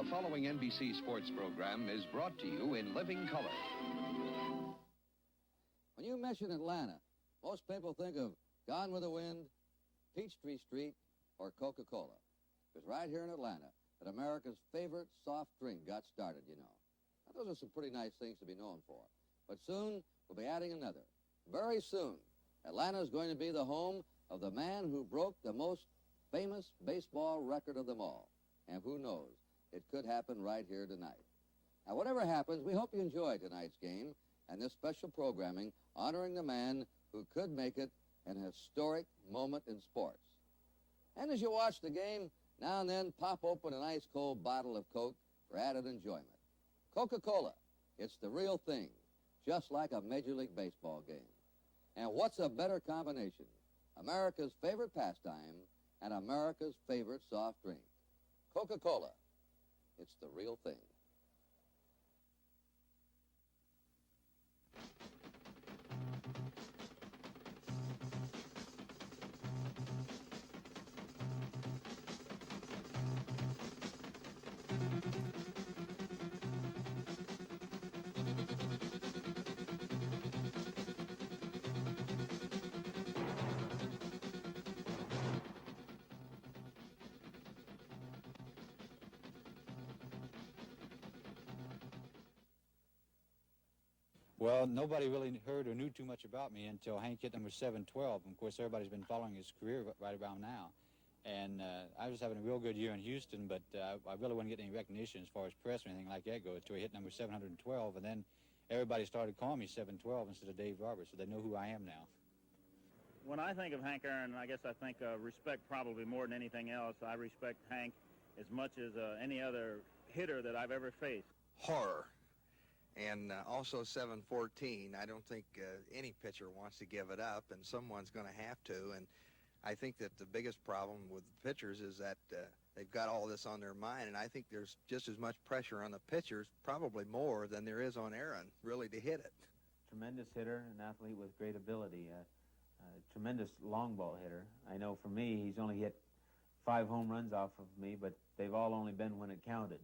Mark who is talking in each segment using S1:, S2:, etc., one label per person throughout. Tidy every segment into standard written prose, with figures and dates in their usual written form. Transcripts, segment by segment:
S1: following NBC sports program is brought to you in living color.
S2: When you mention Atlanta, most people think of Gone with the Wind, Peachtree Street, or Coca-Cola. It's right here in Atlanta that America's favorite soft drink got started, you know. Now, those are some pretty nice things to be known for. But soon, we'll be adding another. Very soon, Atlanta is going to be the home of the man who broke the most famous baseball record of them all. And who knows, it could happen right here tonight. Now, whatever happens, we hope you enjoy tonight's game and this special programming honoring the man who could make it an historic moment in sports. And as you watch the game, now and then pop open an ice-cold bottle of Coke for added enjoyment. Coca-Cola, it's the real thing, just like a Major League Baseball game. And what's a better combination? America's favorite pastime and America's favorite soft drink. Coca-Cola, it's the real thing.
S3: Well, nobody really heard or knew too much about me until Hank hit number 712. Of course, everybody's been following his career right around now. And I was having a real good year in Houston, but I really wasn't getting any recognition as far as press or anything like that goes until he hit number 712. And then everybody started calling me 712 instead of Dave Roberts, so they know who I am now.
S4: When I think of Hank Aaron, I guess I think respect probably more than anything else. I respect Hank as much as any other hitter that I've ever faced.
S5: Horror. And also 714, I don't think any pitcher wants to give it up, and someone's going to have to. And I think that the biggest problem with pitchers is that they've got all this on their mind, and I think there's just as much pressure on the pitchers, probably more than there is on Aaron, really, to hit it.
S6: Tremendous hitter, an athlete with great ability, tremendous long ball hitter. I know for me, he's only hit 5 home runs off of me, but they've all only been when it counted.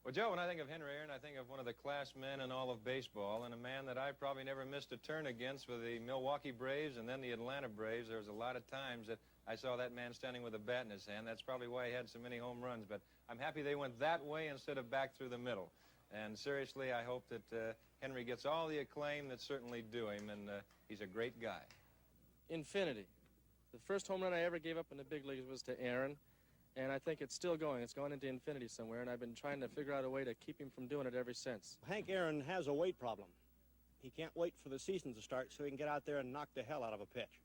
S7: Well, Joe, when I think of Henry Aaron, I think of one of the class men in all of baseball, and a man that I probably never missed a turn against with the Milwaukee Braves and then the Atlanta Braves. There was a lot of times that I saw that man standing with a bat in his hand. That's probably why he had so many home runs, but I'm happy they went that way instead of back through the middle. And seriously, I hope that Henry gets all the acclaim that's certainly due him, and he's a great guy.
S8: Infinity. The first home run I ever gave up in the big leagues was to Aaron. And I think it's still going. It's gone into infinity somewhere, and I've been trying to figure out a way to keep him from doing it ever since.
S9: Hank Aaron has a weight problem. He can't wait for the season to start so he can get out there and knock the hell out of a pitch.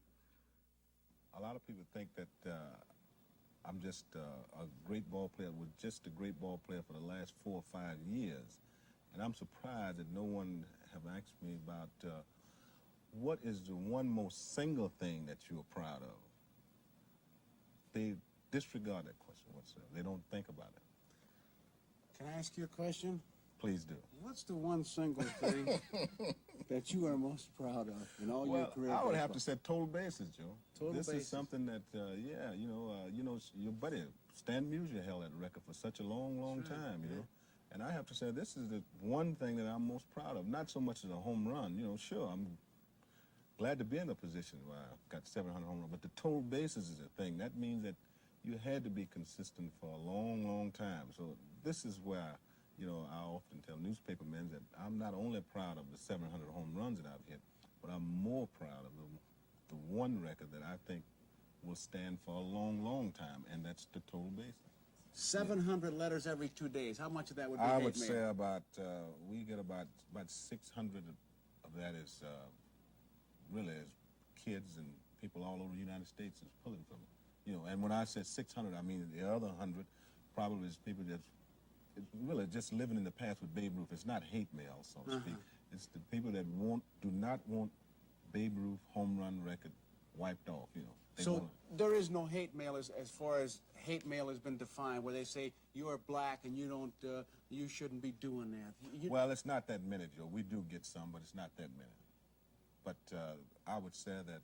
S10: A lot of people think that I'm just a great ball player, with just a great ball player for the last 4 or 5 years. And I'm surprised that no one have asked me about what is the one most single thing that you're proud of. They disregard that question whatsoever. They don't think about it.
S11: Can I ask you a question?
S10: Please do.
S11: What's the one single thing that you are most proud of in all your career?
S10: I would have to say total bases, Joe.
S11: Total
S10: this
S11: bases.
S10: Is something that, your buddy Stan Musial held that record for such a long time, you know. And I have to say this is the one thing that I'm most proud of. Not so much as a home run, you know. Sure, I'm glad to be in a position where I got 700 home runs, but the total bases is a thing. That means that you had to be consistent for a long time. So this is where, I often tell newspapermen that I'm not only proud of the 700 home runs that I've hit, but I'm more proud of the one record that I think will stand for a long time, and that's the total bases.
S11: 700 letters every 2 days. How much of that would be
S10: I
S11: hate
S10: would
S11: mail?
S10: say about, we get about 600 of that is really is kids and people all over the United States is pulling from it. And when I said 600, I mean the other 100 probably is people that's really just living in the past with Babe Ruth. It's not hate mail, so to speak. It's the people that do not want Babe Ruth home run record wiped off,
S11: So there is no hate mail as far as hate mail has been defined, where they say you are black and you shouldn't be doing that.
S10: Well, it's not that many, Joe. We do get some, but it's not that many. But I would say that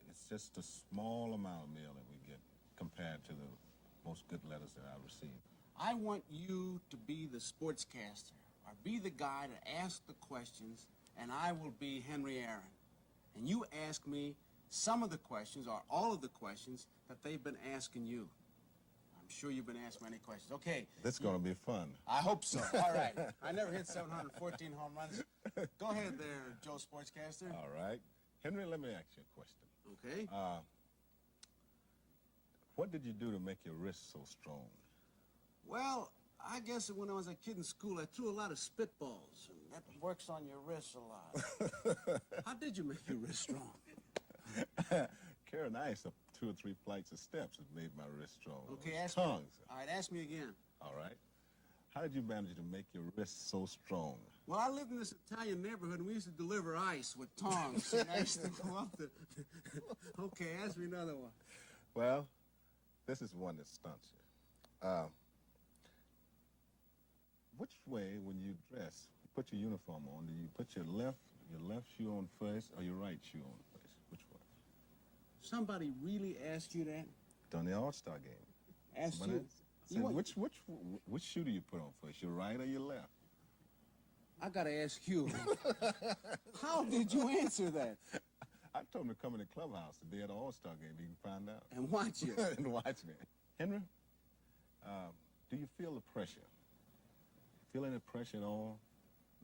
S10: it's just a small amount of mail that we get compared to the most good letters that I received.
S11: I want you to be the sportscaster, or be the guy to ask the questions, and I will be Henry Aaron. And you ask me some of the questions, or all of the questions, that they've been asking you. I'm sure you've been asked many questions. Okay.
S10: This is going to be fun.
S11: I hope so. All right. I never hit 714 home runs. Go ahead there, Joe Sportscaster.
S10: All right. Henry, let me ask you a question.
S11: Okay.
S10: What did you do to make your wrist so strong?
S11: Well, I guess when I was a kid in school, I threw a lot of spitballs, and that works on your wrist a lot. How did you make your wrist strong?
S10: Carrying ice up 2 or 3 flights of steps has made my wrist strong.
S11: Okay,
S10: Those
S11: ask me.
S10: tongues.
S11: All right, ask me again.
S10: All right. How did you manage to make your wrist so strong?
S11: Well, I lived in this Italian neighborhood, and we used to deliver ice with tongs. And I used to go up the... Okay, ask me another one.
S10: Well, this is one that stunts you. Which way, when you dress, you put your uniform on, do you put your left shoe on first or your right shoe on first? Which one?
S11: Somebody really asked you that?
S10: During the All-Star game.
S11: Asked
S10: Somebody
S11: you?
S10: said, which shoe do you put on first, your right or your left?
S11: I gotta ask you. How did you answer that?
S10: I told him to come in the clubhouse the day of the All-Star game. You can find out.
S11: And watch you.
S10: And watch me. Henry, do you feel the pressure? Feel any pressure at all?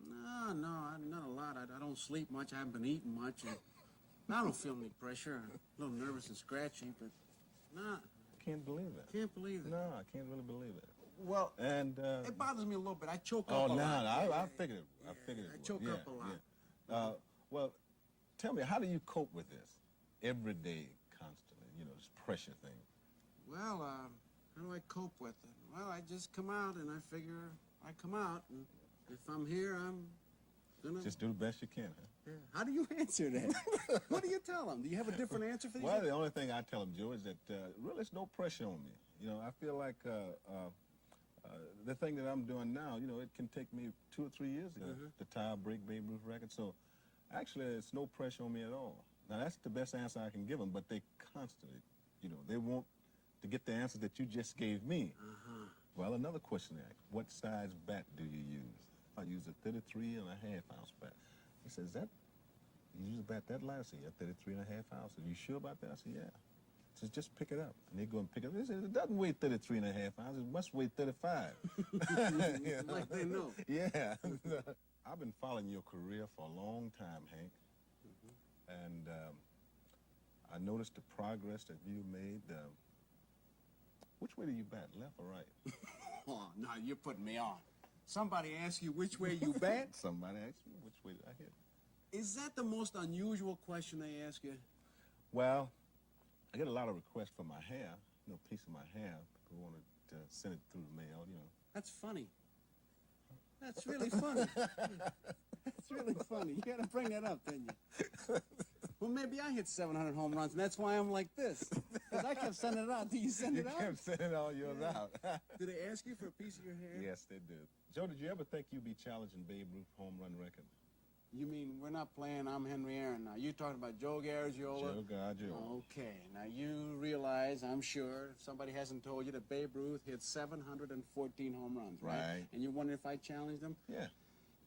S11: No, not a lot. I don't sleep much. I haven't been eating much. And I don't feel any pressure. I'm a little nervous and scratchy, but nah.
S10: Can't believe it.
S11: Can't believe it.
S10: No, I can't really believe it.
S11: Well,
S10: and
S11: it bothers me a little bit. I choke
S10: up
S11: a lot.
S10: I figured it. I figured it.
S11: I choke up a lot.
S10: Yeah. Well, tell me, how do you cope with this every day, constantly? You know, this pressure thing.
S11: Well, how do I cope with it? Well, I just come out, and I figure I come out, and if I'm here, I'm gonna...
S10: Just do the best you can, huh?
S11: Yeah. How do you answer that? What do you tell them? Do you have a different answer for these?
S10: Well, the only thing I tell them, Joe, is that really there's no pressure on me. You know, I feel like the thing that I'm doing now, you know, it can take me 2 or 3 years to tie a break Babe Ruth record. So actually, it's no pressure on me at all. Now, that's the best answer I can give them, but they constantly, you know, they want to get the answer that you just gave me. Well, another question I asked, what size bat do you use? I use a 33.5-ounce bat. He says, you use a bat that light? I said, yeah, 33.5 ounces. Are you sure about that? I said, yeah. He says, just pick it up. And they go and pick it up. They said, it doesn't weigh 33.5 ounces. It must weigh 35. You know?
S11: Like they know.
S10: Yeah. I've been following your career for a long time, Hank. And I noticed the progress that you made. Which way do you bat, left or right?
S11: Oh, no, you're putting me on. Somebody asked you which way you bat?
S10: Somebody asked me which way did I hit.
S11: Is that the most unusual question they ask you?
S10: Well, I get a lot of requests for my hair, you know, piece of my hair. People wanted to send it through the mail, you know.
S11: That's funny. That's really funny. That's really funny. You got to bring that up, didn't you? Well, maybe I hit 700 home runs, and that's why I'm like this. Because I kept sending it out. Do you send it out?
S10: You kept sending all yours out.
S11: Do they ask you for a piece of your hair?
S10: Yes, they do. Joe, did you ever think you'd be challenging Babe Ruth home run record?
S11: You mean we're not playing I'm Henry Aaron now? You're talking about Joe Garagiola?
S10: Joe Garagiola.
S11: Okay. Now, you realize, I'm sure, if somebody hasn't told you that Babe Ruth hit 714 home runs, right?
S10: Right.
S11: And you wonder if I challenged him?
S10: Yeah.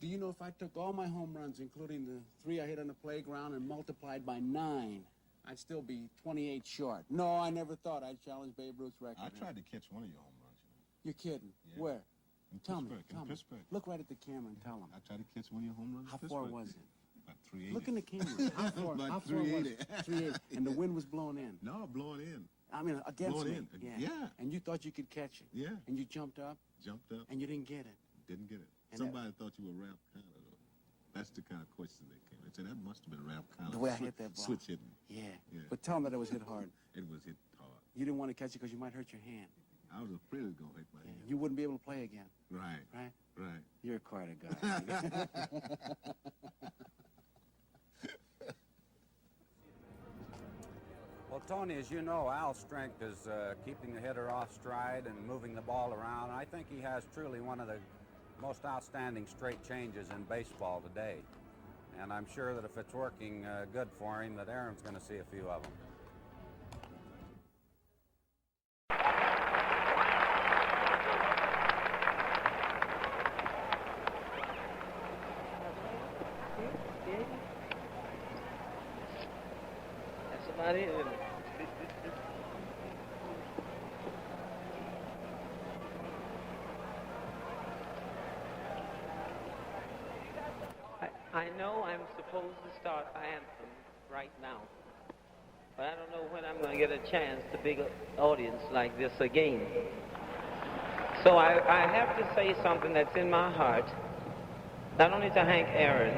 S11: Do you know if I took all my home runs, including the 3 I hit on the playground, and multiplied by 9, I'd still be 28 short? No, I never thought I'd challenge Babe Ruth's record.
S10: I tried to catch one of your home runs.
S11: You're kidding?
S10: Yeah.
S11: Where?
S10: Tell me.
S11: Tell me.
S10: Pittsburgh.
S11: Look right at the camera and tell them.
S10: I tried to catch one of your home runs.
S11: How far was it?
S10: About 380.
S11: Look in the camera. How far?
S10: About
S11: How far was
S10: 380.
S11: it? 380. And the wind was blowing in.
S10: No, blowing in.
S11: I mean, against
S10: blowing
S11: me.
S10: in.
S11: Yeah.
S10: Yeah.
S11: And you thought you could catch it.
S10: Yeah.
S11: And you jumped up.
S10: Jumped up.
S11: And you didn't get it.
S10: Didn't get it.
S11: And
S10: Somebody thought you were Ralph Connor, though. That's the kind of question they came. They said, that must have been Ralph Connor.
S11: The way I hit that ball.
S10: Switch hitting.
S11: Yeah.
S10: Yeah.
S11: But tell them that it was hit hard.
S10: It was hit hard.
S11: You didn't want to catch it because you might hurt your hand.
S10: I was afraid it was going to hit my hand.
S11: You wouldn't be able to play again.
S10: Right.
S11: Right?
S10: Right.
S11: You're quite a guy.
S12: Well, Tony, as you know, Al's strength is keeping the hitter off stride and moving the ball around. I think he has truly one of the most outstanding straight changes in baseball today. And I'm sure that if it's working good for him, that Aaron's going to see a few of them.
S13: I know I'm supposed to start anthem right now, but I don't know when I'm going to get a chance to big audience like this again. So I have to say something that's in my heart, not only to Hank Aaron,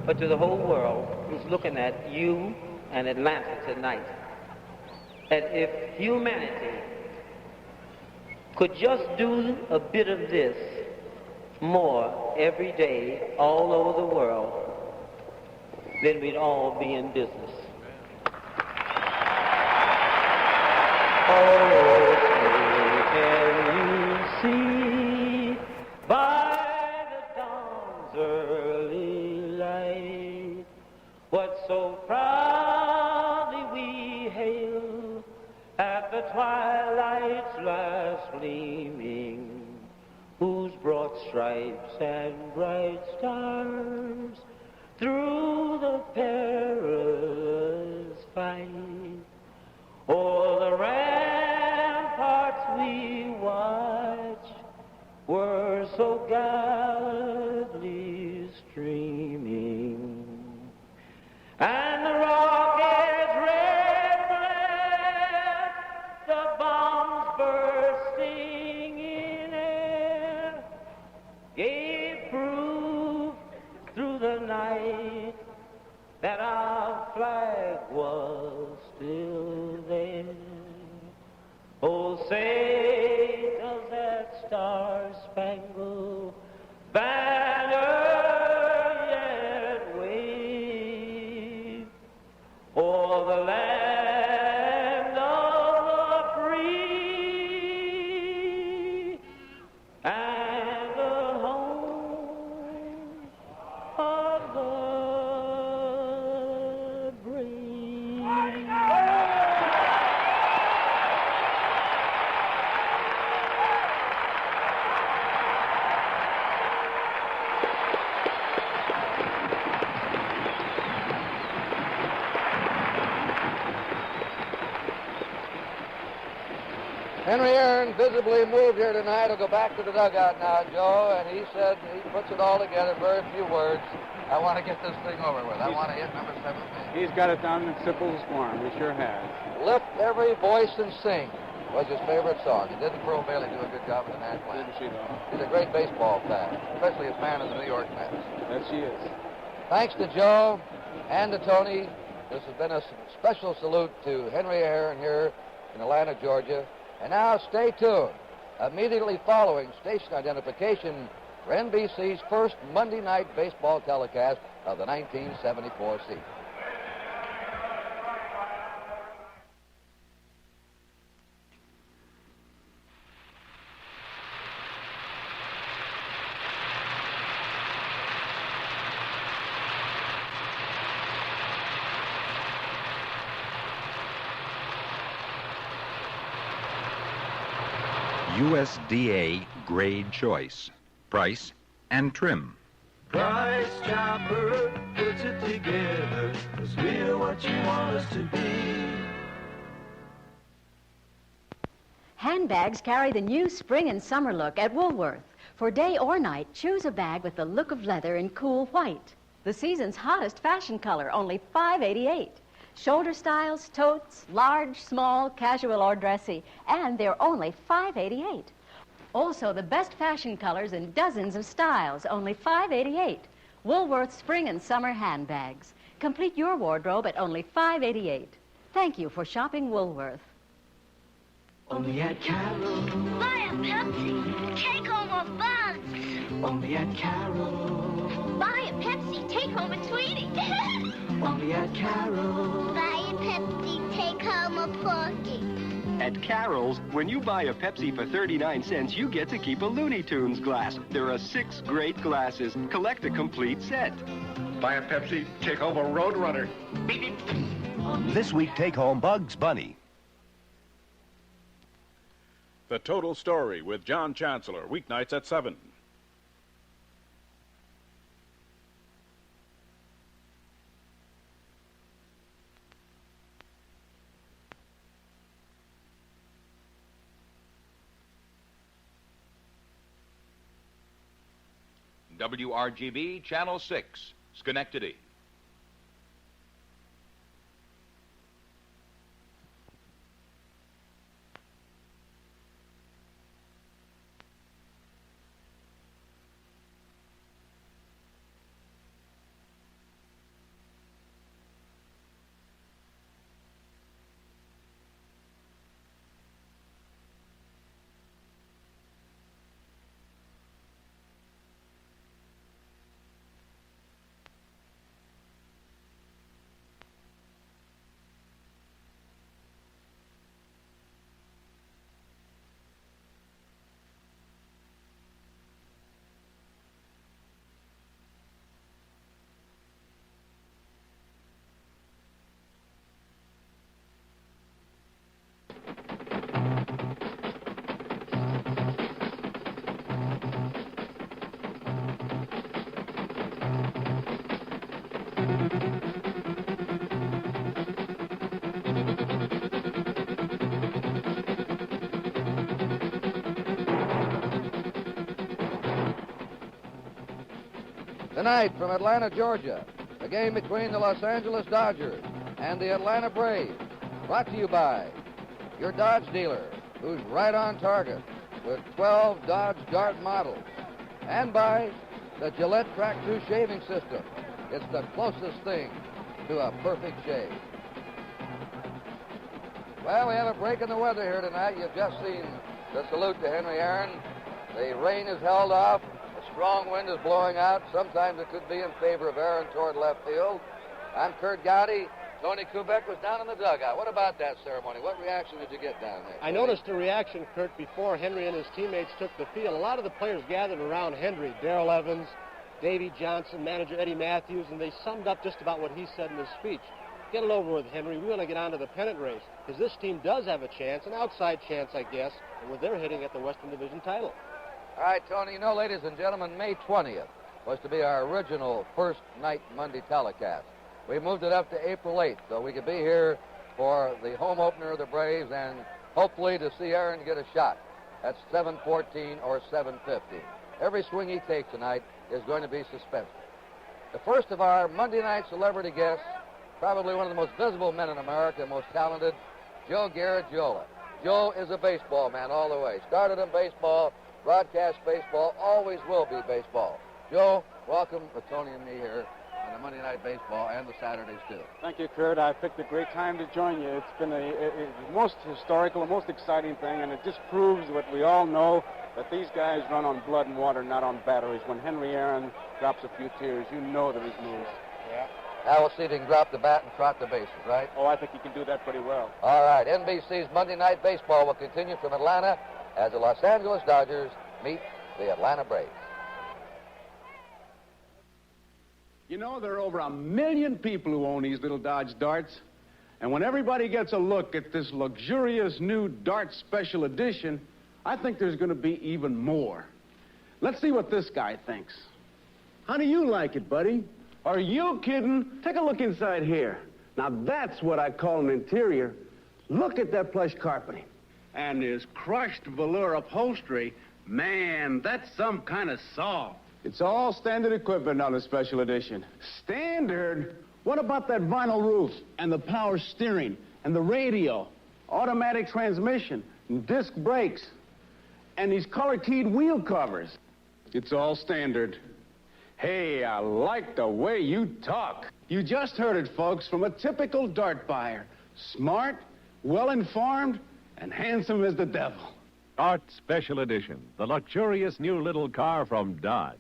S13: but to the whole world who's looking at you and Atlanta tonight. That if humanity could just do a bit of this more every day all over the world, then we'd all be in business. Oh, can you see by the dawn's early light what so proudly we hail at the twilight's last gleaming, whose broad stripes and bright stars through the perilous fight o'er the ramparts we watched were so gallantly streaming, and the rocket's red glare, the bombs bursting in air, gave proof through the night that our flag was still there. Oh, say, does that star-spangled banner yet wave o'er the land of the free and the home of the brave?
S2: Henry Aaron visibly moved here tonight. He'll go back to the dugout now, Joe, and he said he puts it all together, very few words. I want to get this thing over with. I want to hit number 17.
S14: He's got it down in simple form. He sure has.
S2: Lift Every Voice and Sing was his favorite song. And didn't Pearl Bailey do a good job in the national anthem?
S14: Didn't she, though?
S2: He's a great baseball fan, especially as fan of the New York Mets.
S14: That she is.
S2: Thanks to Joe and to Tony. This has been a special salute to Henry Aaron here in Atlanta, Georgia. And now stay tuned. Immediately following station identification for NBC's first Monday night baseball telecast of the 1974 season.
S15: USDA grade choice, price, and trim.
S16: Price Chopper puts it together, 'cause we're what you want us to be.
S17: Handbags carry the new spring and summer look at Woolworth. For day or night, choose a bag with the look of leather in cool white. The season's hottest fashion color, only $5.88. Shoulder styles, totes, large, small, casual, or dressy, and they're only $5.88. Also, the best fashion colors in dozens of styles, only $5.88. Woolworth spring and summer handbags. Complete your wardrobe at only $5.88. Thank you for shopping Woolworth.
S16: Only at Carol.
S18: Buy a Pepsi, take home a Buzz.
S16: Only at Carol.
S18: Buy a Pepsi, take home a Tweety.
S16: Only at Carol.
S18: Buy a Pepsi, take home a Porky.
S19: At Carol's, when you buy a Pepsi for 39 cents, you get to keep a Looney Tunes glass. There are 6 great glasses. Collect a complete set.
S20: Buy a Pepsi, take home a Roadrunner.
S21: This week, take home Bugs Bunny.
S22: The Total Story with John Chancellor, weeknights at 7.
S1: WRGB Channel 6, Schenectady.
S2: Tonight from Atlanta, Georgia, a game between the Los Angeles Dodgers and the Atlanta Braves, brought to you by your Dodge dealer, who's right on target with 12 Dodge Dart models, and by the Gillette Track 2 shaving system. It's the closest thing to a perfect shave. Well, we have a break in the weather here tonight. You've just seen the salute to Henry Aaron. The rain is held off. A strong wind is blowing out. Sometimes it could be in favor of Aaron toward left field. I'm Curt Gowdy. Tony Kubek was down in the dugout. What about that ceremony? What reaction did you get down there?
S9: I noticed a reaction, Curt, before Henry and his teammates took the field. A lot of the players gathered around Henry. Darrell Evans, Davey Johnson, manager Eddie Matthews, and they summed up just about what he said in his speech. Get it over with, Henry. We want to get on to the pennant race, because this team does have a chance, an outside chance, I guess, with their hitting at the Western Division title.
S2: All right, Tony, you know, ladies and gentlemen, May 20th was to be our original first night Monday telecast. We moved it up to April 8th, so we could be here for the home opener of the Braves and hopefully to see Aaron get a shot. That's 7:14 or 7:50. Every swing he takes tonight is going to be suspenseful. The first of our Monday night celebrity guests, probably one of the most visible men in America, most talented, Joe Garagiola. Joe is a baseball man all the way. Started in baseball, broadcast baseball, always will be baseball. Joe, welcome with Tony and me here on the Monday Night Baseball and the Saturdays, too.
S14: Thank you, Curt. I picked a great time to join you. It's been a most historical, most exciting thing, and it just proves what we all know, that these guys run on blood and water, not on batteries. When Henry Aaron drops a few tears, you know that he's moved.
S9: Yeah.
S2: Now we'll see if he can drop the bat and trot the bases, right?
S14: Oh, I think he can do that pretty well.
S2: All right, NBC's Monday Night Baseball will continue from Atlanta as the Los Angeles Dodgers meet the Atlanta Braves.
S14: You know, there are over 1 million people who own these little Dodge Darts. And when everybody gets a look at this luxurious new Dart Special Edition, I think there's going to be even more. Let's see what this guy thinks. How do you like it, buddy? Are you kidding? Take a look inside here. Now, that's what I call an interior. Look at that plush carpeting. And this crushed velour upholstery. Man, that's some kind of saw. It's all standard equipment on the Special Edition. Standard? What about that vinyl roof and the power steering and the radio, automatic transmission, and disc brakes, and these color-keyed wheel covers? It's all standard. Hey, I like the way you talk. You just heard it, folks, from a typical Dart buyer. Smart, well-informed, and handsome as the devil.
S3: Dart Special Edition, the luxurious new little car from Dodge.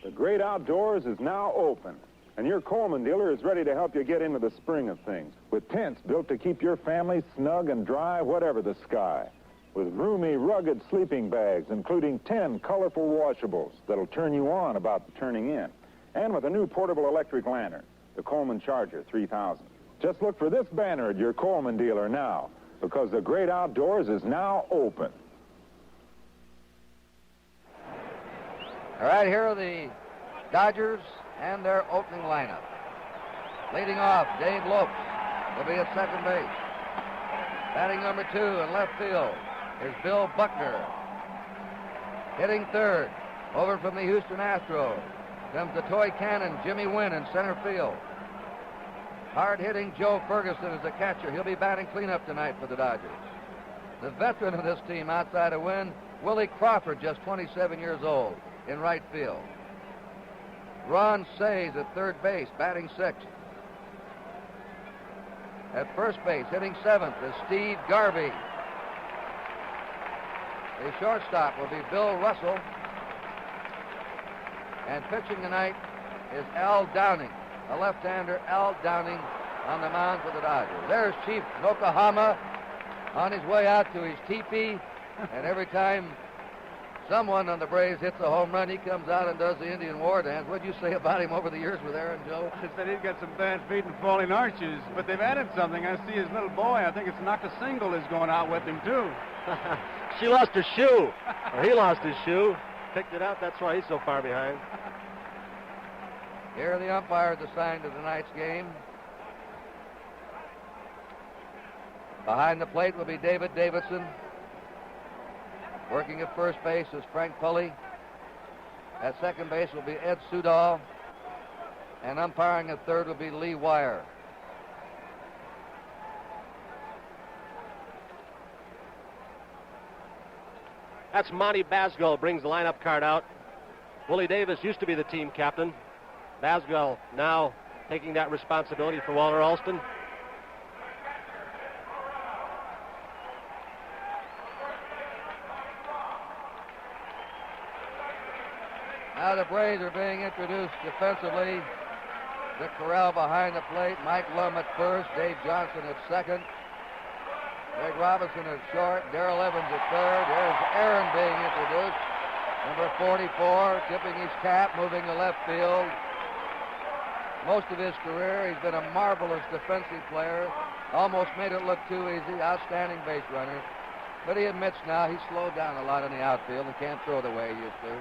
S23: The great outdoors is now open, and your Coleman dealer is ready to help you get into the spring of things, with tents built to keep your family snug and dry whatever the sky, with roomy, rugged sleeping bags, including 10 colorful washables that'll turn you on about turning in, and with a new portable electric lantern, the Coleman Charger 3000. Just look for this banner at your Coleman dealer now, because the great outdoors is now open.
S2: All right, here are the Dodgers and their opening lineup. Leading off, Dave Lopes will be at second base. Batting number 2 in left field, is Bill Buckner. Hitting third, over from the Houston Astros, comes the toy cannon, Jimmy Wynn, in center field. Hard-hitting Joe Ferguson is the catcher. He'll be batting cleanup tonight for the Dodgers. The veteran of this team outside of Wynn, Willie Crawford, just 27 years old, in right field. Ron Says at third base, batting sixth. At first base, hitting seventh, is Steve Garvey. The shortstop will be Bill Russell. And pitching tonight is Al Downing, a left-hander, Al Downing, on the mound for the Dodgers. There's Chief Nokohama on his way out to his teepee, and every time someone on the Braves hits a home run, he comes out and does the Indian war dance. What'd you say about him over the years with Aaron, Joe?
S14: I said he's got some bad feet and falling arches, but they've added something. I see his little boy. I think it's Knock a Single is going out with him, too.
S9: She lost her shoe, or he lost his shoe. Picked it up. That's why he's so far behind.
S2: Here are the umpires assigned to tonight's game. Behind the plate will be David Davidson. Working at first base is Frank Pulley. At second base will be Ed Sudall. And umpiring at third will be Lee Wire.
S9: That's Monty Basgull, brings the lineup card out. Willie Davis used to be the team captain. Basgull now taking that responsibility for Walter Alston.
S2: Now the Braves are being introduced defensively. Dick Corral behind the plate, Mike Lum at first, Dave Johnson at second, Greg Robinson at short, Darrell Evans at third. There's Aaron being introduced. Number 44, tipping his cap, moving to left field. Most of his career, he's been a marvelous defensive player. Almost made it look too easy. Outstanding base runner. But he admits now he's slowed down a lot in the outfield and can't throw the way he used to.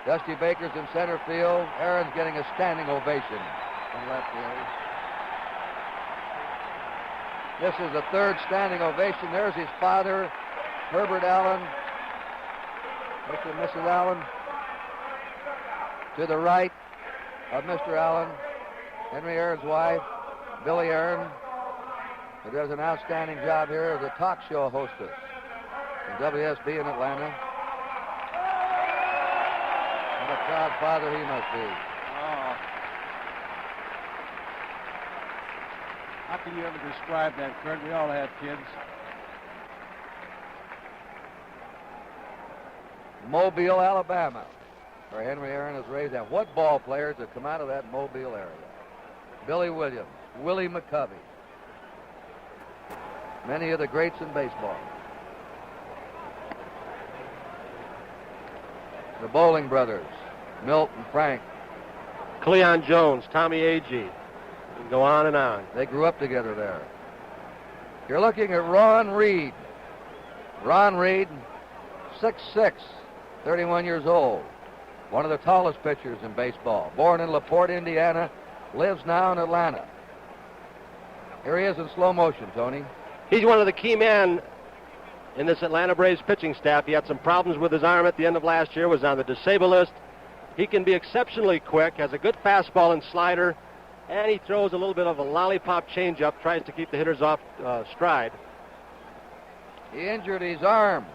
S2: Dusty Baker's in center field. Aaron's getting a standing ovation in left field. This is the third standing ovation. There's his father, Herbert Allen. Mr. and Mrs. Allen. To the right of Mr. Allen, Henry Aaron's wife, Billy Aaron, who does an outstanding job here as a talk show hostess in WSB in Atlanta. What a proud father he must be.
S14: Oh. How can you ever describe that, Curt? We all have kids.
S2: Mobile, Alabama, where Henry Aaron is raised. And what ball players have come out of that Mobile area? Billy Williams, Willie McCovey, many of the greats in baseball. The Bowling brothers, Milt and Frank.
S9: Cleon Jones, Tommy Agee. You can go on and on.
S2: They grew up together there. You're looking at Ron Reed. Ron Reed, 6'6", 31 years old. One of the tallest pitchers in baseball. Born in LaPorte, Indiana, lives now in Atlanta. Here he is in slow motion, Tony.
S9: He's one of the key men in this Atlanta Braves pitching staff. He had some problems with his arm at the end of last year, was on the disabled list. He can be exceptionally quick, has a good fastball and slider, and he throws a little bit of a lollipop changeup, tries to keep the hitters off stride.
S2: He injured his arm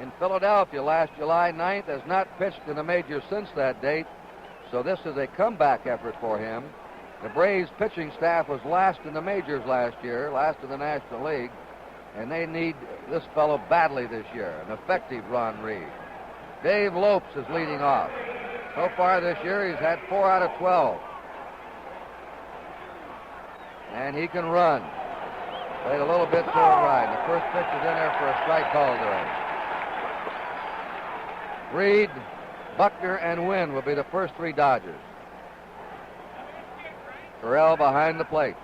S2: in Philadelphia last July 9th, has not pitched in the majors since that date, so this is a comeback effort for him. The Braves pitching staff was last in the majors last year, last in the National League, and they need this fellow badly this year, an effective Ron Reed. Dave Lopes is leading off. So far this year, he's had 4 out of 12. And he can run. Played a little bit to the right. The first pitch is in there for a strike call to him. Reed, Buckner, and Wynn will be the first 3 Dodgers. Corral behind the plate.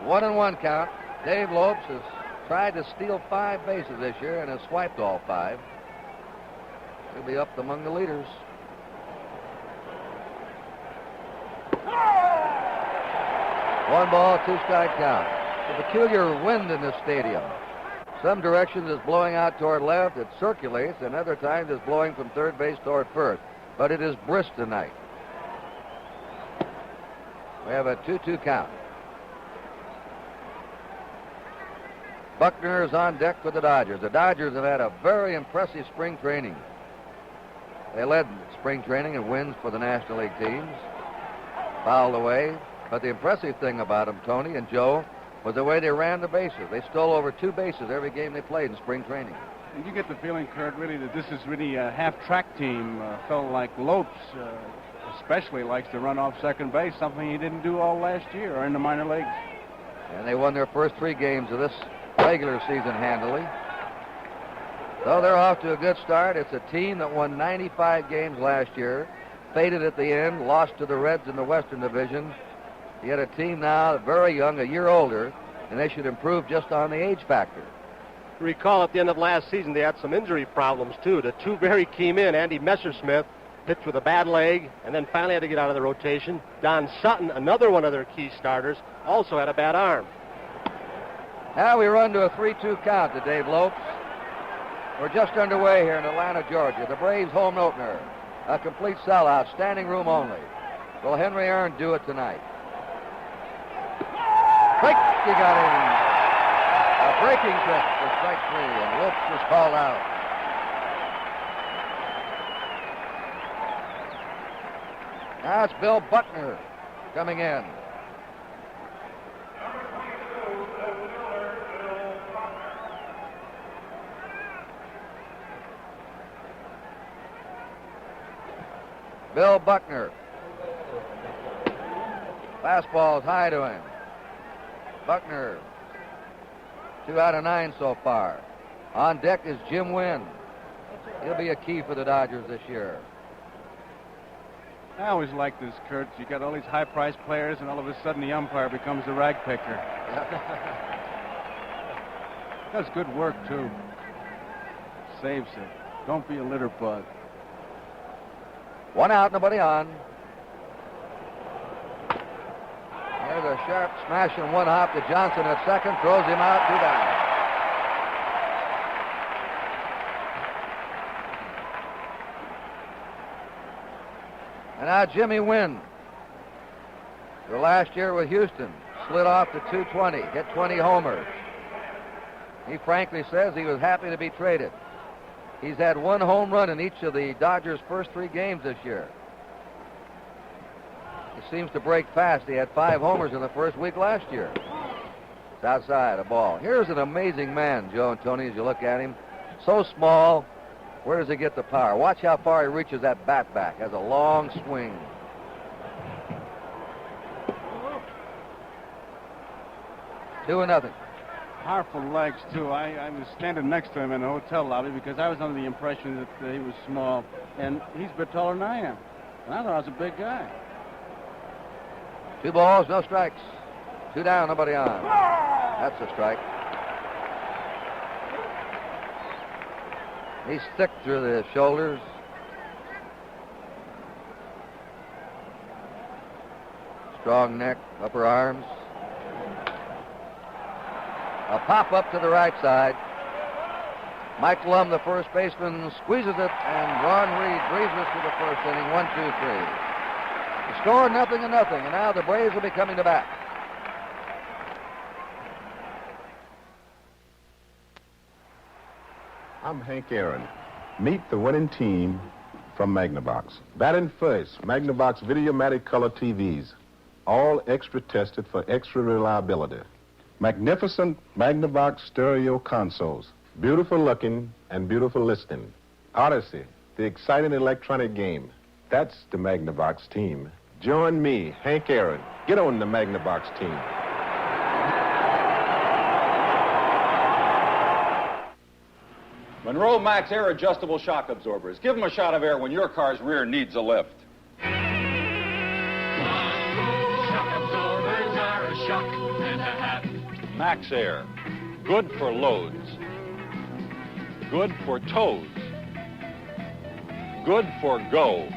S2: One and one count. Dave Lopes has tried to steal 5 bases this year and has swiped all 5. He'll be up among the leaders. 1 ball, 2 strike count. A peculiar wind in this stadium. Some directions it's blowing out toward left, it circulates, and other times it's blowing from third base toward first. But it is brisk tonight. We have a 2-2 count. Buckner is on deck for the Dodgers. The Dodgers have had a very impressive spring training. They led spring training in wins for the National League teams. Fouled away. But the impressive thing about them, Tony and Joe, was the way they ran the bases. They stole over 2 bases every game they played in spring training.
S14: You get the feeling, Curt, really, that this is really a half-track team. Felt like Lopes especially likes to run off second base, something he didn't do all last year or in the minor leagues.
S2: And they won their first 3 games of this regular season handily. So they're off to a good start. It's a team that won 95 games last year, faded at the end, lost to the Reds in the Western Division. You had a team now very young, a year older, and they should improve just on the age factor.
S9: Recall at the end of last season, they had some injury problems, too. The 2 very key men, Andy Messersmith, pitched with a bad leg, and then finally had to get out of the rotation. Don Sutton, another one of their key starters, also had a bad arm.
S2: Now we run to a 3-2 count to Dave Lopes. We're just underway here in Atlanta, Georgia. The Braves home opener. A complete sellout, standing room only. Will Henry Aaron do it tonight? Break, he got in. A breaking trick for strike 3, and Lopes was called out. Now it's Bill Buckner coming in. Bill Buckner. Fastball's high to him. Buckner. 2 out of 9 so far. On deck is Jim Wynn. He'll be a key for the Dodgers this year.
S14: I always like this, Curt. You got all these high-priced players, and all of a sudden the umpire becomes the rag picker. Does good work, too. Saves it. Don't be a litter bug.
S2: 1 out, nobody on. There's a sharp smash and 1 hop to Johnson at second. Throws him out, 2 down. And now Jimmy Wynn. The last year with Houston. Slid off to 220. Hit 20 homers. He frankly says he was happy to be traded. He's had 1 home run in each of the Dodgers' first 3 games this year. He seems to break fast. He had 5 homers in the first week last year. It's outside, a ball. Here's an amazing man, Joe and Tony, as you look at him. So small. Where does he get the power? Watch how far he reaches that bat back. Has a long swing. Two and nothing.
S14: Powerful legs, too. I was standing next to him in the hotel lobby because I was under the impression that he was small. And he's a bit taller than I am. And I thought I was a big guy.
S2: 2 balls, no strikes. 2 down, nobody on. That's a strike. He's thick through the shoulders. Strong neck, upper arms. A pop up to the right side. Mike Lum, the first baseman, squeezes it, and Ron Reed breezes to the first inning. 1, 2, 3. The score 0-0, and now the Braves will be coming to bat.
S10: I'm Hank Aaron. Meet the winning team from Magnavox. Batting first, Magnavox Videomatic Color TVs. All extra tested for extra reliability. Magnificent Magnavox stereo consoles. Beautiful looking and beautiful listening. Odyssey, the exciting electronic game. That's the Magnavox team. Join me, Hank Aaron. Get on the Magnavox team.
S4: Monroe Max Air Adjustable Shock Absorbers. Give them a shot of air when your car's rear needs a lift.
S16: Shock absorbers are a shock and a half.
S4: Max Air. Good for loads. Good for tows. Good for go.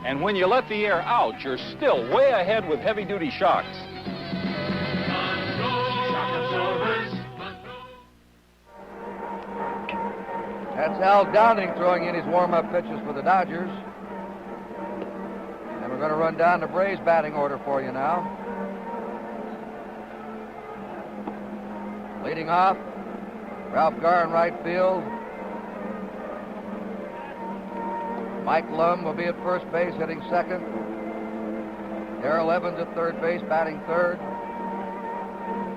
S4: And when you let the air out, you're still way ahead with heavy-duty shocks.
S2: That's Al Downing throwing in his warm-up pitches for the Dodgers. And we're going to run down the Braves batting order for you now. Leading off, Ralph Garr in right field. Mike Lum will be at first base, hitting second. Darrell Evans at third base, batting third.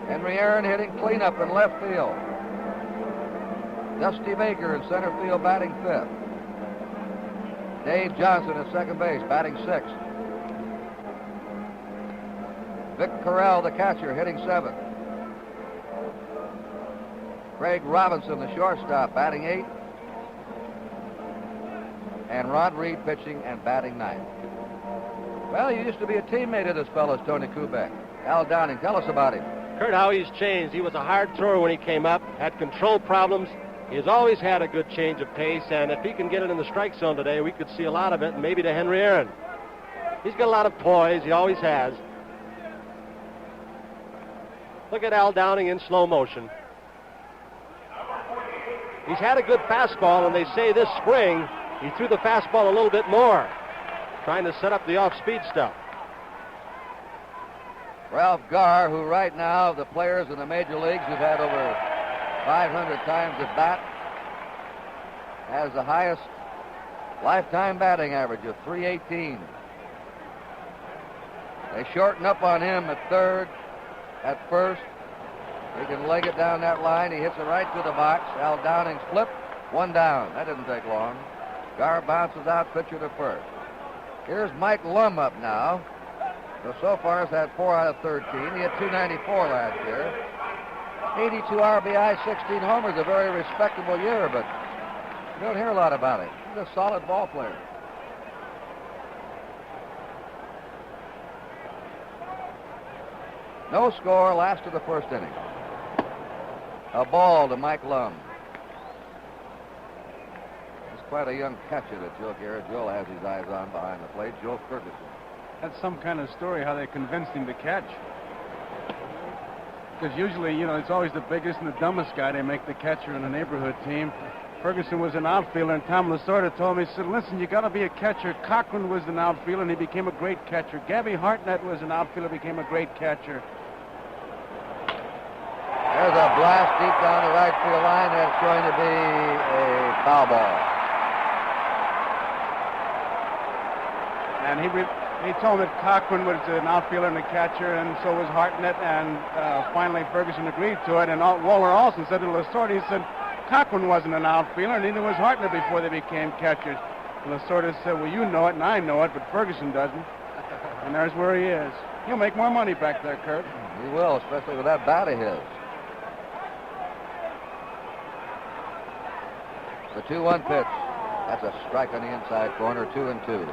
S2: Henry Aaron hitting cleanup in left field. Dusty Baker in center field, batting fifth. Dave Johnson at second base, batting sixth. Vic Corral, the catcher, hitting seventh. Craig Robinson, the shortstop, batting eighth. And Rod Reed pitching and batting ninth. Well, you used to be a teammate of this fellow's, Tony Kubek. Al Downing, tell us about him.
S9: Curt, how he's changed. He was a hard thrower when he came up, had control problems. He's always had a good change of pace, and if he can get it in the strike zone today, we could see a lot of it, and maybe to Henry Aaron. He's got a lot of poise. He always has. Look at Al Downing in slow motion. He's had a good fastball, and they say this spring he threw the fastball a little bit more, trying to set up the off-speed stuff.
S2: Ralph Garr, who right now, of the players in the major leagues who've had over 500 times at bat, has the highest lifetime batting average of .318. They shorten up on him at third, at first. He can leg it down that line. He hits it right to the box. Al Downing's flip, one down. That didn't take long. Garr bounces out, pitcher to first. Here's Mike Lum up now. So far has had 4 out of 13. He had 294 last year. 82 RBI, 16 homers, a very respectable year, but you don't hear a lot about it. He's a solid ball player. No score, last of the first inning. A ball to Mike Lum. He's quite a young catcher that Joe Garagiola has his eyes on behind the plate, Joe Ferguson.
S14: That's some kind of story how they convinced him to catch. Because usually, you know, it's always the biggest and the dumbest guy they make the catcher in a neighborhood team. Ferguson was an outfielder, and Tom Lasorda told me, he said, listen, you got to be a catcher. Cochran was an outfielder, and he became a great catcher. Gabby Hartnett was an outfielder, became a great catcher.
S2: There's a blast deep down the right field line. That's going to be a foul ball.
S14: And he told me that Cochran was an outfielder and a catcher, and so was Hartnett, and finally Ferguson agreed to it. And Waller Olson said to Lasorda, he said, Cochran wasn't an outfielder, and neither was Hartnett before they became catchers. And Lasorda said, well, you know it, and I know it, but Ferguson doesn't. And there's where he is. He'll make more money back there, Curt.
S2: He will, especially with that bat of his. The 2-1 pitch. That's a strike on the inside corner, 2-2.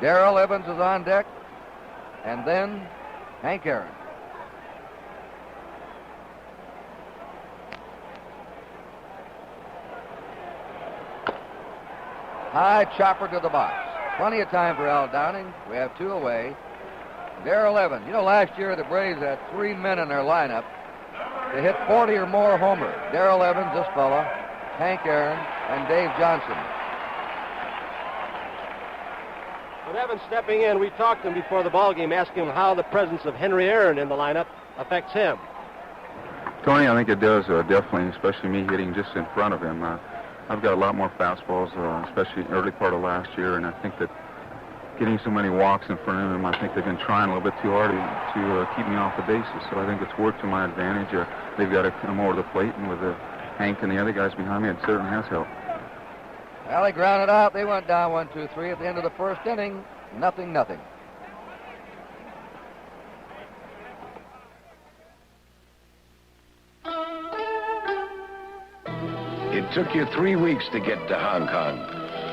S2: Darrell Evans is on deck, and then Hank Aaron. High chopper to the box. Plenty of time for Al Downing. We have 2 away. Darrell Evans. You know, last year the Braves had 3 men in their lineup to hit 40 or more homers. Darrell Evans, this fella, Hank Aaron, and Dave Johnson.
S9: With Evans stepping in, we talked to him before the ballgame, asking him how the presence of Henry Aaron in the lineup affects him.
S5: Tony, I think it does, definitely, especially me hitting just in front of him. I've got a lot more fastballs, especially early part of last year, and I think that getting so many walks in front of him, I think they've been trying a little bit too hard to keep me off the bases, so I think it's worked to my advantage. They've got to come over the plate, and with Hank and the other guys behind me, it certainly has helped.
S2: Well, he grounded out. They went down 1-2-3 at the end of the first inning. 0-0.
S6: It took you 3 weeks to get to Hong Kong,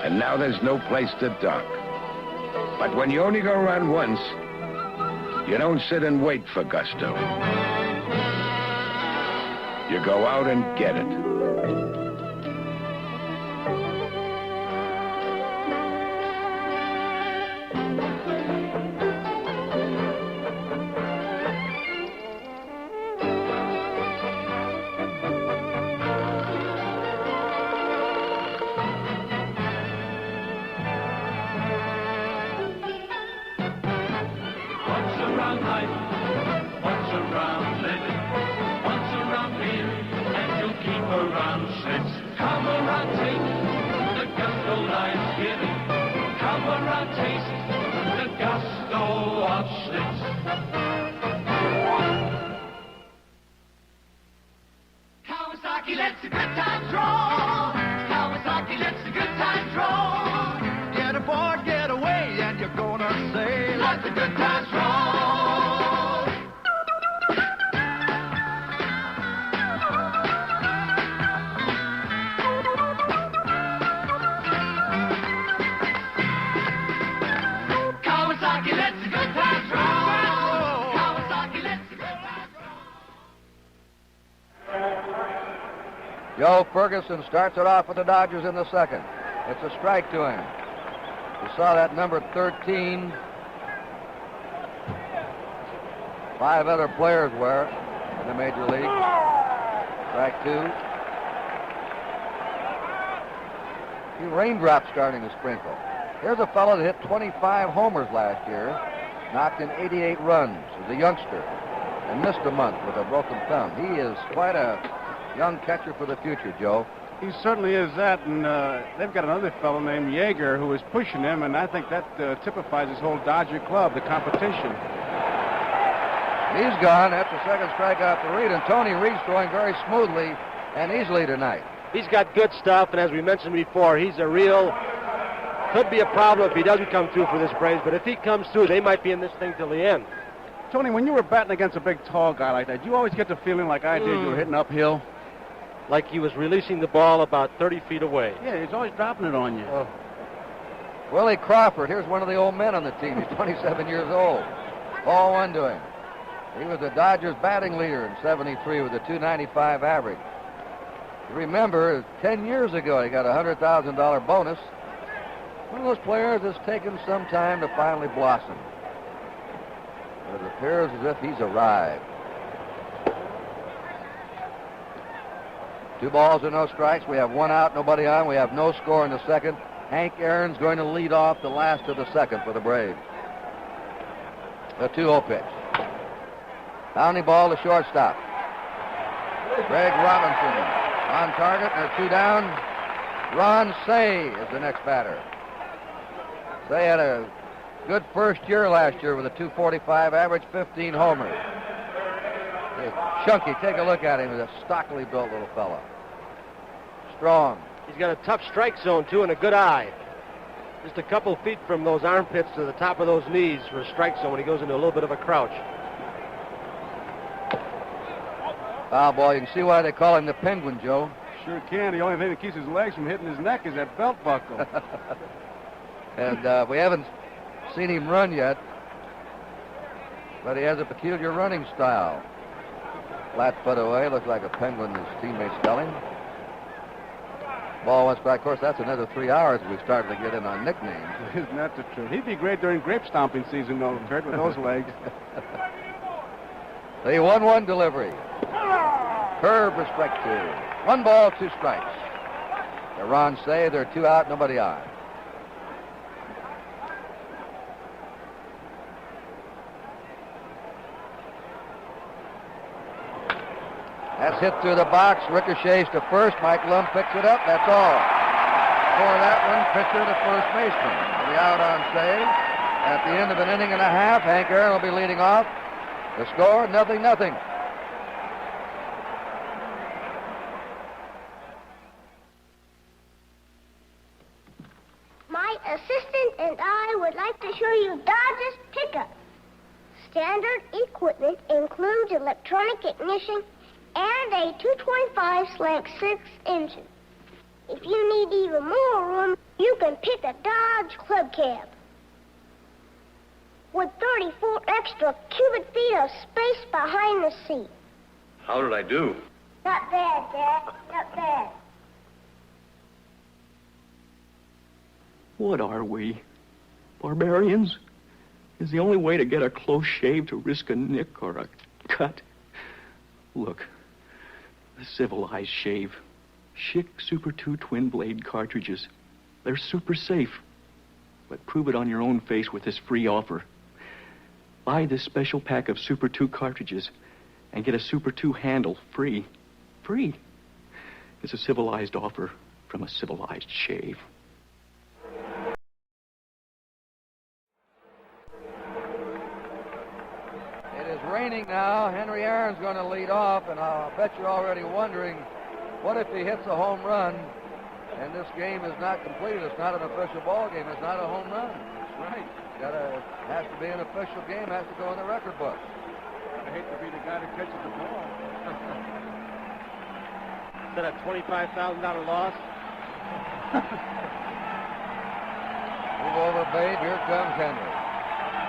S6: and now there's no place to dock. But when you only go around once, you don't sit and wait for gusto. You go out and get it.
S16: around life, once around living, once around beer, and you'll keep around schlitz. Come around, take the gusto life's giving. Come around, taste the gusto of schlitz. Kawasaki lets the good times roll. Kawasaki lets the good times roll. Get aboard, get away, and you're gonna say, let the good times roll. Kawasaki lets the good times roll. Kawasaki lets the good times roll.
S2: Joe Ferguson starts it off with the Dodgers in the second. It's a strike to him. You saw that number 13. 5 other players were in the major league. Strike 2. A few raindrops starting to sprinkle. Here's a fellow that hit 25 homers last year, knocked in 88 runs as a youngster, and missed a month with a broken thumb. He is quite a young catcher for the future, Joe.
S14: He certainly is that, and they've got another fellow named Yeager who is pushing him, and I think that typifies his whole Dodger club, the competition.
S2: He's gone. That's the second strikeout for Reed, and Tony Reed's throwing very smoothly and easily tonight.
S9: He's got good stuff, and as we mentioned before, he's a real... Could be a problem if he doesn't come through for this Braves, but if he comes through, they might be in this thing till the end.
S14: Tony, when you were batting against a big, tall guy like that, you always get the feeling like I did you were hitting uphill?
S9: Like he was releasing the ball about 30 feet away.
S14: Yeah, he's always dropping it on you.
S2: Oh. Willie Crawford, here's one of the old men on the team. He's 27 years old. Ball 1 to him. He was the Dodgers batting leader in '73 with a .295 average. You remember, 10 years ago, he got a $100,000 bonus. One of those players that's taken some time to finally blossom. But it appears as if he's arrived. 2 balls and no strikes. We have 1 out, nobody on. We have no score in the second. Hank Aaron's going to lead off the last of the second for the Braves. The 2-0 pitch. Bounding ball to shortstop. Greg Robinson on target. There are 2 down. Ron Say is the next batter. Say had a good first year last year with a .245 average, 15 homers. He's chunky. Take a look at him. He's a stockily built little fellow. Strong.
S9: He's got a tough strike zone, too, and a good eye. Just a couple feet from those armpits to the top of those knees for a strike zone when he goes into a little bit of a crouch.
S2: Foul ball. You can see why they call him the Penguin, Joe.
S14: Sure can. The only thing that keeps his legs from hitting his neck is that belt buckle.
S2: And we haven't seen him run yet, but he has a peculiar running style. Flat foot away, looks like a penguin his teammates tell him. Ball 1 strike. Of course, that's another 3 hours we've started to get in on nicknames.
S14: Isn't that the truth? He'd be great during grape stomping season, though, Curt, with those legs.
S2: The 1-1 delivery. Curve for strike 2. 1 ball, 2 strikes. The Ron Say, they're 2 out, nobody on. That's hit through the box, ricochets to first. Mike Lum picks it up, that's all. For that one, pitcher to first baseman. The out on Say. At the end of an inning and a half, Hank Aaron will be leading off. The score, 0-0.
S18: My assistant and I would like to show you Dodge's pickup. Standard equipment includes electronic ignition and a 225/6 engine. If you need even more room, you can pick a Dodge Club Cab. With 34 extra cubic feet of space behind the seat.
S20: How did I do?
S18: Not bad, Dad. Not bad.
S7: What are we? Barbarians? Is the only way to get a close shave to risk a nick or a cut? Look, a civilized shave. Schick Super 2 twin blade cartridges. They're super safe. But prove it on your own face with this free offer. Buy this special pack of Super 2 cartridges and get a Super 2 handle free. Free. It's a civilized offer from a civilized shave.
S2: It is raining now. Henry Aaron's going to lead off, and I'll bet you're already wondering, what if he hits a home run and this game is not completed? It's not an official ball game. It's not a home run.
S14: That's right.
S2: Has to be an official game. Has to go in the record book.
S14: I hate to be the guy that catches the ball.
S9: Is that a $25,000 loss?
S2: Move over, Babe. Here comes Henry.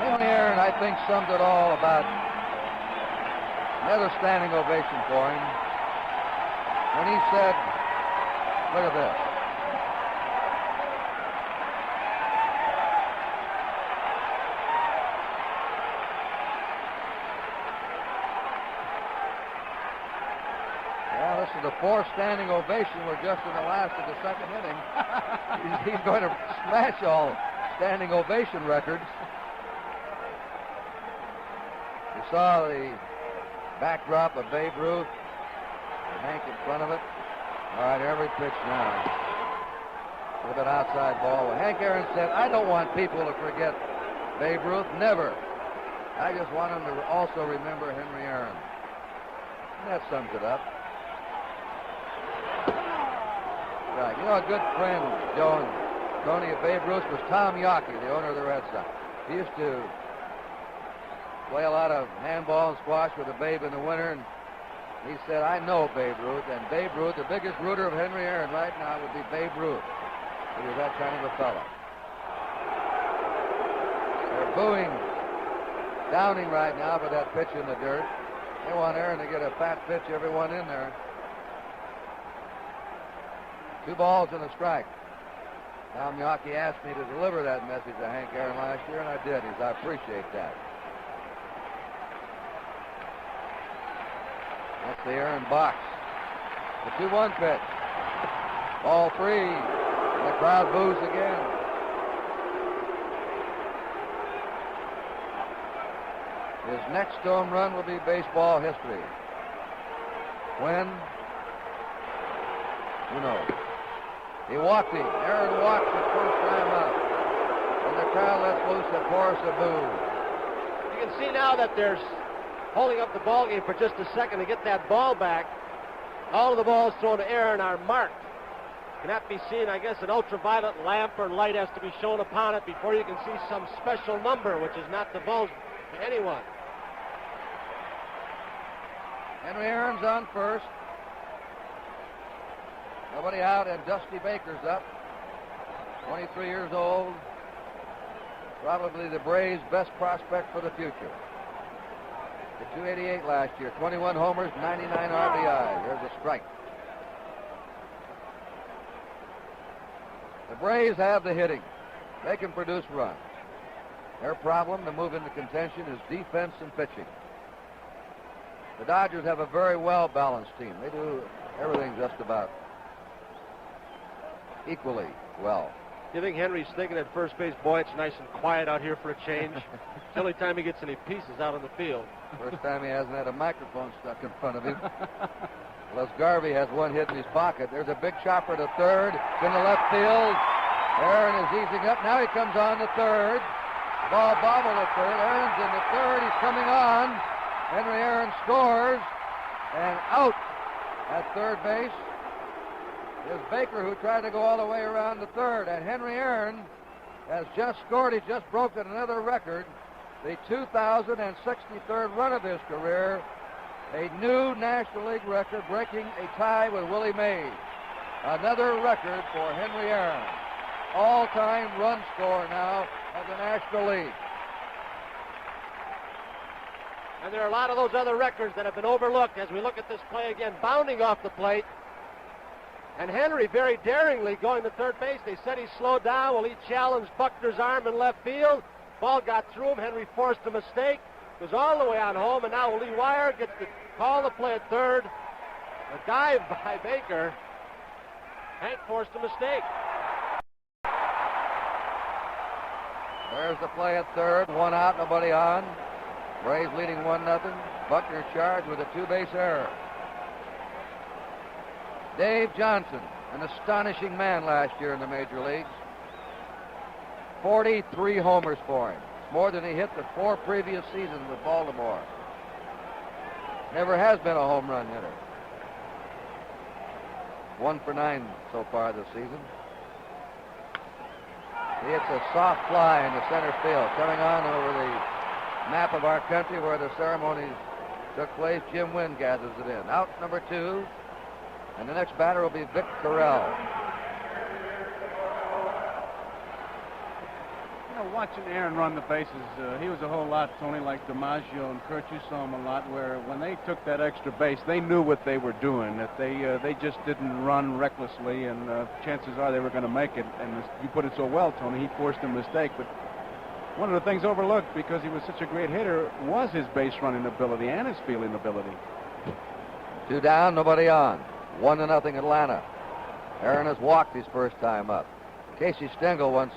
S2: Henry Aaron, I think, summed it all about another standing ovation for him when he said, look at this. Well, this is the fourth standing ovation. We're just in the last of the second inning. He's going to smash all standing ovation records. You saw the backdrop of Babe Ruth, Hank in front of it. All right, every pitch now. A little bit outside ball. Hank Aaron said, I don't want people to forget Babe Ruth. Never. I just want them to also remember Henry Aaron. And that sums it up. Right. You know, a good friend, Joe and Tony, of Babe Ruth was Tom Yawkey, the owner of the Red Sox. He used to play a lot of handball and squash with the Babe in the winter, and he said, I know Babe Ruth, and Babe Ruth, the biggest rooter of Henry Aaron right now would be Babe Ruth. He was that kind of a fellow. They're booing Downing right now for that pitch in the dirt. They want Aaron to get a fat pitch, everyone in there. 2 balls and a strike. Tom Yawkey asked me to deliver that message to Hank Aaron last year, and I did. He said, I appreciate that. That's the Aaron box. The 2-1 pitch. Ball 3. The crowd boos again. His next home run will be baseball history. When? Who knows? He walked him. Aaron walked the first time up. And the crowd lets loose a chorus of boos.
S9: You can see now that there's holding up the ball game for just a second to get that ball back. All of the balls thrown to Aaron are marked. Can that be seen? I guess an ultraviolet lamp or light has to be shown upon it before you can see some special number, which is not divulged to anyone.
S2: Henry Aaron's on first. Nobody out, and Dusty Baker's up. 23 years old. Probably the Braves' best prospect for the future. The 288 last year, 21 homers, 99 RBI. Here's a strike. The Braves have the hitting. They can produce runs. Their problem to move into contention is defense and pitching. The Dodgers have a very well-balanced team. They do everything just about equally well.
S9: You think Henry's thinking at first base, boy, it's nice and quiet out here for a change? It's the only time he gets any pieces out on the field.
S2: First time he hasn't had a microphone stuck in front of him. Les Garvey has one hit in his pocket. There's a big chopper to third. It's in the left field. Aaron is easing up. Now he comes on to third. Ball bobbled at third. Aaron's in the third. He's coming on. Henry Aaron scores. And out at third base is Baker, who tried to go all the way around to third. And Henry Aaron has just scored. He's just broken another record. The 2,063rd run of his career. A new National League record, breaking a tie with Willie Mays. Another record for Henry Aaron. All-time run scorer now of the National League.
S9: And there are a lot of those other records that have been overlooked as we look at this play again, bounding off the plate. And Henry very daringly going to third base. They said he slowed down. Well, he challenged Buckner's arm in left field. Ball got through him. Henry forced a mistake. Goes all the way on home, and now Lee Wire gets to call the play at third. A dive by Baker. Hank forced a mistake.
S2: There's the play at third. One out, nobody on. Braves leading 1-0. Buckner charged with a two-base error. Dave Johnson, an astonishing man last year in the major leagues. 43 homers for him, more than he hit the 4 previous seasons with Baltimore. Never has been a home run hitter. 1 for 9 so far this season. He hits a soft fly in the center field, coming on over the map of our country where the ceremonies took place. Jim Wynn gathers it in. Out number 2, and the next batter will be Vic Correll.
S14: Watching Aaron run the bases, he was a whole lot, Tony, like DiMaggio and Curt. You saw him a lot, where when they took that extra base, they knew what they were doing, that they just didn't run recklessly, and chances are they were going to make it. And you put it so well, Tony, he forced a mistake. But one of the things overlooked, because he was such a great hitter, was his base running ability and his fielding ability.
S2: 2 down, nobody on. 1-0 Atlanta. Aaron has walked his first time up. Casey Stengel once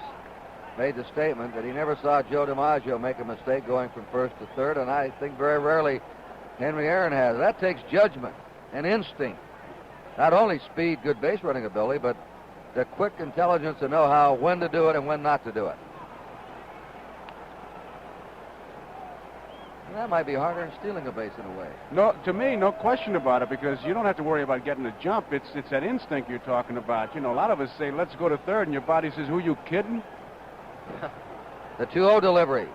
S2: made the statement that he never saw Joe DiMaggio make a mistake going from first to third, and I think very rarely Henry Aaron has. That takes judgment and instinct. Not only speed, good base running ability, but the quick intelligence to know how, when to do it and when not to do it. And that might be harder than stealing a base in a way.
S14: No, to me, no question about it, because you don't have to worry about getting a jump. It's that instinct you're talking about. You know, a lot of us say, let's go to third, and your body says, who you kidding?
S2: The 2-0 delivery.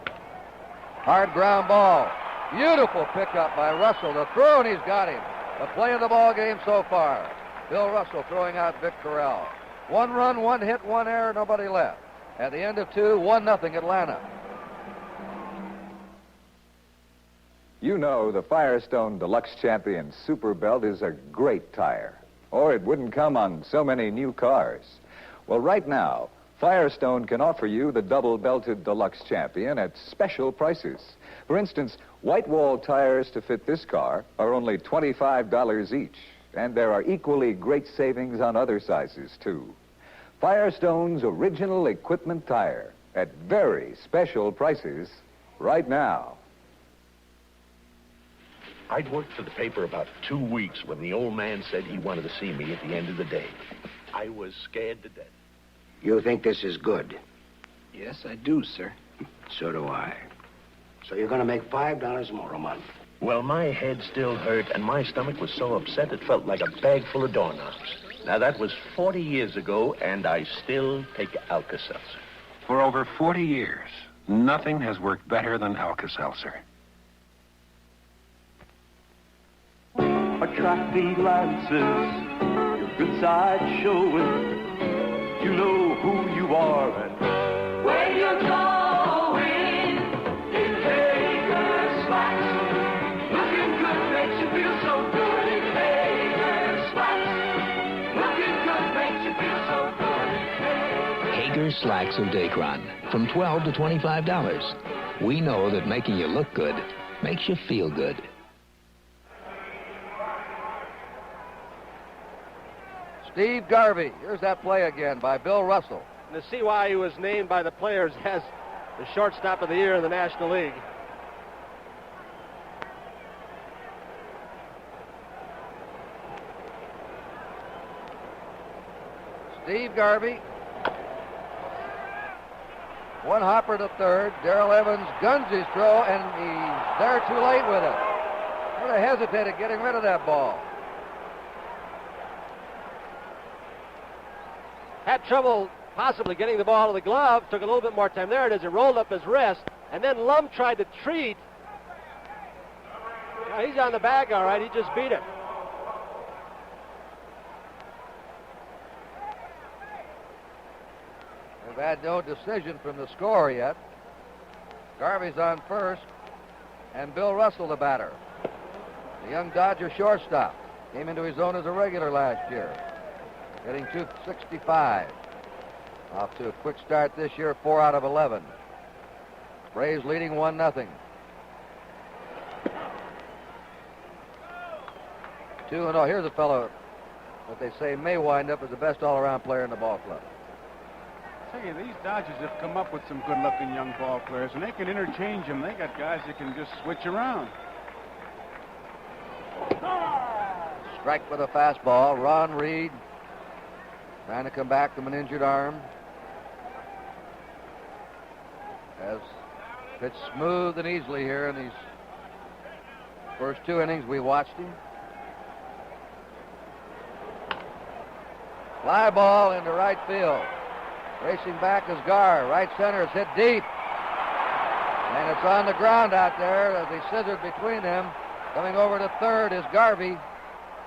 S2: Hard ground ball. Beautiful pickup by Russell. The throw, and he's got him. The play of the ball game so far. Bill Russell throwing out Vic Correll. 1 run, 1 hit, 1 error, nobody left. At the end of 2, 1-0 Atlanta.
S8: You know the Firestone Deluxe Champion Super Belt is a great tire, or it wouldn't come on so many new cars. Well, right now, Firestone can offer you the double-belted Deluxe Champion at special prices. For instance, white wall tires to fit this car are only $25 each, and there are equally great savings on other sizes, too. Firestone's original equipment tire at very special prices right now.
S21: I'd worked for the paper about 2 weeks when the old man said he wanted to see me at the end of the day. I was scared to death.
S6: You think this is good?
S21: Yes, I do, sir.
S6: So do I. So you're going to make $5 more a month.
S21: Well, my head still hurt, and my stomach was so upset it felt like a bag full of doorknobs. Now, that was 40 years ago, and I still take Alka-Seltzer.
S11: For over 40 years, nothing has worked better than Alka-Seltzer.
S16: Attracting glances, your good side showing. You know who you are and where you're going. In Hager's Slacks, looking good makes you feel so good. In Hager's Slacks, looking good makes you feel so good. In
S12: Hager's Slacks of Dacron, from $12 to $25. We know that making you look good makes you feel good.
S2: Steve Garvey. Here's that play again by Bill Russell.
S9: And to see why he was named by the players as the shortstop of the year in the National League.
S2: Steve Garvey. 1 hopper to third. Darrell Evans guns his throw, and he's there too late with it. Would have hesitated getting rid of that ball.
S9: Had trouble possibly getting the ball to the glove. Took a little bit more time. There it is. It rolled up his wrist. And then Lum tried to treat. Now, he's on the bag all right. He just beat him.
S2: We've had no decision from the score yet. Garvey's on first, and Bill Russell the batter. The young Dodger shortstop. Came into his own as a regular last year. Getting 265. Off to a quick start this year, 4 out of 11. Braves leading 1-0. 2-0. Here's a fellow that they say may wind up as the best all-around player in the ball club.
S14: tell you, these Dodgers have come up with some good-looking young ball players, and they can interchange them. They got guys that can just switch around.
S2: Strike with a fastball. Ron Reed trying to come back from an injured arm. Has pitched smooth and easily here in these first 2 innings we watched him. Fly ball into right field. Racing back is Gar. Right center is hit deep. And it's on the ground out there as they scissored between them. Coming over to third is Garvey.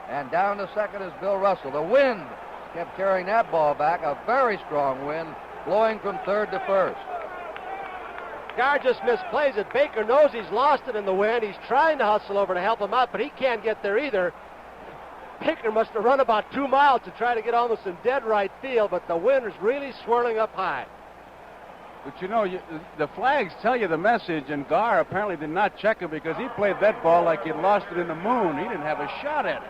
S2: And down to second is Bill Russell. The wind kept carrying that ball back. A very strong wind blowing from third to first.
S9: Gar just misplays it. Baker knows he's lost it in the wind. He's trying to hustle over to help him out, but he can't get there either. Baker must have run about 2 miles to try to get almost in dead right field, but the wind is really swirling up high.
S14: But you know, the flags tell you the message, and Gar apparently did not check it because he played that ball like he'd lost it in the moon. He didn't have a shot at it.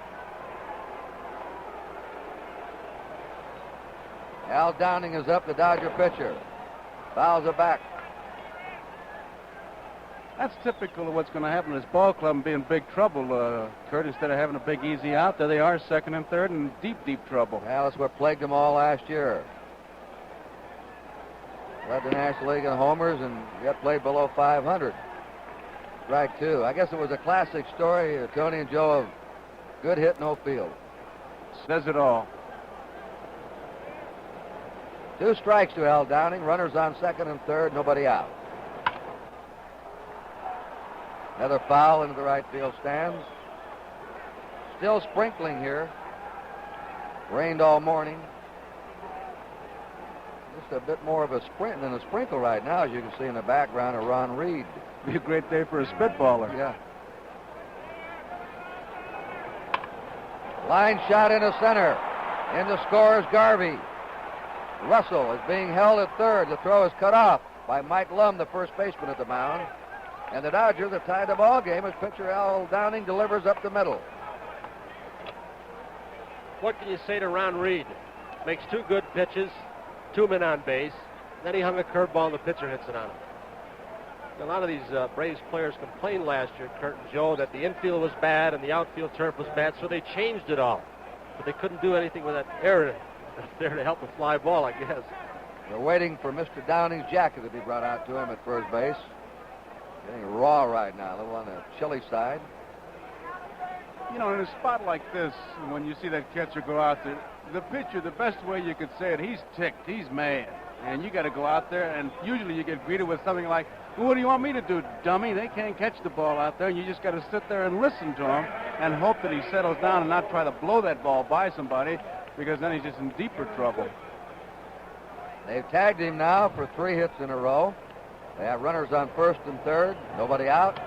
S2: Al Downing is up, the Dodger pitcher. Fouls it back.
S14: That's typical of what's going to happen in this ball club and be in big trouble, Curt. Instead of having a big easy out, there they are, second and third, in deep, deep trouble.
S2: Well, that's what plagued them all last year. Led the National League in homers and yet played below 500. Strike 2. I guess it was a classic story, Tony and Joe, of good hit, no field.
S14: Says it all.
S2: 2 strikes to Al Downing. Runners on second and third, nobody out. Another foul into the right field stands. Still sprinkling here. Rained all morning. Just a bit more of a sprint than a sprinkle right now, as you can see in the background of Ron Reed.
S14: Be a great day for a spitballer.
S2: Yeah. Line shot into center. In to score is Garvey. Russell is being held at third. The throw is cut off by Mike Lum, the first baseman at the mound. And the Dodgers have tied the ball game as pitcher Al Downing delivers up the middle.
S9: What can you say to Ron Reed? Makes 2 good pitches, 2 men on base. Then he hung a curveball and the pitcher hits it on him. A lot of these Braves players complained last year, Curt and Joe, that the infield was bad and the outfield turf was bad, so they changed it all. But they couldn't do anything with that error there to help the fly ball, I guess.
S2: They're waiting for Mr. Downing's jacket to be brought out to him at first base. Getting raw right now, a little on the chilly side.
S14: You know, in a spot like this, when you see that catcher go out there, the pitcher, the best way you could say it, he's ticked, he's mad. And you got to go out there, and usually you get greeted with something like, well, what do you want me to do, dummy? They can't catch the ball out there, and you just got to sit there and listen to him and hope that he settles down and not try to blow that ball by somebody, because then he's just in deeper trouble.
S2: They've tagged him now for 3 hits in a row. They have runners on first and third, nobody out.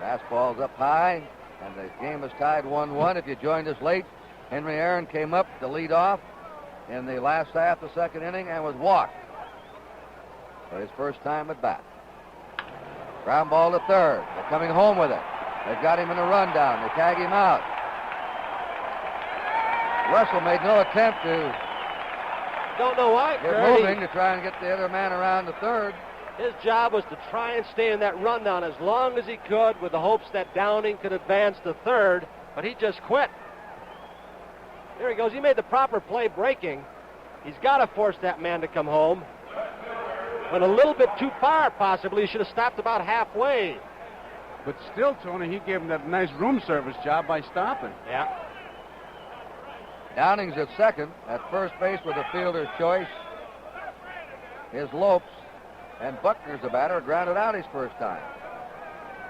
S2: Fastball's up high, and the game is tied 1-1. If you joined us late, Henry Aaron came up to lead off in the last half of the second inning and was walked for his first time at bat. Ground ball to third. They're coming home with it. They've got him in a rundown. They tag him out. Russell made no attempt to
S9: Don't know why.
S2: get moving to try and get the other man around the third.
S9: His job was to try and stay in that rundown as long as he could with the hopes that Downing could advance to third, but he just quit. There he goes. He made the proper play breaking. He's got to force that man to come home. Went a little bit too far, possibly. He should have stopped about halfway.
S14: But still, Tony, he gave him that nice room service job by stopping.
S9: Yeah.
S2: Downing's at second. At first base with a fielder's choice is Lopes. And Buckner's the batter, grounded out his first time.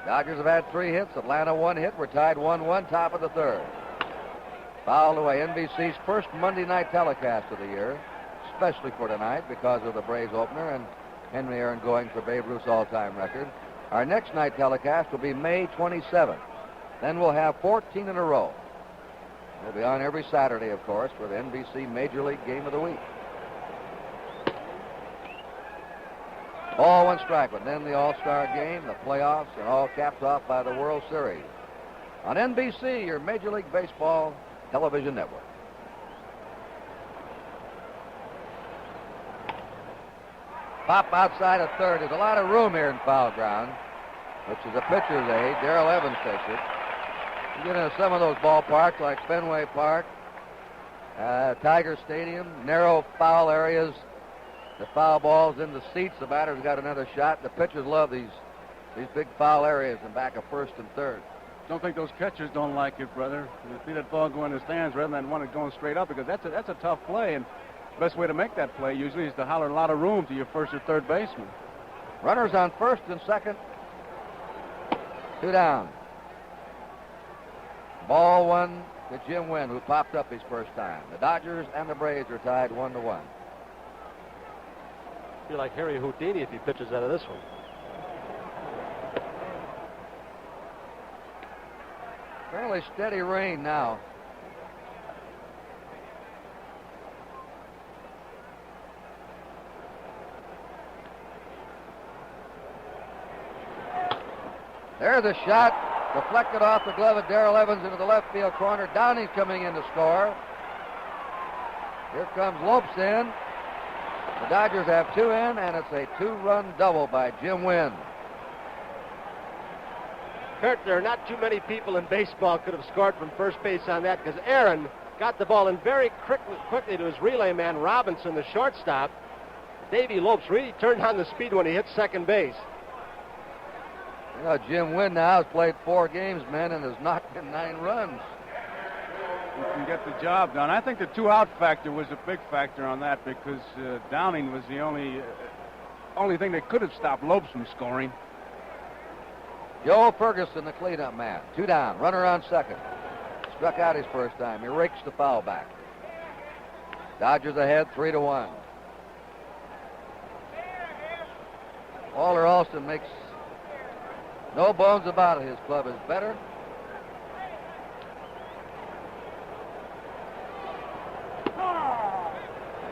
S2: Dodgers have had 3 hits. Atlanta 1 hit. We're tied 1-1, top of the third. Fouled away. NBC's first Monday night telecast of the year, especially for tonight because of the Braves opener and Henry Aaron going for Babe Ruth's all-time record. Our next night telecast will be May 27th. Then we'll have 14 in a row. We'll be on every Saturday, of course, for the NBC Major League Game of the Week. Ball 1 strike, but then the All-Star Game, the playoffs, and all capped off by the World Series. On NBC, your Major League Baseball television network. pop outside of third. There's a lot of room here in foul ground, which is a pitcher's aid. Darrell Evans takes it. You get into some of those ballparks like Fenway Park, Tiger Stadium, narrow foul areas. The foul ball's in the seats. The batter's got another shot. The pitchers love these big foul areas in back of first and third.
S14: Don't think those catchers don't like it, brother. You see that ball go in the stands rather than one it going straight up, because that's a tough play, and the best way to make that play usually is to holler a lot of room to your first or third baseman.
S2: Runners on first and second. 2 down. Ball one to Jim Wynn, who popped up his first time. The Dodgers and the Braves are tied 1-1.
S9: Feel like Harry Houdini if he pitches out of this one.
S2: Fairly steady rain now. There's a shot, deflected off the glove of Darrell Evans into the left field corner. Downey's coming in to score. Here comes Lopes in. The Dodgers have 2 in, and it's a 2-run double by Jim Wynn.
S9: Curt, there are not too many people in baseball could have scored from first base on that, because Aaron got the ball in very quickly to his relay man, Robinson, the shortstop. Davey Lopes really turned on the speed when he hit second base.
S2: You know, Jim Wynn now has played 4 games, man, and has knocked in 9 runs.
S14: You can get the job done. I think the 2-out factor was a big factor on that, because Downing was the only thing that could have stopped Lopes from scoring.
S2: Joe Ferguson, the cleanup man. 2 down. Runner on second. Struck out his first time. He rakes the foul back. Dodgers ahead 3-1. Walter Alston makes no bones about it. His club is better.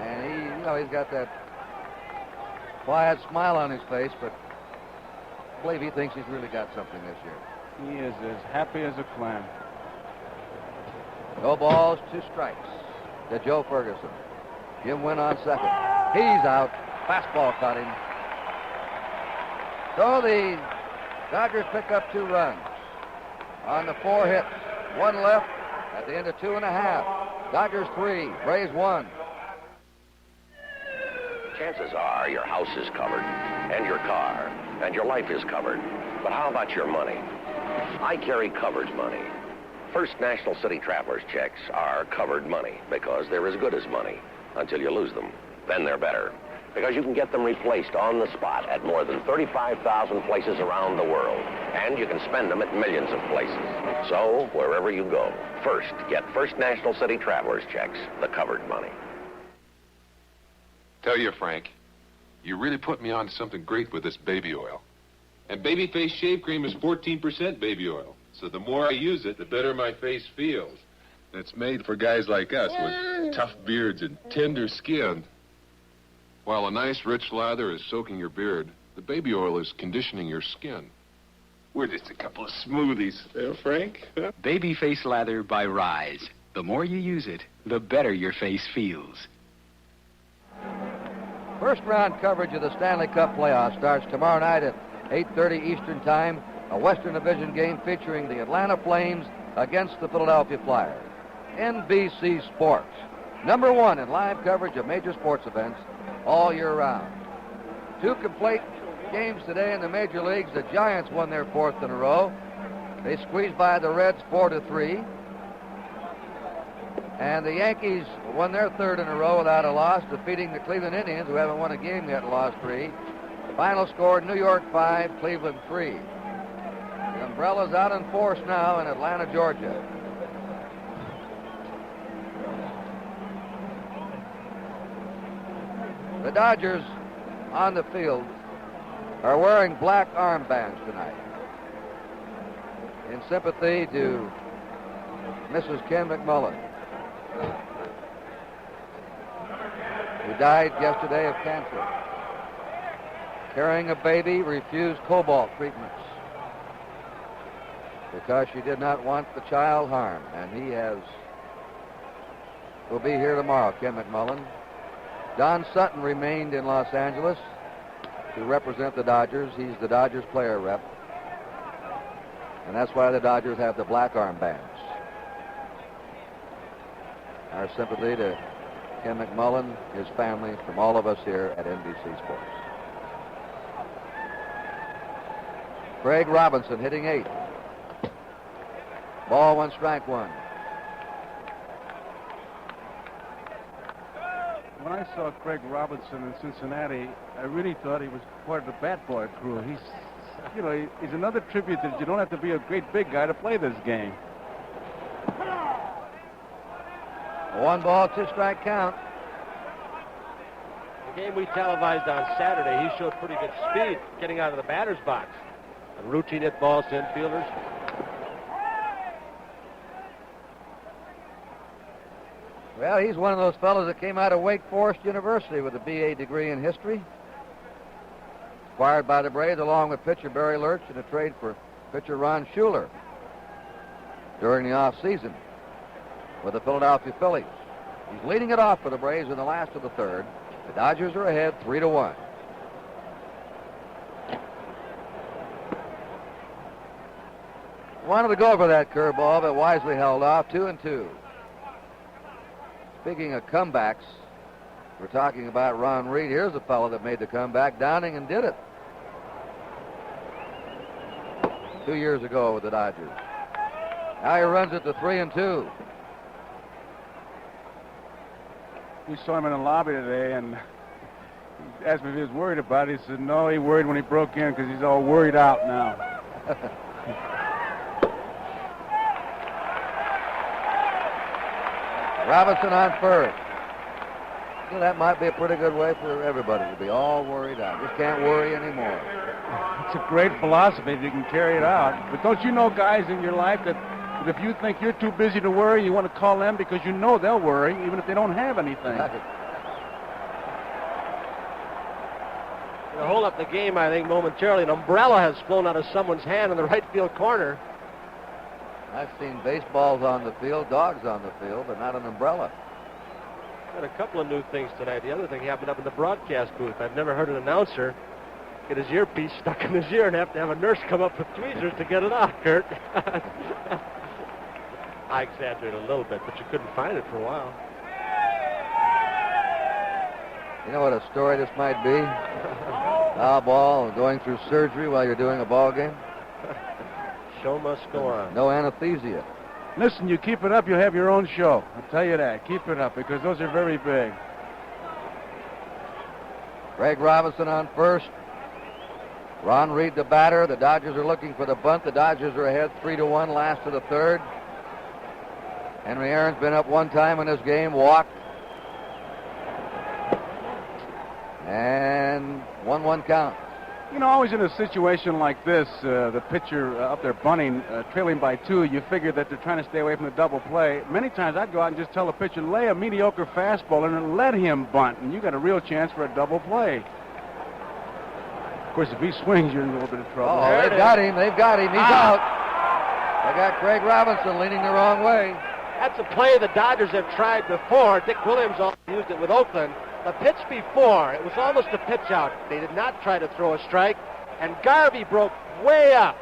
S2: And he's got that quiet smile on his face, but I believe he thinks he's really got something this year.
S14: He is as happy as a clam.
S2: No balls, 2 strikes to Joe Ferguson. Jim Wynn on second. He's out. Fastball caught him. So the Dodgers pick up 2 runs on the 4 hits. 1 left at the end of 2.5. Dodgers 3, Braves 1.
S13: Chances are your house is covered, and your car, and your life is covered. But how about your money? I carry covered money. First National City Travelers checks are covered money because they're as good as money until you lose them. Then they're better because you can get them replaced on the spot at more than 35,000 places around the world, and you can spend them at millions of places. So, wherever you go, first get First National City Travelers checks, the covered money.
S15: Tell you, Frank, you really put me on to something great with this baby oil. And Babyface Shave Cream is 14% baby oil. So the more I use it, the better my face feels. And it's made for guys like us with tough beards and tender skin. While a nice, rich lather is soaking your beard, the baby oil is conditioning your skin. We're just a couple of smoothies, Frank. Huh?
S17: Babyface Lather by Rise. The more you use it, the better your face feels.
S2: First round coverage of the Stanley Cup playoffs starts tomorrow night at 8:30 Eastern Time. A Western Division game featuring the Atlanta Flames against the Philadelphia Flyers. NBC Sports, #1 in live coverage of major sports events all year round. 2 complete games today in the major leagues. The Giants won their 4th in a row. They squeezed by the Reds 4-3. And the Yankees won their 3rd in a row without a loss, defeating the Cleveland Indians, who haven't won a game yet and lost 3. Final score, New York 5, Cleveland 3. The umbrella's out in force now in Atlanta, Georgia. The Dodgers on the field are wearing black armbands tonight in sympathy to Mrs. Ken McMullen, who died yesterday of cancer. Carrying a baby, refused cobalt treatments because she did not want the child harmed, and will be here tomorrow, Ken McMullen. Don Sutton remained in Los Angeles. to represent the Dodgers. He's the Dodgers player rep. And that's why the Dodgers have the black armbands. Our sympathy to Ken McMullen, his family, from all of us here at NBC Sports. Craig Robinson hitting 8. Ball 1, strike 1.
S14: When I saw Craig Robinson in Cincinnati, I really thought he was part of the Bat Boy crew. He's another tribute that you don't have to be a great big guy to play this game.
S2: A 1 ball, 2 strike count.
S9: The game we televised on Saturday, he showed pretty good speed getting out of the batter's box. And routine hit balls to infielders.
S2: Well, he's one of those fellows that came out of Wake Forest University with a B.A. degree in history. Acquired by the Braves along with pitcher Barry Lurch in a trade for pitcher Ron Schuler during the offseason with the Philadelphia Phillies. He's leading it off for the Braves in the last of the third. The Dodgers are ahead 3-1. Wanted to go for that curveball, but wisely held off. 2-2. Speaking of comebacks, we're talking about Ron Reed. Here's a fellow that made the comeback, Downing, and did it 2 years ago with the Dodgers. Now he runs it to 3-2.
S14: We saw him in the lobby today, and he asked me if he was worried about it. He said, no, he worried when he broke in because he's all worried out now.
S2: Robinson on first. Well, that might be a pretty good way for everybody to be all worried out. Just can't worry anymore.
S14: It's a great philosophy if you can carry it out. But don't you know guys in your life that if you think you're too busy to worry, you want to call them because you know they'll worry even if they don't have anything.
S9: To hold up the game, I think, momentarily, an umbrella has flown out of someone's hand in the right field corner.
S2: I've seen baseballs on the field, dogs on the field, but not an umbrella.
S9: Got a couple of new things tonight. The other thing happened up in the broadcast booth. I've never heard an announcer get his earpiece stuck in his ear and have to have a nurse come up with tweezers to get it out, Curt. I exaggerated a little bit, but you couldn't find it for a while.
S2: You know what a story this might be? Foul ball, going through surgery while you're doing a ball game.
S9: Show must go on.
S2: No anesthesia.
S14: Listen, you keep it up, you'll have your own show. I'll tell you that. Keep it up because those are very big.
S2: Craig Robinson on first. Ron Reed, the batter. The Dodgers are looking for the bunt. The Dodgers are ahead 3-1, last of the third. Henry Aaron's been up one time in this game, walked. And 1-1 count.
S14: You know, always in a situation like this, the pitcher up there bunting, trailing by 2, you figure that they're trying to stay away from the double play. Many times I'd go out and just tell the pitcher, lay a mediocre fastball in and let him bunt, and you got a real chance for a double play. Of course, if he swings, you're in a little bit of trouble.
S2: Oh, they've got him. They've got him. He's out. They got Craig Robinson leaning the wrong way.
S9: That's a play the Dodgers have tried before. Dick Williams used it with Oakland. The pitch before, it was almost a pitch out. They did not try to throw a strike, and Garvey broke way up,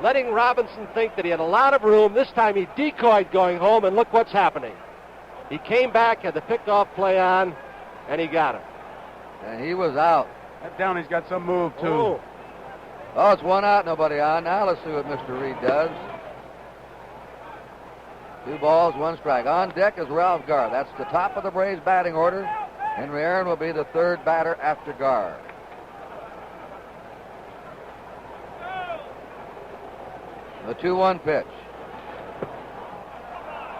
S9: letting Robinson think that he had a lot of room. This time he decoyed going home, and look what's happening. He came back, had the picked-off play on, and he got him.
S2: And he was out.
S14: That Downey's got some move, too.
S2: Oh, it's 1 out, nobody on. Now let's see what Mr. Reed does. 2 balls, 1 strike. On deck is Ralph Garr. That's the top of the Braves batting order. Henry Aaron will be the third batter after Garr. The 2-1 pitch.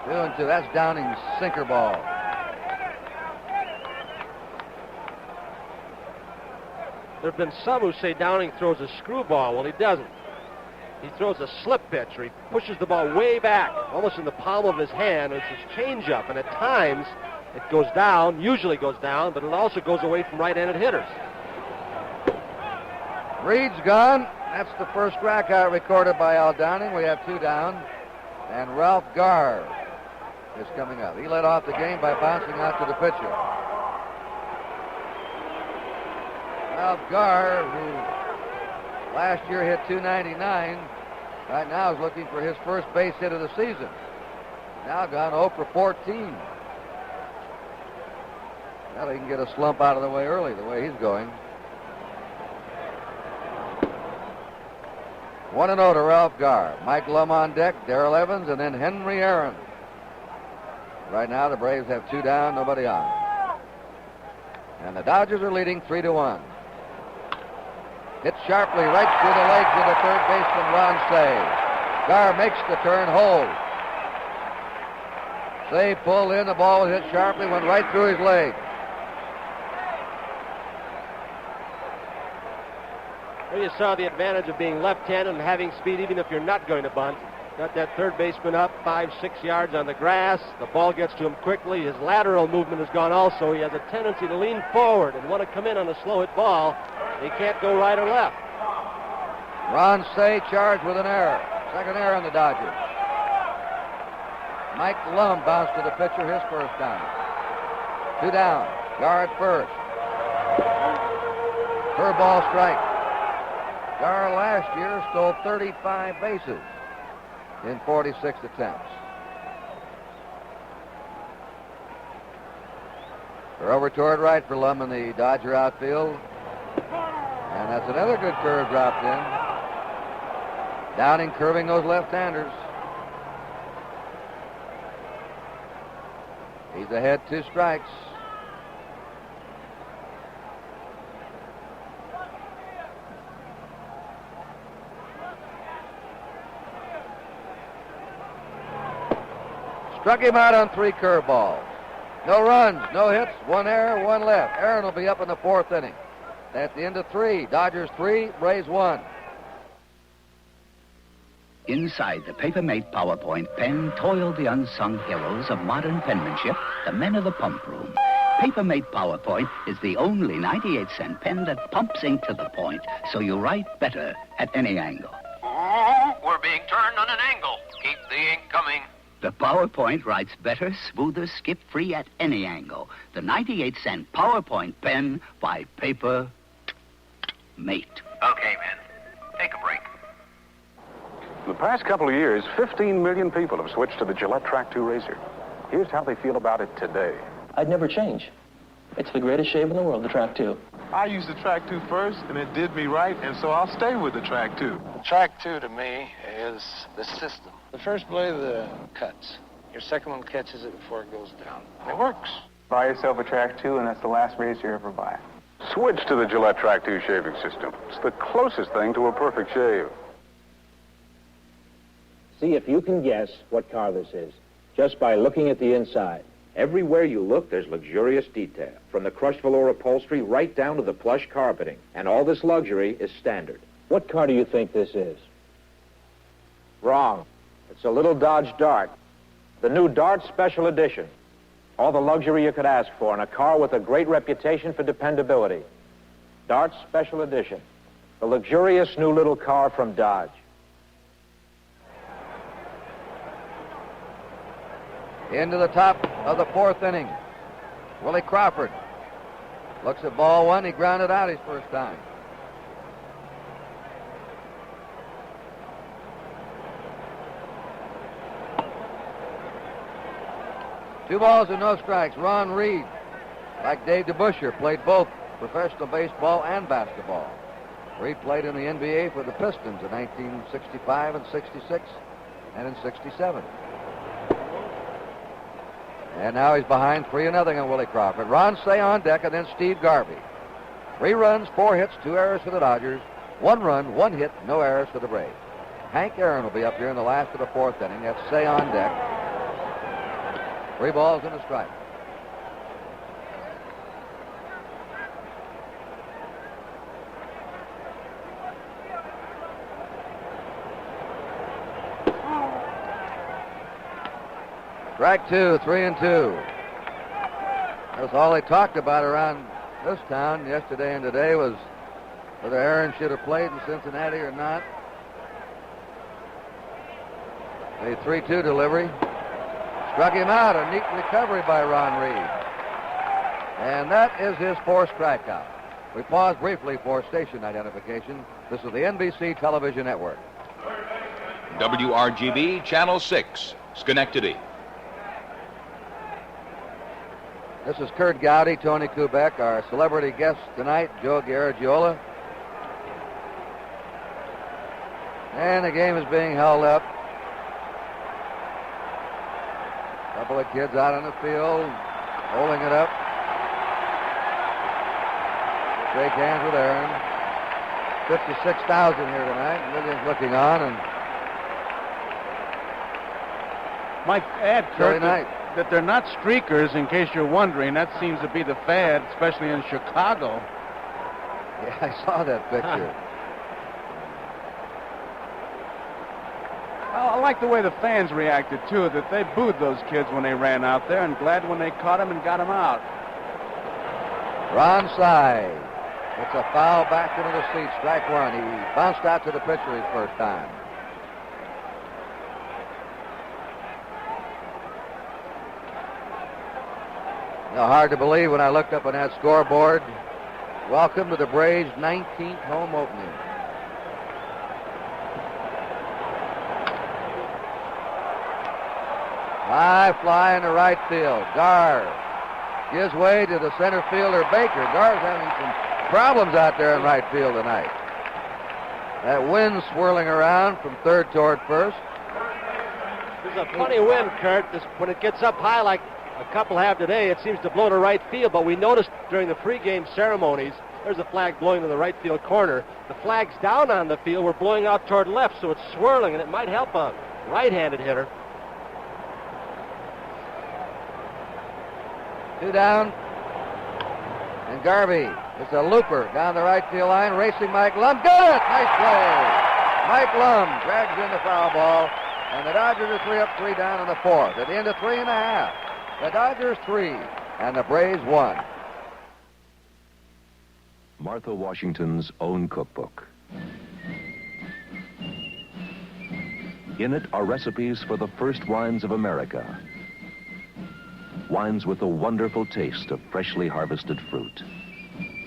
S2: 2-2. That's Downing's sinker ball.
S9: There have been some who say Downing throws a screwball. Well, he doesn't. He throws a slip pitch, or he pushes the ball way back, almost in the palm of his hand. It's his changeup, and at times it goes down, usually goes down, but it also goes away from right-handed hitters.
S2: Reed's gone. That's the first strikeout recorded by Al Downing. We have 2 down. And Ralph Garr is coming up. He led off the game by bouncing out to the pitcher. Ralph Garr, who last year hit .299, right now is looking for his first base hit of the season. Now gone 0 for 14. Well, he can get a slump out of the way early, the way he's going. 1-0 to Ralph Garr. Mike Lum on deck, Darrell Evans, and then Henry Aaron. Right now, the Braves have 2 down, nobody on. And the Dodgers are leading 3-1. Hit sharply right through the legs of the third baseman, Ron Say. Garr makes the turn, hold. Say pulled in, the ball was hit sharply, went right through his leg.
S9: Well, you saw the advantage of being left-handed and having speed even if you're not going to bunt. Got that third baseman up 5-6 yards on the grass. The ball gets to him quickly. His lateral movement has gone also. He has a tendency to lean forward and want to come in on a slow hit ball. He can't go right or left.
S2: Ron Say charged with an error. Second error on the Dodgers. Mike Lum bounced to the pitcher, his first down. 2 down. Garr at first. Curveball strike. Garr last year stole 35 bases in 46 attempts. They're over toward right for Lum in the Dodger outfield. And that's another good curve dropped in. Downing curving those left-handers. He's ahead 2 strikes. Struck him out on 3 curveballs. No runs, no hits, 1 error, 1 left. Aaron will be up in the 4th inning. At the end of 3, Dodgers 3, Braves 1.
S1: Inside the Papermate PowerPoint pen toil the unsung heroes of modern penmanship, the men of the pump room. Papermate PowerPoint is the only 98-cent pen that pumps ink to the point, so you write better at any angle.
S19: Ooh, we're being turned on an angle. Keep the ink coming.
S1: The PowerPoint writes better, smoother, skip-free at any angle. The 98-cent PowerPoint pen by Papermate.
S19: Okay, men. Take a break.
S11: In the past couple of years, 15 million people have switched to the Gillette Track 2 razor. Here's how they feel about it today.
S22: I'd never change. It's the greatest shave in the world, the Track 2.
S24: I used the Track 2 first, and it did me right, and so I'll stay with the Track 2.
S25: The Track 2 to me is the system. The first blade cuts. Your second one catches it before it goes down. And it works.
S26: Buy yourself a Track 2, and that's the last razor you ever buy.
S11: Switch to the Gillette Track 2 shaving system. It's the closest thing to a perfect shave.
S27: See if you can guess what car this is, just by looking at the inside. Everywhere you look, there's luxurious detail, from the crushed velour upholstery right down to the plush carpeting. And all this luxury is standard. What car do you think this is? Wrong. It's a little Dodge Dart. The new Dart Special Edition. All the luxury you could ask for in a car with a great reputation for dependability. Dart Special Edition. The luxurious new little car from Dodge.
S2: Into the top of the 4th inning. Willie Crawford looks at ball 1. He grounded out his first time. Two balls and no strikes. Ron Reed, like Dave DeBuscher, played both professional baseball and basketball. Reed played in the NBA for the Pistons in 1965 and 66 and in 67. And now he's behind 3-0 on Willie Crawford. Ron Say on deck, and then Steve Garvey. 3 runs, 4 hits, 2 errors for the Dodgers. 1 run, 1 hit, no errors for the Braves. Hank Aaron will be up here in the last of the 4th inning. That's Say on deck. 3 balls and a strike. Strike 2, 3-2. That's all they talked about around this town yesterday and today was whether Aaron should have played in Cincinnati or not. A 3-2 delivery. Struck him out. A neat recovery by Ron Reed. And that is his 4th strikeout. We pause briefly for station identification. This is the NBC Television Network.
S3: WRGB Channel 6, Schenectady.
S2: This is Curt Gowdy, Tony Kubek, our celebrity guest tonight, Joe Garagiola. And the game is being held up. A couple of kids out on the field, holding it up. Shake hands with Aaron. 56,000 here tonight. Millions looking on, and
S14: Mike, add, Curt, that they're not streakers, in case you're wondering. That seems to be the fad, especially in Chicago.
S2: Yeah, I saw that picture.
S14: I like the way the fans reacted, too, that they booed those kids when they ran out there, and glad when they caught them and got them out.
S2: Ron side. It's a foul back into the seat, strike one. He bounced out to the pitcher his first time. Now, hard to believe when I looked up on that scoreboard. Welcome to the Braves' 19th home opening. High fly into right field. Gar gives way to the center fielder, Baker. Gar's having some problems out there in right field tonight. That wind swirling around from third toward first.
S9: There's a funny wind, Curt. When it gets up high like a couple have today, it seems to blow to right field, but we noticed during the pregame ceremonies, there's a flag blowing to the right field corner. The flags down on the field were blowing out toward left, so it's swirling, and it might help a right-handed hitter.
S2: 2 down. And Garvey, it's a looper down the right field line, racing Mike Lum. Got it! Nice play! Mike Lum drags in the foul ball, and the Dodgers are 3 up, 3 down in the fourth. At the end of 3.5, the Dodgers 3, and the Braves 1.
S4: Martha Washington's own cookbook. In it are recipes for the first wines of America. Wines with a wonderful taste of freshly harvested fruit.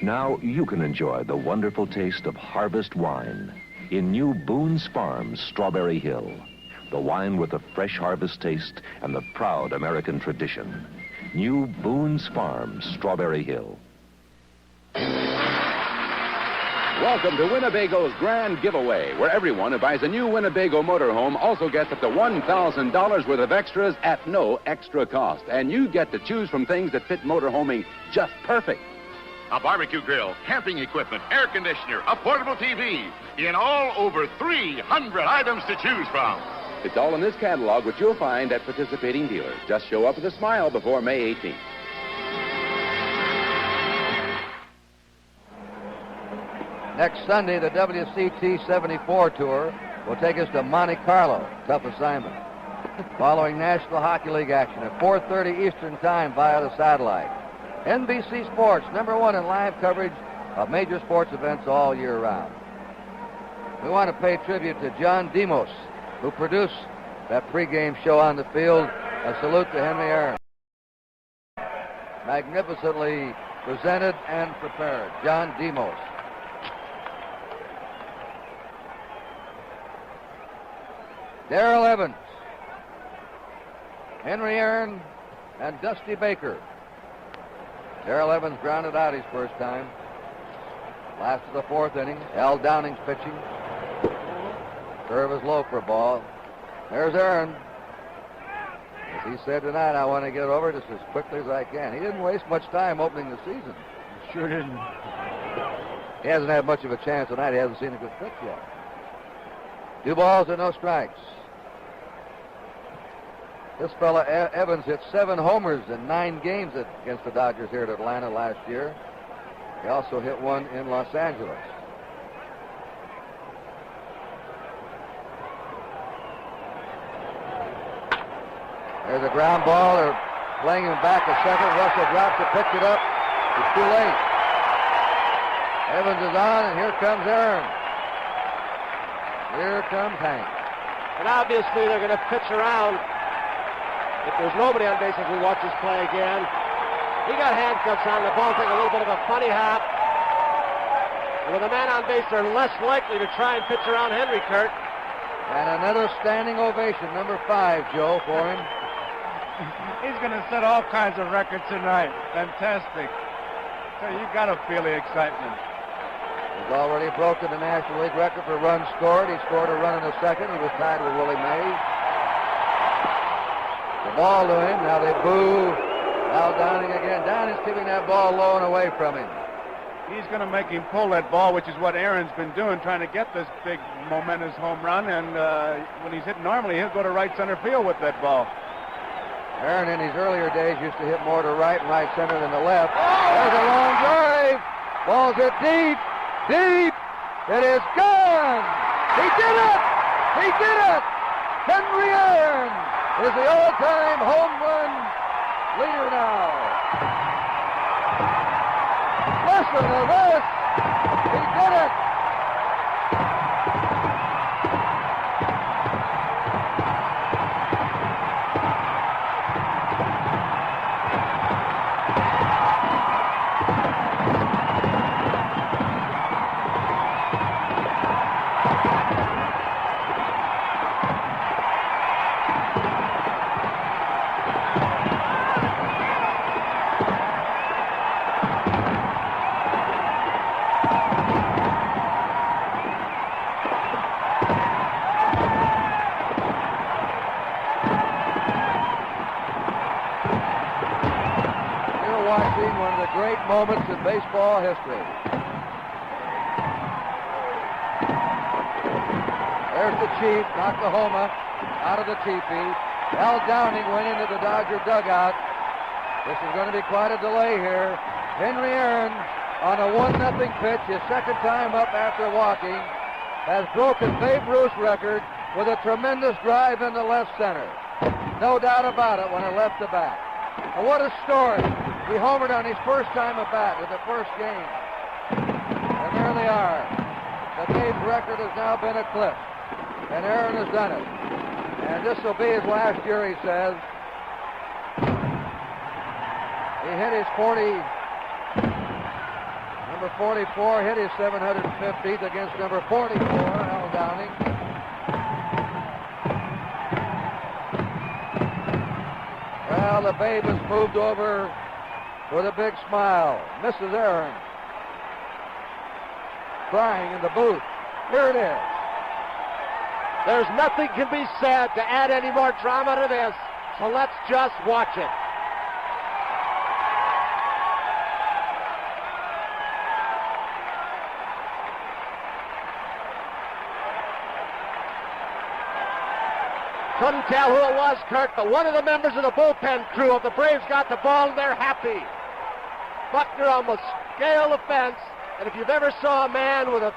S4: Now you can enjoy the wonderful taste of harvest wine in new Boone's Farms Strawberry Hill. The wine with the fresh harvest taste and the proud American tradition. New Boone's Farms Strawberry Hill.
S11: Welcome to Winnebago's Grand Giveaway, where everyone who buys a new Winnebago motorhome also gets up to $1,000 worth of extras at no extra cost. And you get to choose from things that fit motorhoming just perfect.
S5: A barbecue grill, camping equipment, air conditioner, a portable TV, in all over 300 items to choose from.
S11: It's all in this catalog, which you'll find at participating dealers. Just show up with a smile before May 18th.
S2: Next Sunday, the WCT 74 tour will take us to Monte Carlo. Tough assignment. Following National Hockey League action at 4:30 Eastern Time via the satellite. NBC Sports, #1 in live coverage of major sports events all year round. We want to pay tribute to John Demos, who produced that pregame show on the field. A salute to Henry Aaron. Magnificently presented and prepared. John Demos. Darrell Evans, Henry Aaron, and Dusty Baker. Darrell Evans grounded out his first time. Last of the fourth inning. Al Downing's pitching. Curve is low for a ball. There's Aaron. As he said tonight, I want to get over this as quickly as I can. He didn't waste much time opening the season.
S14: Sure didn't.
S2: He hasn't had much of a chance tonight. He hasn't seen a good pitch yet. 2 balls and no strikes. This fella, Evans, hit 7 homers in 9 games against the Dodgers here at Atlanta last year. He also hit 1 in Los Angeles. There's a ground ball. They're playing him back a second. Russell drops it, picks it up. It's too late. Evans is on, and here comes Aaron. Here comes Hank.
S9: And obviously they're going to pitch around. If there's nobody on base, as we watch this play again. He got handcuffs on. The ball taking a little bit of a funny hop. With a man on base, they're less likely to try and pitch around Henry, Curt.
S2: And another standing ovation, number 5, Joe, for him.
S14: He's going to set all kinds of records tonight. Fantastic. So you got to feel the excitement.
S2: He's already broken the National League record for runs scored. He scored a run in the second. He was tied with Willie Mays. The ball to him. Now they boo. Al Downing again. Downing's keeping that ball low and away from him.
S14: He's going to make him pull that ball, which is what Aaron's been doing, trying to get this big, momentous home run. And when he's hitting normally, he'll go to right center field with that ball.
S2: Aaron, in his earlier days, used to hit more to right and right center than the left. There's a long drive. Ball's hit deep. Deep. It is gone. He did it. He did it. Henry Aaron is the all-time home run leader now. Listen to this. He did it. Moments in baseball history. There's the Chief, Oklahoma, out of the teepee. Al Downing went into the Dodger dugout. This is going to be quite a delay here. Henry Aaron on a 1-0 pitch, his second time up after walking, has broken Babe Ruth's record with a tremendous drive into left center. No doubt about it when it left the bat. And what a story. He homered on his first time at bat in the first game. And there they are. The Babe record has now been eclipsed. And Aaron has done it. And this will be his last year, he says. He hit his 40. Number 44 hit his 750th against number 44, Al Downing. Well, the Babe has moved over with a big smile. Mrs. Aaron crying in the booth. Here it is.
S9: There's nothing can be said to add any more drama to this, so let's just watch it. Couldn't tell who it was, Curt, but one of the members of the bullpen crew of the Braves got the ball and they're happy. Buckner almost scaled the fence, and if you've ever saw a man with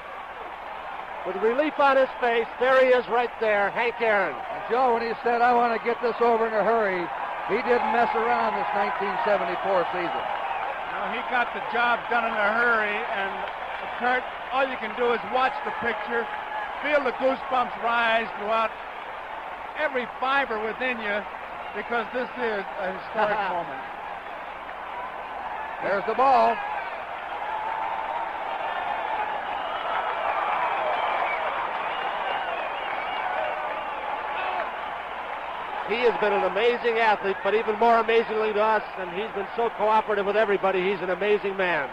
S9: relief on his face, there he is right there, Hank Aaron.
S2: And Joe, when he said, I want to get this over in a hurry, he didn't mess around this 1974 season.
S14: No, he got the job done in a hurry, and Curt, all you can do is watch the picture, feel the goosebumps rise throughout every fiber within you, because this is a historic moment.
S2: There's the ball.
S9: He has been an amazing athlete, but even more amazingly to us, and he's been so cooperative with everybody, he's an amazing man.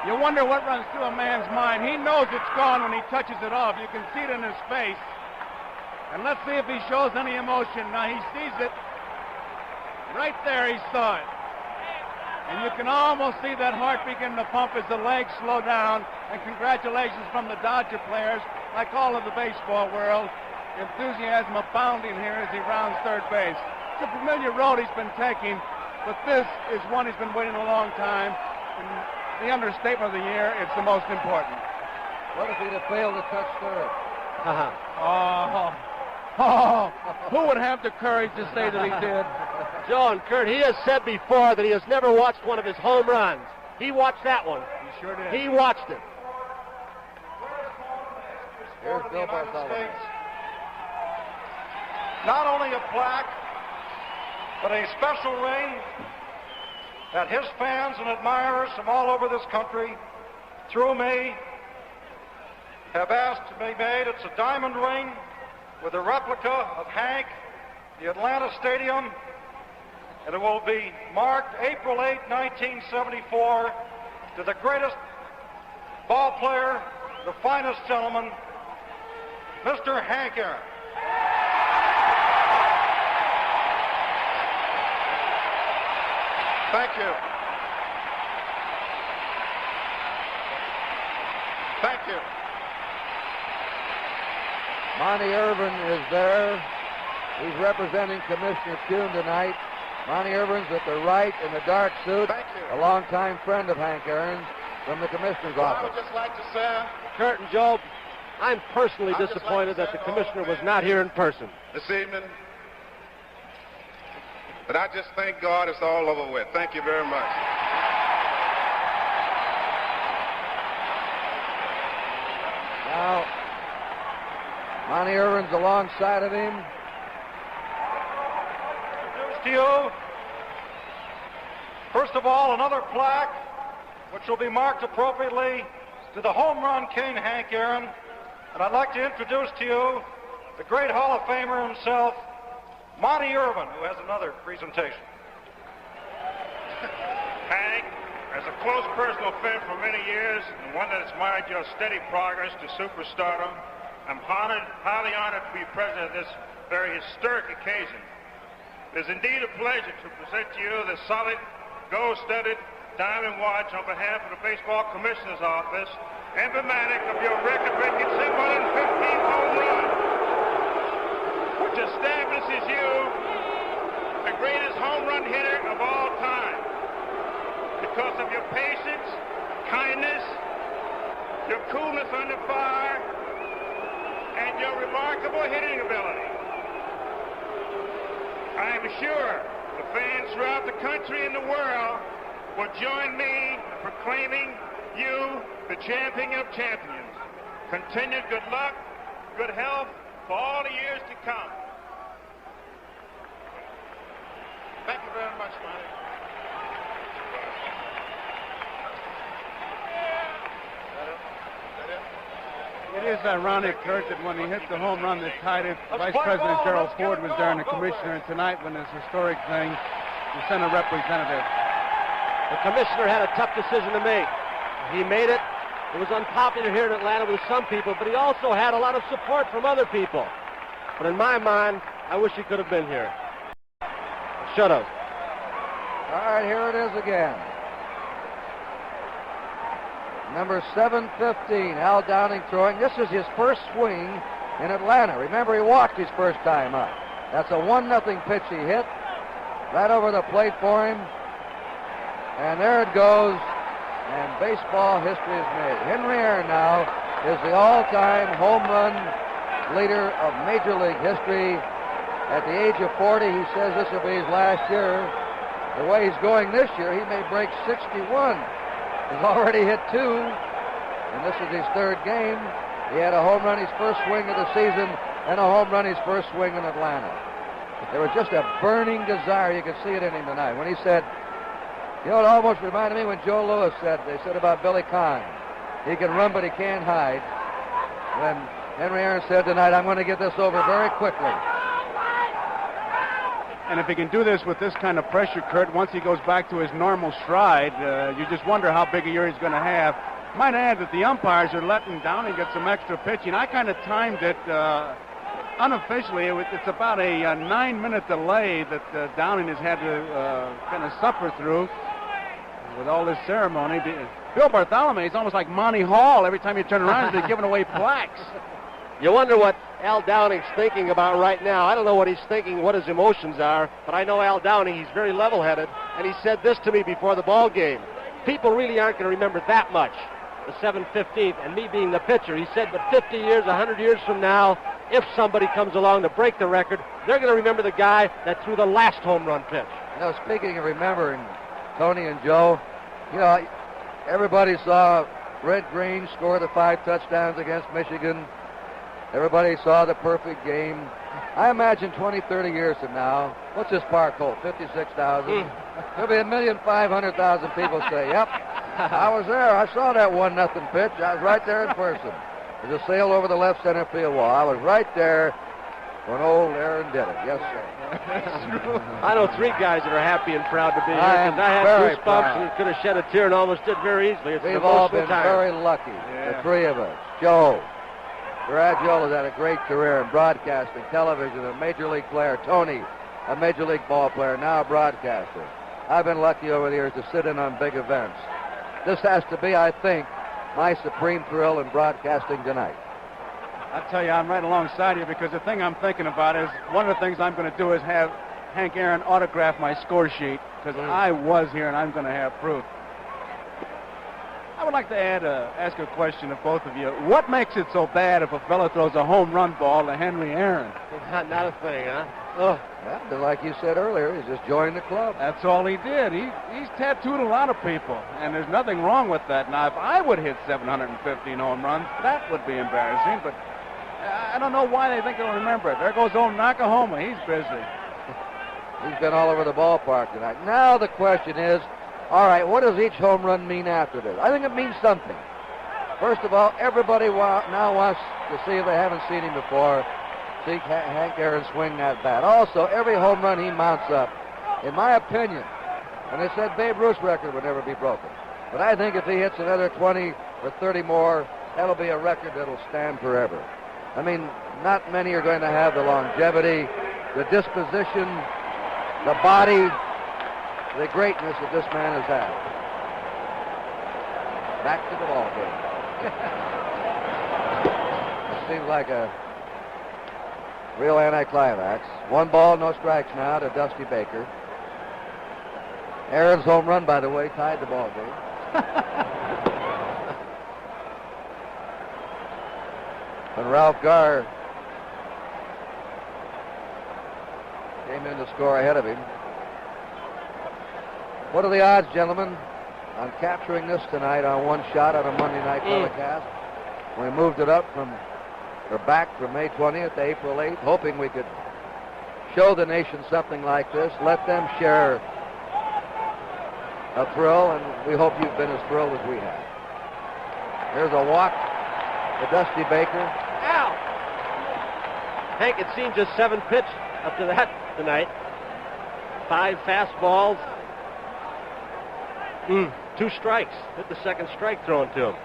S14: You wonder what runs through a man's mind. He knows it's gone when he touches it off. You can see it in his face. And let's see if he shows any emotion. Now he sees it. Right there he saw it. And you can almost see that heart begin to pump as the legs slow down. And congratulations from the Dodger players, like all of the baseball world. Enthusiasm abounding here as he rounds third base. It's a familiar road he's been taking, but this is one he's been waiting a long time. And the understatement of the year, it's the most important.
S2: What if he'd have failed to touch third?
S14: Who would have the courage to say that he did?
S9: Joe and Curt, he has said before that he has never watched one of his home runs. He watched that one.
S14: He
S6: sure did.
S9: He watched it.
S2: Here's Bill Bartholomew.
S6: Not only a plaque, but a special ring that his fans and admirers from all over this country, through me, have asked to be made. It's a diamond ring with a replica of Hank, the Atlanta Stadium, and it will be marked April 8, 1974, to the greatest ball player, the finest gentleman, Mr. Hank Aaron. Thank you. Thank you.
S2: Monty Irvin is there. He's representing Commissioner Kuhn tonight. Monty Irvin's at the right in the dark suit.
S6: Thank you.
S2: A longtime friend of Hank Aaron's from the Commissioner's
S6: I
S2: office.
S6: would just like to say,
S9: Curt and Joe, I'm personally disappointed that the Commissioner was not here in person.
S6: this evening, but I just thank God it's all over with. Thank you very much.
S2: Now, Monty Irvin's alongside of him.
S6: To you, first of all, another plaque which will be marked appropriately to the home run king, Hank Aaron. And I'd like to introduce to you the great Hall of Famer himself, Monty Irvin, who has another presentation.
S7: Hank, as a close personal friend for many years and one that has admired your steady progress to superstardom, I'm highly honored to be present at this very historic occasion. It is indeed a pleasure to present to you the solid, gold-studded diamond watch on behalf of the Baseball Commissioner's Office, emblematic of your record-breaking 715th home run, which establishes you the greatest home run hitter of all time because of your patience, kindness, your coolness under fire, and your remarkable hitting ability. I am sure the fans throughout the country and the world will join me in proclaiming you the champion of champions. Continued good luck, good health for all the years to come. Thank you very much, Monty.
S14: It is ironic, Curt, that when he hit the home run that tied it, Vice President Gerald Ford was there and the Commissioner, and tonight when this historic thing, he sent a representative.
S9: The Commissioner had a tough decision to make. He made it. It was unpopular here in Atlanta with some people, but he also had a lot of support from other people. But in my mind, I wish he could have been here. Should have.
S2: All right, here it is again. Number 715, Al Downing throwing. This is his first swing in Atlanta. Remember, he walked his first time up. That's a 1-0 pitch he hit. Right over the plate for him. And there it goes. And baseball history is made. Henry Aaron now is the all-time home run leader of Major League history. At the age of 40, he says this will be his last year. The way he's going this year, he may break 61. He's already hit 2, and this is his third game. He had a home run his first swing of the season and a home run his first swing in Atlanta. But there was just a burning desire. You could see it in him tonight. When he said, you know, it almost reminded me when Joe Louis they said about Billy Conn. He can run, but he can't hide. When Henry Aaron said tonight, I'm going to get this over very quickly.
S14: And if he can do this with this kind of pressure, Curt, once he goes back to his normal stride, you just wonder how big a year he's going to have. Might add that the umpires are letting Downing get some extra pitching. I kind of timed it unofficially. It's about a 9-minute delay that Downing has had to kind of suffer through with all this ceremony. Bill Bartholomew is almost like Monty Hall. Every time you turn around, they're giving away plaques.
S9: You wonder what Al Downing's thinking about right now. I don't know what he's thinking, what his emotions are, but I know Al Downing, he's very level-headed, and he said this to me before the ball game. People really aren't going to remember that much, the 715th, and me being the pitcher. He said, but 50 years, 100 years from now, if somebody comes along to break the record, they're going to remember the guy that threw the last home run pitch.
S2: You know, speaking of remembering, Tony and Joe, you know, Everybody saw Red Green score the 5 touchdowns against Michigan. Everybody saw the perfect game. I imagine 20, 30 years from now, what's this park hold? 56,000? There'll be 1,500,000 people say, yep, I was there. I saw that 1-0 pitch. I was right there in person. There's a sail over the left center field wall. I was right there when old Aaron did it. Yes, sir.
S9: I know 3 guys that are happy and proud to be here.
S2: I am
S9: I had
S2: very
S9: goosebumps
S2: proud.
S9: and could have shed a tear and almost did very easily. It's an
S2: We've all
S9: emotional
S2: been
S9: time.
S2: very lucky, the 3 of us. Joe Garagiola's had a great career in broadcasting, television, a major league player. Tony, a major league ball player, now a broadcaster. I've been lucky over the years to sit in on big events. This has to be, I think, my supreme thrill in broadcasting tonight.
S14: I tell you, I'm right alongside you because the thing I'm thinking about is one of the things I'm going to do is have Hank Aaron autograph my score sheet because I was here and I'm going to have proof. I would like to ask a question of both of you. What makes it so bad if a fella throws a home run ball to Henry Aaron?
S9: Not a thing, huh?
S2: Oh, well, like you said earlier, he's just joined the club.
S14: That's all he did. He's tattooed a lot of people, and there's nothing wrong with that. Now, if I would hit 715 home runs, that would be embarrassing, but I don't know why they think they'll remember it. There goes old Nakahoma. He's busy.
S2: He's been all over the ballpark tonight. Now the question is, all right, what does each home run mean after this? I think it means something. First of all, everybody now wants to see if they haven't seen him before, see Hank Aaron swing that bat. Also, every home run he mounts up, in my opinion, and they said Babe Ruth's record would never be broken. But I think if he hits another 20 or 30 more, that'll be a record that'll stand forever. I mean, not many are going to have the longevity, the disposition, the body, the greatness that this man has had. Back to the ball game. It seems like a real anticlimax. 1 ball, no strikes now to Dusty Baker. Aaron's home run, by the way, tied the ball game. And Ralph Garr came in to score ahead of him. What are the odds, gentlemen, on capturing this tonight on one shot on a Monday night telecast? We moved it up back from May 20th to April 8th, hoping we could show the nation something like this, let them share a thrill, and we hope you've been as thrilled as we have. Here's a walk to Dusty Baker.
S9: Ow! Hank, it seemed just 7 pitches up to that tonight. 5 fastballs. 2 strikes. Hit the second strike thrown to him.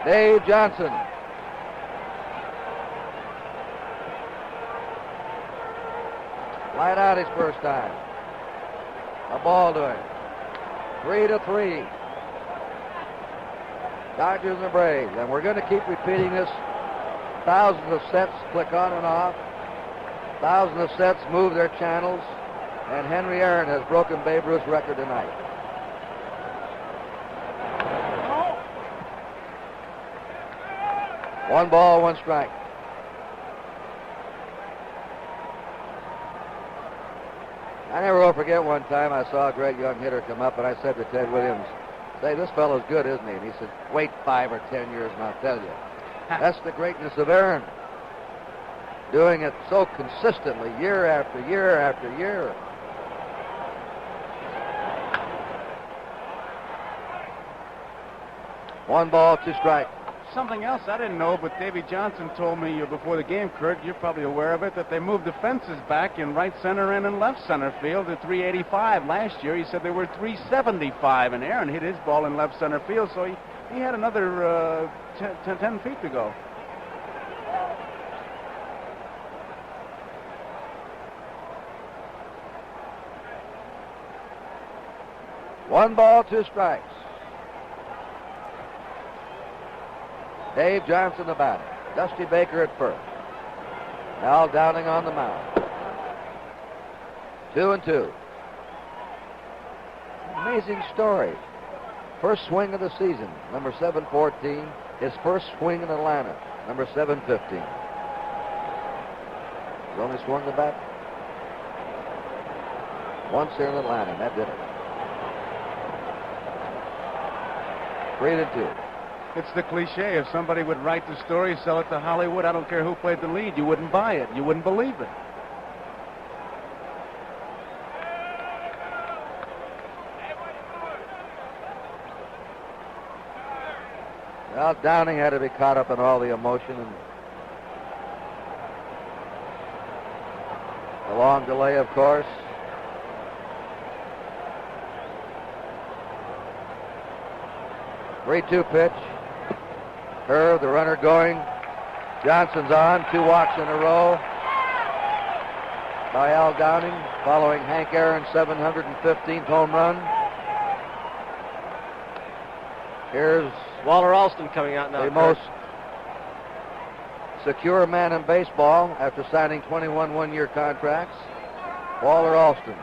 S2: Dave Johnson. Light out his first time. A ball to him. 3-3. Dodgers and the Braves. And we're going to keep repeating this. Thousands of sets click on and off. Thousands of sets move their channels. And Henry Aaron has broken Babe Ruth's record tonight. One ball, 1 strike. I never will forget one time I saw a great young hitter come up, and I said to Ted Williams, say, this fellow's good, isn't he? And he said, wait 5 or 10 years and I'll tell you. That's the greatness of Aaron. Doing it so consistently, year after year after year. One ball, 2 strikes.
S14: Something else I didn't know, but Davy Johnson told me before the game, Curt, you're probably aware of it, that they moved the fences back in right center and in left center field to 385. Last year, he said they were 375, and Aaron hit his ball in left center field, so he had another 10 feet to go.
S2: One ball, 2 strikes. Dave Johnson the batter. Dusty Baker at first. Al Downing on the mound. 2-2. Amazing story. First swing of the season, number 714. His first swing in Atlanta, number 715.
S8: He's only swung the bat once here in Atlanta, and that did it. 3-2.
S14: It's the cliche. If somebody would write the story, sell it to Hollywood, I don't care who played the lead, you wouldn't buy it. You wouldn't believe it.
S8: Well, Downing had to be caught up in all the emotion and the long delay, of course. Three-two pitch. Curve, the runner going. Johnson's on. 2 walks in a row by Al Downing, following Hank Aaron's 715th home run. Here's
S9: Walter Alston coming out now.
S8: The most secure man in baseball after signing 21 one-year contracts, Walter Alston.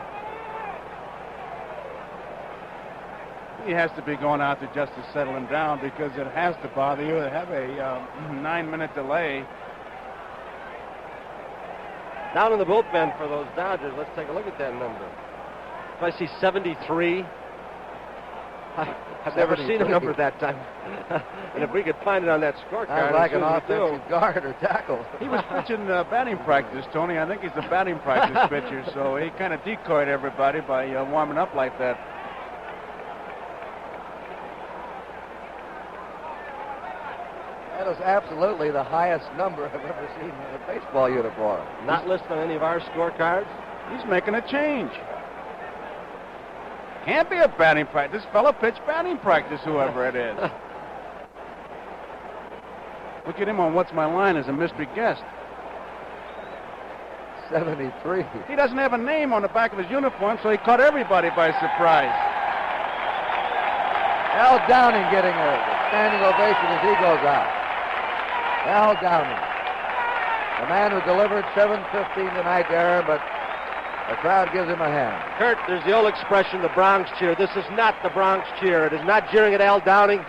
S14: He has to be going out there just to settle him down because it has to bother you to have a 9-minute delay.
S9: Down in the bullpen for those Dodgers, let's take a look at that number. If I see 73, I've never seen a number that time. And if we could find it on that scorecard,
S8: sounds like an offensive guard or tackle.
S14: He was pitching batting practice, Tony. I think he's a batting practice pitcher, so he kind of decoyed everybody by warming up like that.
S8: That is absolutely the highest number I've ever seen in a baseball uniform.
S9: Not listed on any of our scorecards.
S14: He's making a change. Can't be a batting practice. This fellow pitched batting practice, whoever it is. Look at him on What's My Line as a mystery guest.
S8: 73.
S14: He doesn't have a name on the back of his uniform, so he caught everybody by surprise.
S8: Al Downing getting a standing ovation as he goes out. Al Downing, the man who delivered 7:15 tonight, Aaron, but the crowd gives him a hand.
S9: Curt, there's the old expression, the Bronx cheer. This is not the Bronx cheer. It is not cheering at Al Downing.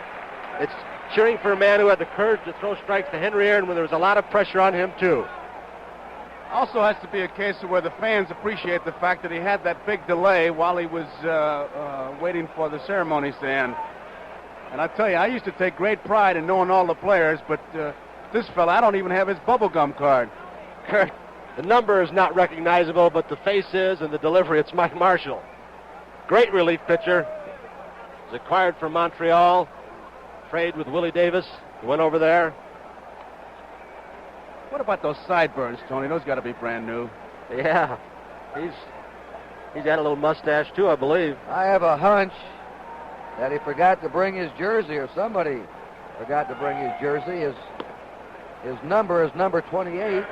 S9: It's cheering for a man who had the courage to throw strikes to Henry Aaron when there was a lot of pressure on him, too.
S14: Also has to be a case of where the fans appreciate the fact that he had that big delay while he was waiting for the ceremonies to end. And I tell you, I used to take great pride in knowing all the players, but this fella, I don't even have his bubblegum card.
S9: Curt, the number is not recognizable, but the face is, and the delivery, it's Mike Marshall. Great relief pitcher. Was acquired from Montreal. Trade with Willie Davis. He went over there.
S14: What about those sideburns, Tony? Those got to be brand new.
S9: Yeah. He's got a little mustache, too, I believe.
S8: I have a hunch that he forgot to bring his jersey, or somebody forgot to bring his jersey. His number is number 28.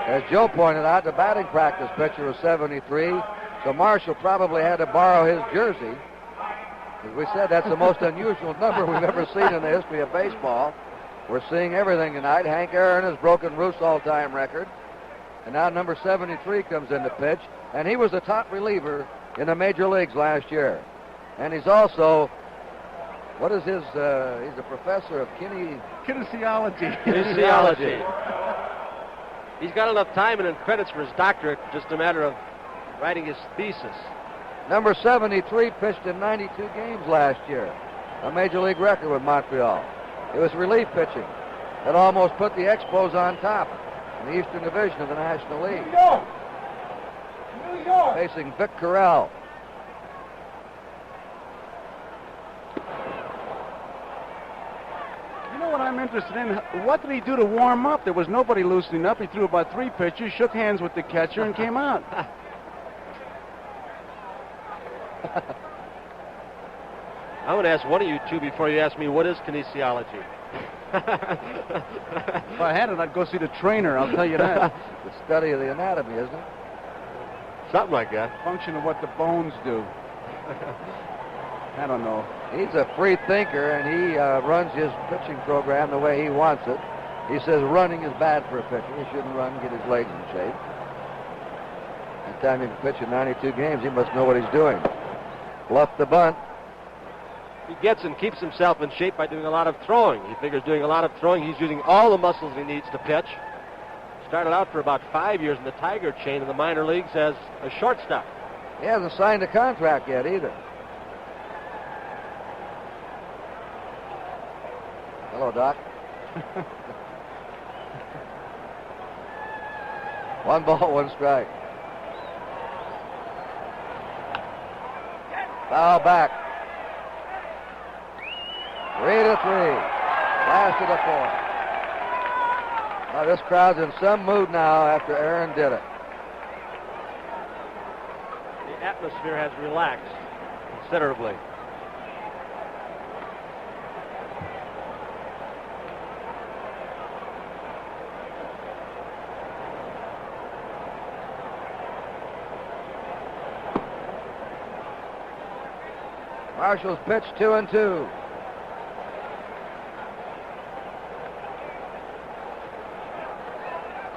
S8: As Joe pointed out, the batting practice pitcher was 73, so Marshall probably had to borrow his jersey. As we said, that's the most unusual number we've ever seen in the history of baseball. We're seeing everything tonight. Hank Aaron has broken Ruth's all-time record, and now number 73 comes in to pitch, and he was the top reliever in the major leagues last year. And he's also, what is his, he's a professor of
S14: kinesiology.
S9: Kinesiology. He's got enough time and credits for his doctorate, just a matter of writing his thesis.
S8: Number 73 pitched in 92 games last year, a major league record with Montreal. It was relief pitching that almost put the Expos on top in the Eastern Division of the National League.
S6: New York.
S8: Facing Vic Corral.
S14: You know what I'm interested in? What did he do to warm up? There was nobody loosening up. He threw about 3 pitches, shook hands with the catcher, and came out.
S9: I want to ask one of you two before you ask me, what is kinesiology?
S14: If I had it, I'd go see the trainer, I'll tell you that.
S8: The study of the anatomy, isn't it?
S9: Something like that.
S14: Function of what the bones do. I don't know.
S8: He's a free thinker, and he runs his pitching program the way he wants it. He says running is bad for a pitcher. He shouldn't run, get his legs in shape. Every time he can pitch in 92 games, he must know what he's doing. Bluff the bunt.
S9: He gets and keeps himself in shape by doing a lot of throwing. He figures doing a lot of throwing, he's using all the muscles he needs to pitch. started out for about 5 years in the Tiger chain in the minor leagues as a shortstop.
S8: He hasn't signed a contract yet either. Hello, Doc. 1 ball, 1 strike. Foul back. 3-3. Last of the 4th. Now this crowd's in some mood now after Aaron did it.
S9: The atmosphere has relaxed considerably.
S8: Marshall's pitch 2-2.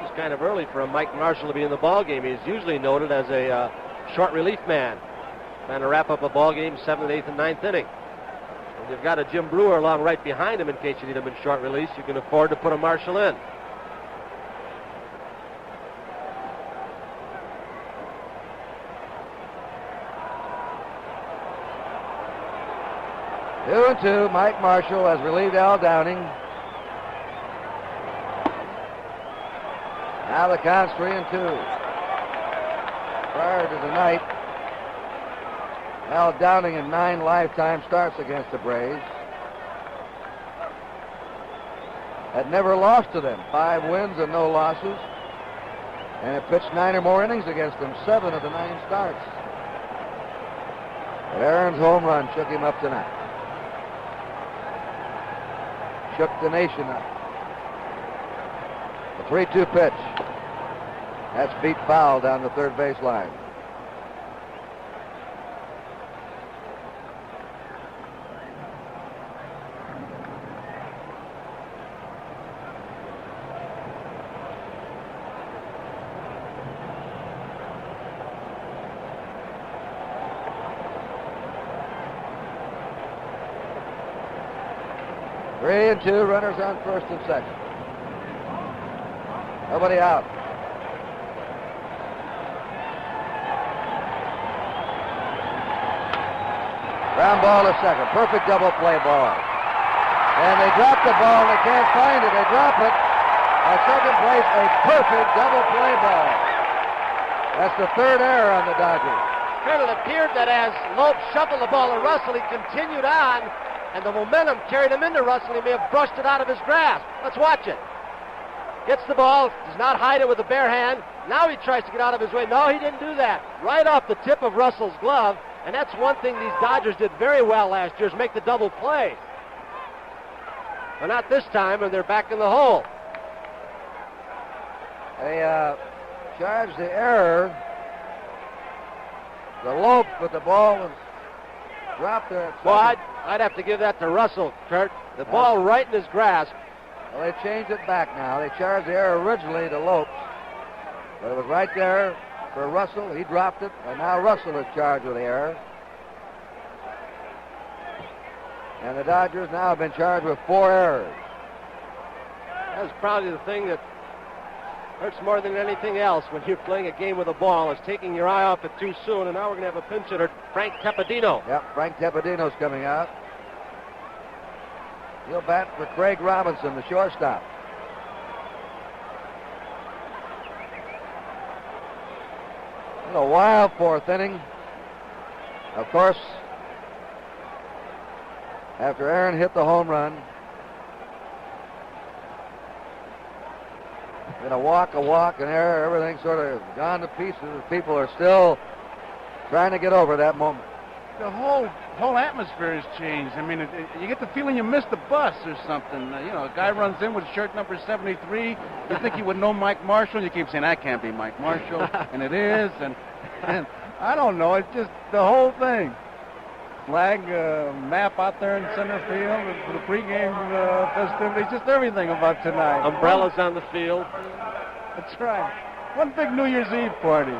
S9: It's kind of early for a Mike Marshall to be in the ball game. He's usually noted as a short relief man, trying to wrap up a ball game 7th, 8th, and 9th inning. And you've got a Jim Brewer along right behind him in case you need him in short release. You can afford to put a Marshall in.
S8: Two and two. Mike Marshall has relieved Al Downing. Now the count's 3-2. Prior to tonight, Al Downing in 9 lifetime starts against the Braves. Had never lost to them. 5 wins and no losses. And had pitched 9 or more innings against them. 7 of the 9 starts. But Aaron's home run shook him up tonight. Shook the nation up. The 3-2 pitch. That's beat foul down the third base line. Three and two, runners on first and second. Nobody out. Ground ball to second. Perfect double play ball. And they drop the ball. They can't find it. They drop it. At second place, a perfect double play ball. That's the 3rd error on the Dodgers.
S9: It appeared that as Lopes shuffled the ball to Russell, he continued on, and the momentum carried him into Russell. He may have brushed it out of his grasp. Let's watch it. Gets the ball, does not hide it with a bare hand. Now he tries to get out of his way. No, he didn't do that. Right off the tip of Russell's glove, and that's one thing these Dodgers did very well last year, is make the double play. But not this time, and they're back in the hole.
S8: They charged the error. The Lope, but the ball was dropped there.
S9: Well, I'd have to give that to Russell, Curt. The ball right in his grasp.
S8: Well, they changed it back now. They charged the error originally to Lopes, but it was right there for Russell. He dropped it, and now Russell is charged with the error. And the Dodgers now have been charged with 4 errors.
S9: That's probably the thing that hurts more than anything else when you're playing a game with a ball, is taking your eye off it too soon. And now we're going to have a pinch hitter, Frank Tepedino.
S8: Yep, Frank Tepedino's coming out. He'll bat for Craig Robinson, the shortstop. In a wild 4th inning. Of course, after Aaron hit the home run, in a walk, an error, everything sort of gone to pieces. People are still trying to get over that moment.
S14: The whole atmosphere has changed. I mean, you get the feeling you missed the bus or something. You know, a guy runs in with shirt number 73. You think he would know Mike Marshall. You keep saying, that can't be Mike Marshall. And it is. And I don't know. It's just the whole thing. Flag map out there in center field for the pregame festivities. Just everything about tonight.
S9: Umbrellas on the field.
S14: That's right. One big New Year's Eve party.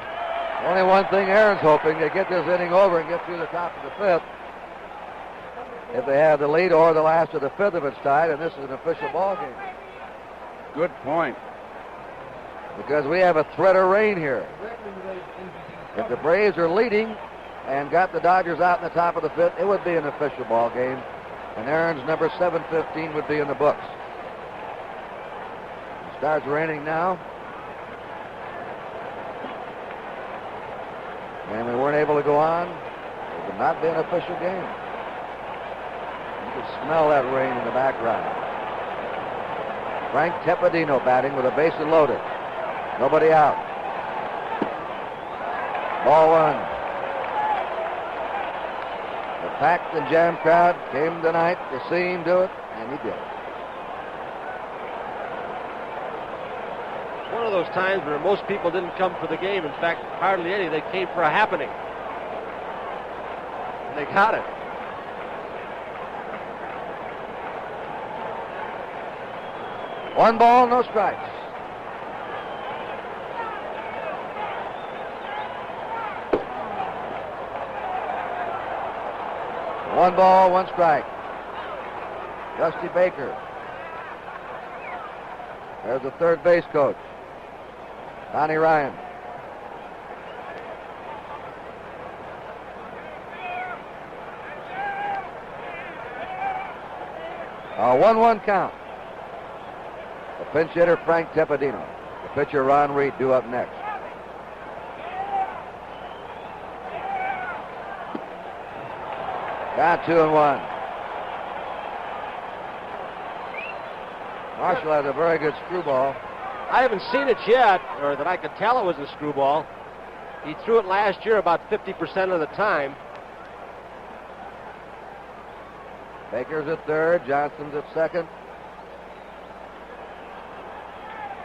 S8: Only one thing Aaron's hoping, to get this inning over and get through the top of the 5th. If they have the lead, or the last of the 5th if it's tied, and this is an official ball game.
S14: Good point.
S8: because we have a threat of rain here. If the Braves are leading and got the Dodgers out in the top of the fifth, it would be an official ball game, and Aaron's number 715 would be in the books. It starts raining now, and we weren't able to go on. It would not be an official game. You can smell that rain in the background. Frank Tepedino batting with a bases loaded. Nobody out. Ball one. The packed and jammed crowd came tonight to see him do it, and he did.
S9: It's one of those times where most people didn't come for the game. In fact, hardly any. They came for a happening. And they got it.
S8: One ball, no strikes. One ball, one strike. Dusty Baker. There's the third base coach, Donnie Ryan. A 1-1 count. The pinch hitter, Frank Tepedino. The pitcher, Ron Reed, due up next. Got 2-1. Marshall has a very good screwball.
S9: I haven't seen it yet, or that I could tell it was a screwball. He threw it last year about 50% of the time.
S8: Baker's at third, Johnson's at second.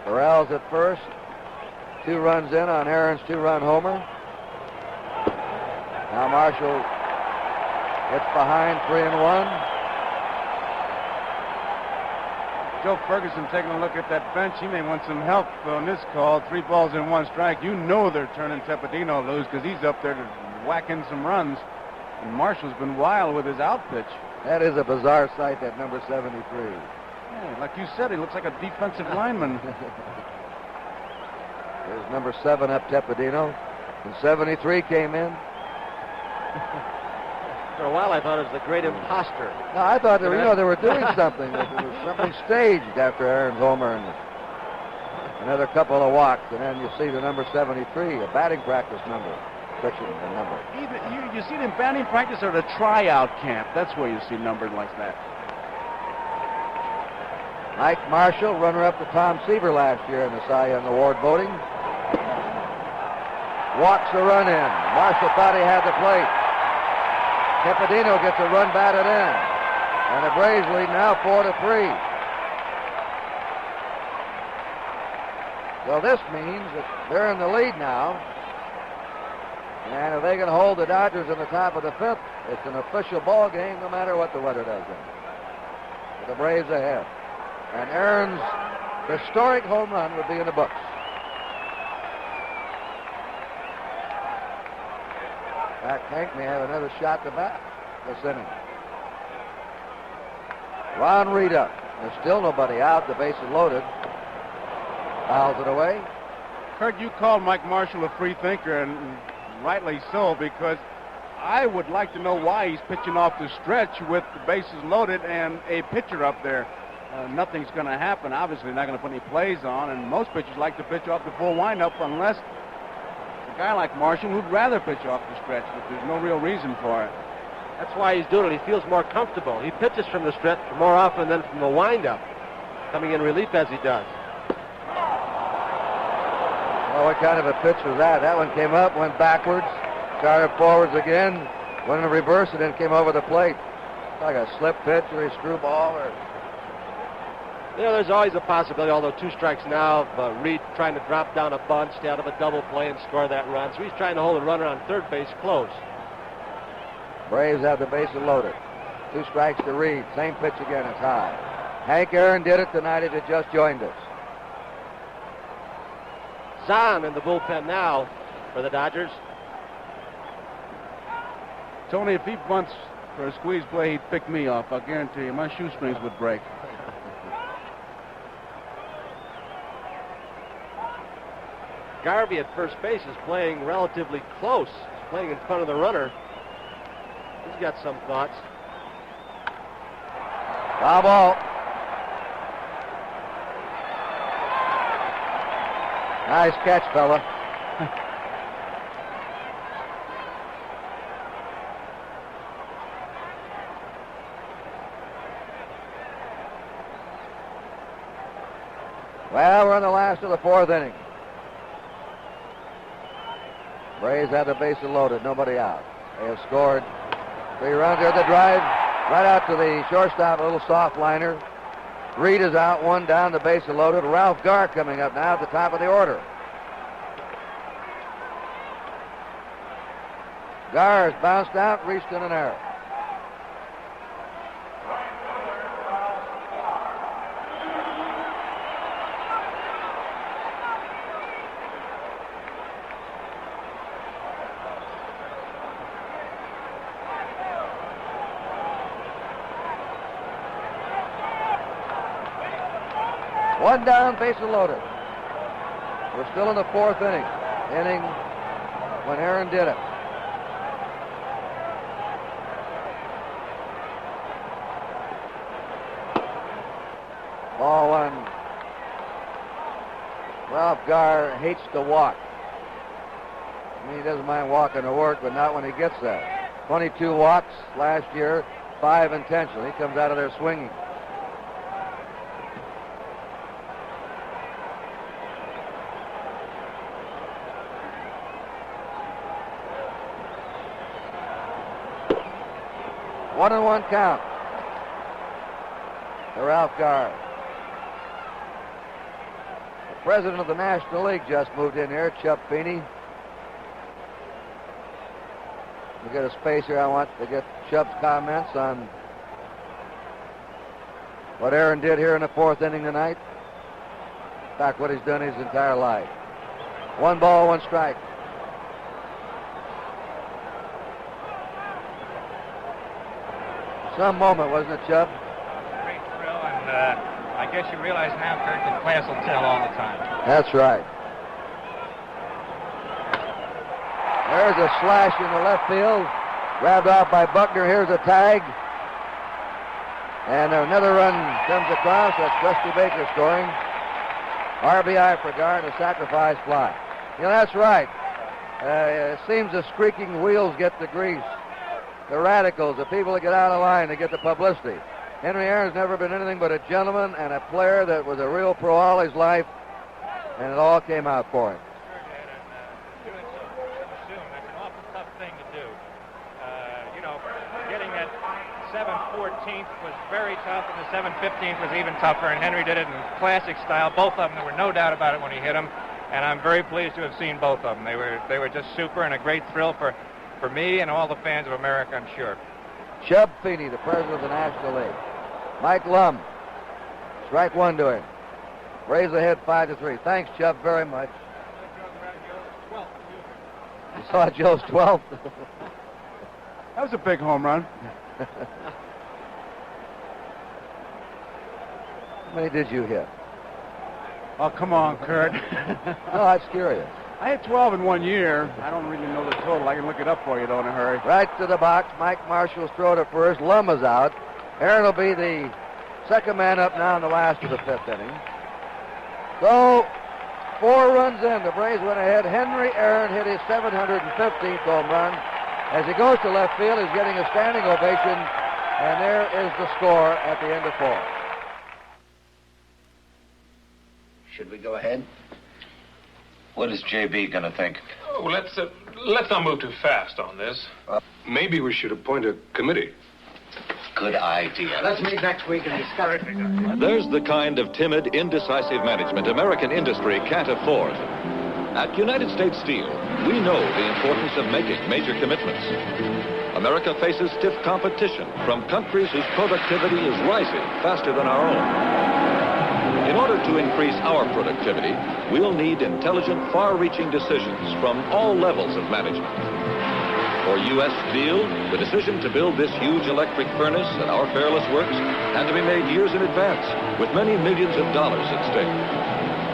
S8: Burrell's at first. 2 runs in on Aaron's 2-run homer. Now Marshall gets behind 3-1.
S14: Joe Ferguson taking a look at that bench. He may want some help on this call. 3 balls and 1 strike. You know they're turning Tepedino loose because he's up there to whack in some runs. And Marshall's been wild with his out pitch.
S8: That is a bizarre sight, that number 73.
S14: Yeah, like you said, he looks like a defensive lineman.
S8: There's number 7 up, Tepedino. And 73 came in.
S9: For a while, I thought it was the great imposter.
S8: No, I thought they were doing something. There was something staged after Aaron's homer and another couple of walks, and then you see the number 73, a batting practice number, pitching the number.
S14: You see it in batting practice or the tryout camp. That's where you see numbered like that.
S8: Mike Marshall, runner-up to Tom Seaver last year in the Cy Young Award voting. Walks a run in. Marshall thought he had the plate. Tepedino gets a run batted in. And the Braves lead now 4-3. So this means that they're in the lead now. And if they can hold the Dodgers in the top of the fifth, it's an official ball game no matter what the weather does then. With the Braves ahead. And Aaron's historic home run would be in the books. In fact, Hank may have another shot to bat this inning. Ron Reed up. There's still nobody out. The base is loaded. Fouls it away.
S14: Curt, you called Mike Marshall a free thinker, and rightly so, because I would like to know why he's pitching off the stretch with the bases loaded and a pitcher up there. Nothing's going to happen. Obviously, not going to put any plays on, and most pitchers like to pitch off the full windup unless a guy like Marshall who'd rather pitch off the stretch, but there's no real reason for it.
S9: That's why he's doing it. He feels more comfortable. He pitches from the stretch more often than from the windup, coming in relief as he does.
S8: Well, what kind of a pitch was that? That one came up, went backwards, started forwards again, went in reverse, and then came over the plate. Like a slip pitch or a screwball or...
S9: You know, there's always a possibility, although 2 strikes now, of Reed trying to drop down a bunch, stay out of a double play and score that run. So he's trying to hold a runner on third base close.
S8: Braves have the bases loaded. 2 strikes to Reed. Same pitch again. It's high. Hank Aaron did it tonight. It had just joined us.
S9: Zahn in the bullpen now for the Dodgers.
S14: Tony, if he bunts for a squeeze play, he'd pick me off. I'll guarantee you. My shoestrings would break.
S9: Garvey at first base is playing relatively close. He's playing in front of the runner. He's got some thoughts.
S8: Foul ball. Nice catch, fella. Well, we're in the last of the fourth inning. Braves had the bases loaded, nobody out. They have scored 3 runs. There's the drive right out to the shortstop, a little soft liner. Reed is out, 1 down, the bases loaded. Ralph Garr coming up now at the top of the order. Garr has bounced out, reached in an error. One down, bases loaded. We're still in the fourth inning. When Aaron did it. Ball 1. Ralph Garr hates to walk. I mean, he doesn't mind walking to work, but not when he gets there. 22 walks last year, 5 intentional. He comes out of there swinging. One and one count to Ralph Garr. The president of the National League just moved in here, Chuck Feeney. We get a space here. I want to get Chuck's comments on what Aaron did here in the fourth inning tonight. In fact, what he's done his entire life. 1 ball, 1 strike. Some moment, wasn't it, Chubb?
S10: Great thrill, and I guess you realize now, Curt, that class will tell all the time.
S8: That's right. There's a slash in the left field. Grabbed off by Buckner. Here's a tag. And another run comes across. That's Dusty Baker scoring. RBI for Garr and a sacrifice fly. You know, that's right. It seems the squeaking wheels get the grease. The radicals, the people that get out of line, they get the publicity. Henry Aaron's never been anything but a gentleman and a player that was a real pro all his life, and it all came out for him.
S10: Sure did, and doing so soon, that's an awful tough thing to do. You know, getting that 7/14th was very tough, and the 7/15th was even tougher, and Henry did it in classic style. Both of them, there were no doubt about it when he hit them, and I'm very pleased to have seen both of them. They were just super, and a great thrill for me and all the fans of America, I'm sure.
S8: Chubb Feeney, the president of the National League. Mike Lum, strike 1 to him. Braves ahead 5-3. Thanks, Chubb, very much. You saw Joe's 12th?
S14: That was a big home run.
S8: How many did you hit?
S14: Oh, come on, Curt.
S8: No, I was curious.
S14: I had 12 in 1 year. I don't really know the total. I can look it up for you, though, in a hurry.
S8: Right to the box. Mike Marshall's throw to first. Lum is out. Aaron will be the second man up now in the last of the 5th inning. So, 4 runs in. The Braves went ahead. Henry Aaron hit his 715th home run. As he goes to left field, he's getting a standing ovation. And there is the score at the end of 4.
S12: Should we go ahead? What is JB going to think?
S15: Oh, let's not move too fast on this. Maybe we should appoint a committee.
S12: Good idea. Let's meet next week and discuss it.
S4: There's the kind of timid, indecisive management American industry can't afford. At United States Steel, we know the importance of making major commitments. America faces stiff competition from countries whose productivity is rising faster than our own. In order to increase our productivity, we'll need intelligent, far-reaching decisions from all levels of management. For U.S. Steel, the decision to build this huge electric furnace at our Fairless Works had to be made years in advance, with many millions of dollars at stake.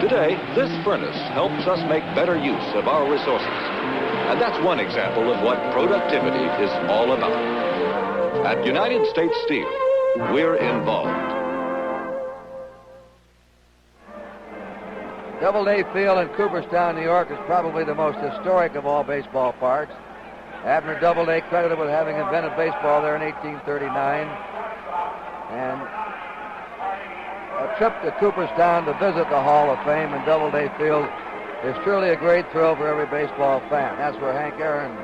S4: Today, this furnace helps us make better use of our resources. And that's one example of what productivity is all about. At United States Steel, we're involved.
S8: Doubleday Field in Cooperstown, New York is probably the most historic of all baseball parks. Abner Doubleday, credited with having invented baseball there in 1839. And a trip to Cooperstown to visit the Hall of Fame in Doubleday Field is truly a great thrill for every baseball fan. That's where Hank Aaron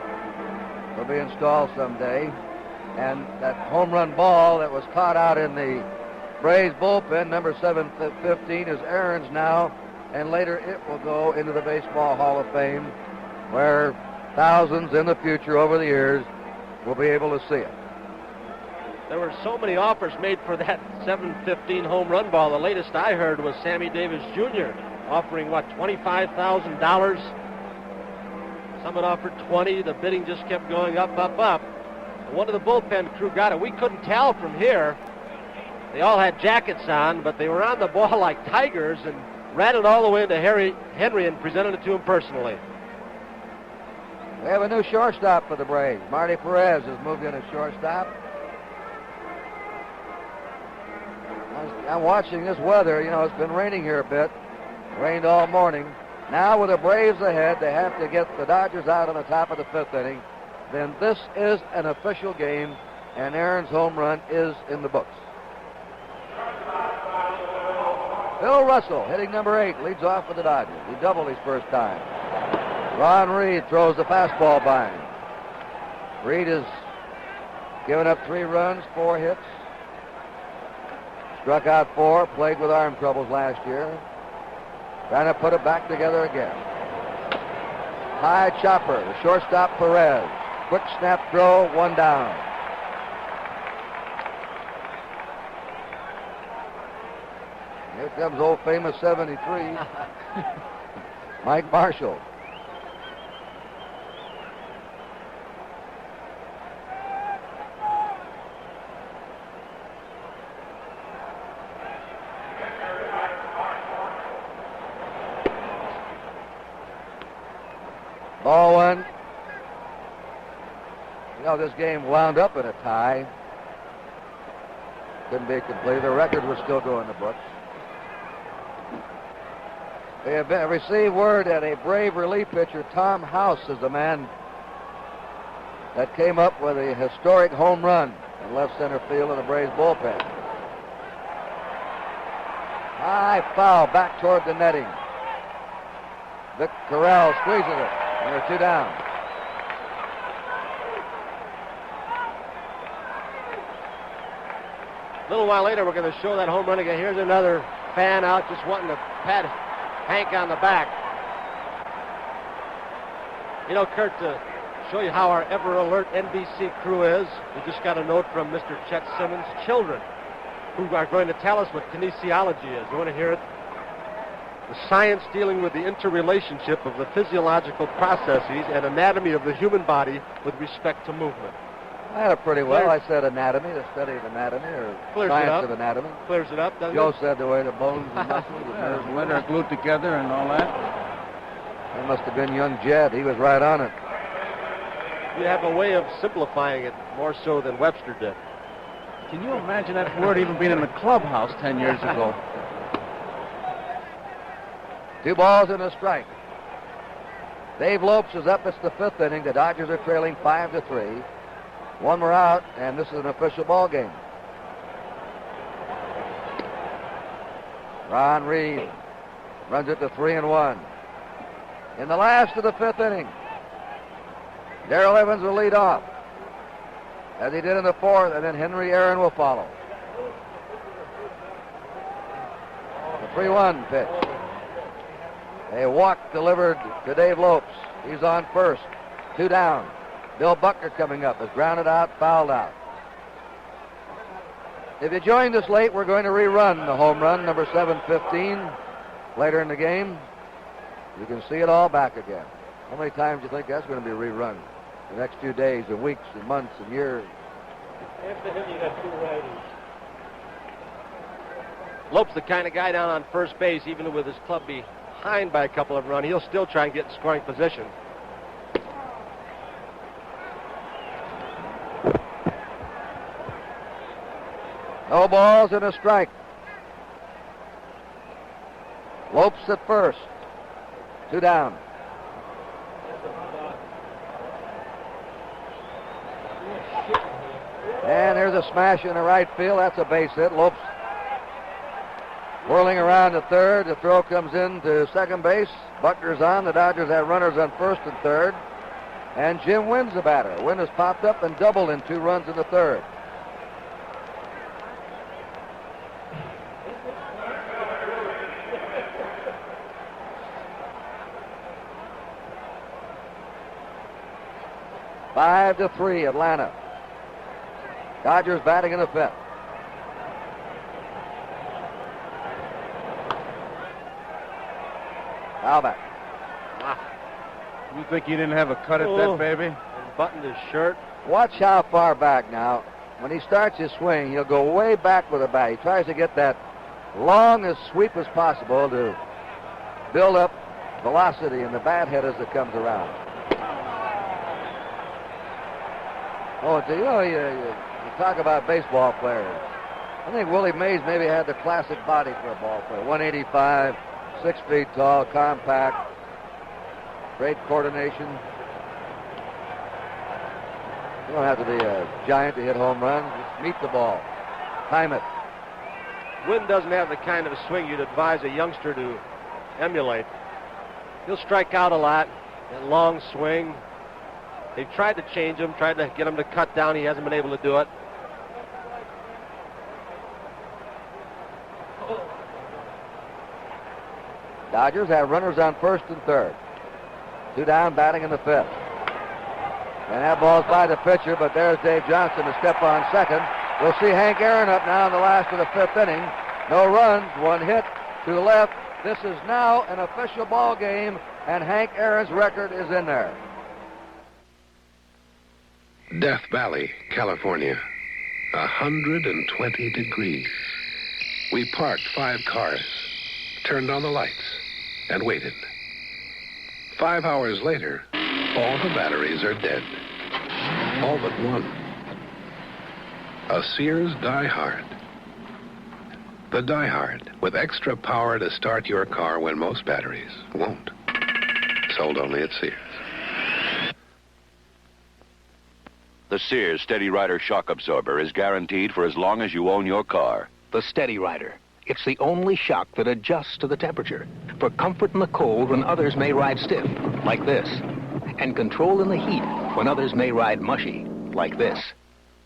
S8: will be installed someday. And that home run ball that was caught out in the Braves bullpen, number 715, is Aaron's now. And later it will go into the Baseball Hall of Fame, where thousands in the future over the years will be able to see it.
S9: There were so many offers made for that 715 home run ball. The latest I heard was Sammy Davis Jr. offering, what, $25,000? Someone offered 20. The bidding just kept going up, up, up. And one of the bullpen crew got it. We couldn't tell from here. They all had jackets on, but they were on the ball like tigers and ran it all the way into Henry and presented it to him personally.
S8: We have a new shortstop for the Braves. Marty Perez has moved in as shortstop. I'm watching this weather. You know, it's been raining here a bit. Rained all morning. Now with the Braves ahead, they have to get the Dodgers out on the top of the fifth inning. Then this is an official game, and Aaron's home run is in the books. Bill Russell, hitting number 8, leads off for the Dodgers. He doubled his first time. Ron Reed throws the fastball by him. Reed has given up 3 runs, 4 hits. Struck out 4, played with arm troubles last year. Trying to put it back together again. High chopper, the shortstop Perez. Quick snap throw, 1 down. Here comes old famous 73, Mike Marshall. Ball 1. You know, this game wound up in a tie. Couldn't be completed. The record would still go in the books. We have received word that a Brave relief pitcher, Tom House, is the man that came up with a historic home run in left center field in the Braves bullpen. High foul back toward the netting. Vic Corral squeezes it, and they're 2 down.
S9: A little while later, we're going to show that home run again. Here's another fan out just wanting to pat Hank on the back. You know, Curt, to show you how our ever-alert NBC crew is, we just got a note from Mr. Chet Simmons' children, who are going to tell us what kinesiology is. You want to hear it? The science dealing with the interrelationship of the physiological processes and anatomy of the human body with respect to movement.
S8: I had it pretty well. I said anatomy, the study of anatomy, or science of anatomy.
S9: Clears it up, doesn't
S8: Joe
S9: it?
S8: said the way the bones and muscles and nerves
S14: when they're glued together and all that.
S8: That must have been young Jed. He was right on it.
S9: You have a way of simplifying it more so than Webster did.
S14: Can you imagine that word even being in the clubhouse 10 years ago?
S8: 2 balls and a strike. Dave Lopes is up. It's the 5th inning. The Dodgers are trailing 5-3. 1 more out, and this is an official ball game. Ron Reed runs it to 3-1. In the last of the 5th inning, Darrell Evans will lead off, as he did in the 4th, and then Henry Aaron will follow. The 3-1 pitch. A walk delivered to Dave Lopes. He's on first. 2 down. Bill Buckner coming up is grounded out, fouled out. If you joined us late, we're going to rerun the home run, number 715, later in the game. You can see it all back again. How many times do you think that's going to be rerun? The next few days and weeks and months and years.
S10: After him, you got 2 righties.
S9: Lopes the kind of guy down on first base, even with his club behind by a couple of runs, he'll still try and get in scoring position.
S8: No balls and a strike. Lopes at first. 2 down. And there's a smash in the right field. That's a base hit. Lopes whirling around to third. The throw comes in to second base. Buckner's on. The Dodgers have runners on first and third. And Jim Wynn's the batter. Wynn has popped up and doubled in 2 runs in the third. Five to 3, Atlanta. Dodgers batting in the 5th. Foul back.
S14: You think he didn't have a cut at that, baby?
S9: And buttoned his shirt.
S8: Watch how far back now. When he starts his swing, he'll go way back with the bat. He tries to get that long as sweep as possible to build up velocity in the bat head as it comes around. Oh, you talk about baseball players. I think Willie Mays maybe had the classic body for a ball player. 185, 6 feet tall, compact, great coordination. You don't have to be a giant to hit home runs. Just meet the ball. Time it.
S9: Wynn doesn't have the kind of a swing you'd advise a youngster to emulate. He'll strike out a lot, that long swing. They've tried to change him, tried to get him to cut down. He hasn't been able to do it.
S8: Dodgers have runners on first and third. 2 down, batting in the 5th. And that ball's by the pitcher, but there's Dave Johnson to step on second. We'll see Hank Aaron up now in the last of the 5th inning. No runs, 1 hit to the left. This is now an official ball game, and Hank Aaron's record is in there.
S13: Death Valley, California. 120 degrees. We parked 5 cars, turned on the lights, and waited. 5 hours later, all the batteries are dead. All but one. A Sears Die Hard. The Die Hard, with extra power to start your car when most batteries won't. Sold only at Sears.
S3: The Sears Steady Rider shock absorber is guaranteed for as long as you own your car.
S16: The Steady Rider. It's the only shock that adjusts to the temperature for comfort in the cold when others may ride stiff, like this, and control in the heat when others may ride mushy, like this.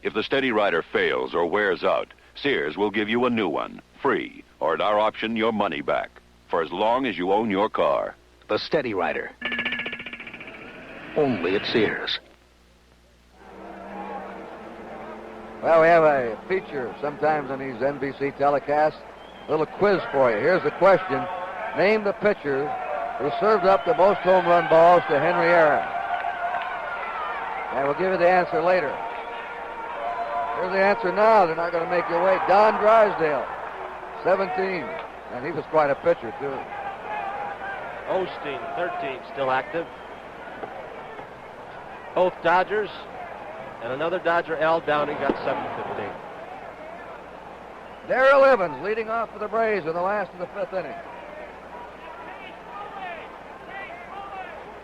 S3: If the Steady Rider fails or wears out, Sears will give you a new one, free, or at our option, your money back, for as long as you own your car.
S16: The Steady Rider. Only at Sears.
S8: Well, we have a feature sometimes on these NBC telecasts. A little quiz for you. Here's the question. Name the pitcher who served up the most home run balls to Henry Aaron. And we'll give you the answer later. Here's the answer now. They're not going to make you wait. Don Drysdale, 17. And he was quite a pitcher, too.
S9: Osteen, 13, still active. Both Dodgers. And another Dodger, Al Downing, got 7-15.
S8: Darrell Evans leading off for the Braves in the last of the 5th inning.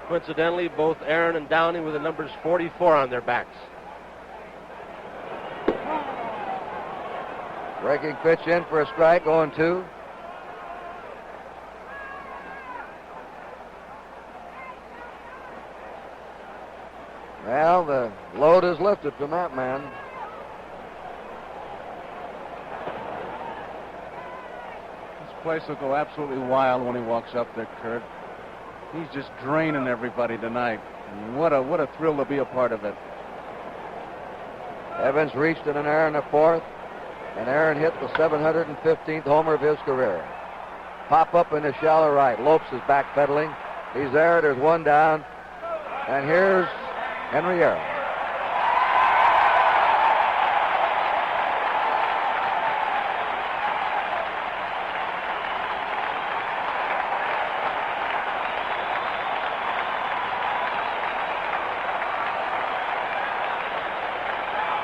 S9: Coincidentally, both Aaron and Downing with the numbers 44 on their backs.
S8: Breaking pitch in for a strike, 0-2. Well, the load is lifted from that man.
S14: This place will go absolutely wild when he walks up there, Curt. He's just draining everybody tonight. And what a thrill to be a part of it.
S8: Evans reached in an error in the 4th, and Aaron hit the 715th homer of his career. Pop up in the shallow right. Lopes is backpedaling. He's there. There's 1 down. And here's Henry Aaron.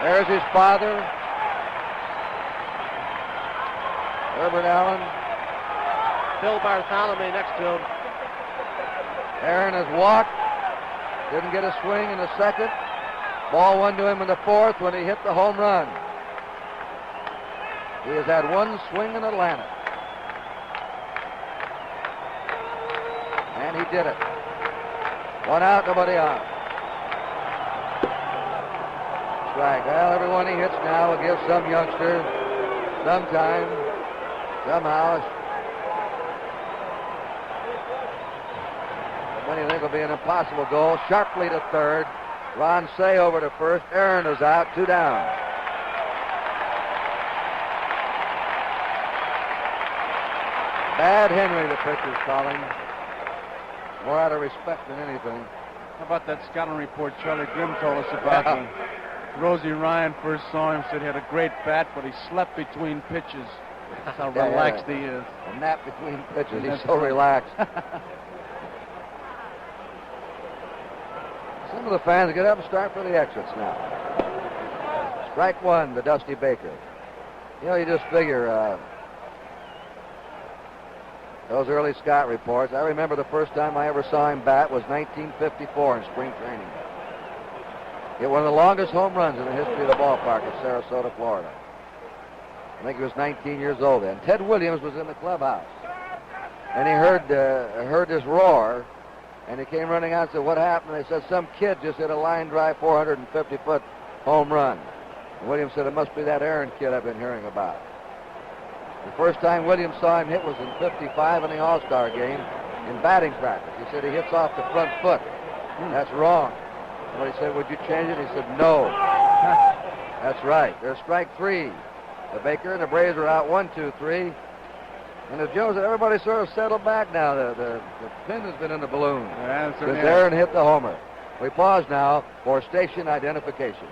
S8: There's his father, Herbert Allen.
S9: Bill Bartholomew next to him.
S8: Aaron has walked. Didn't get a swing in the second. Ball one to him in the fourth when he hit the home run. He has had one swing in Atlanta. And he did it. One out, nobody on. Strike. Well, every one he hits now will give some youngster some time, somehow. What do you think will be an impossible goal? Sharply to third. Ron Say over to first. Aaron is out, 2 down. Bad Henry, the pitcher's calling. More out of respect than anything.
S14: How about that scouting report Charlie Grimm told us about when Rosie Ryan first saw him? Said he had a great bat, but he slept between pitches. That's how relaxed he is.
S8: A nap between pitches. He's so relaxed. Some of the fans get up and start for the exits now. Strike one to Dusty Baker. You know, you just figure those early scout reports. I remember the first time I ever saw him bat was 1954 in spring training. Hit one of the longest home runs in the history of the ballpark of Sarasota, Florida. I think he was 19 years old then. Ted Williams was in the clubhouse, and he heard this roar, and he came running out and said, "What happened?" They said, "Some kid just hit a line drive 450-foot home run." And Williams said, "It must be that Aaron kid I've been hearing about." The first time Williams saw him hit was in '55 in the All-Star game in batting practice. He said he hits off the front foot. That's wrong. Somebody said, "Would you change it?" He said, "No." That's right. There's strike three. The Baker and the Braves are out 1-2-3. And as Joe said, everybody sort of settled back now. The pin has been in the balloon. Because Aaron hit the homer. We pause now for station identification.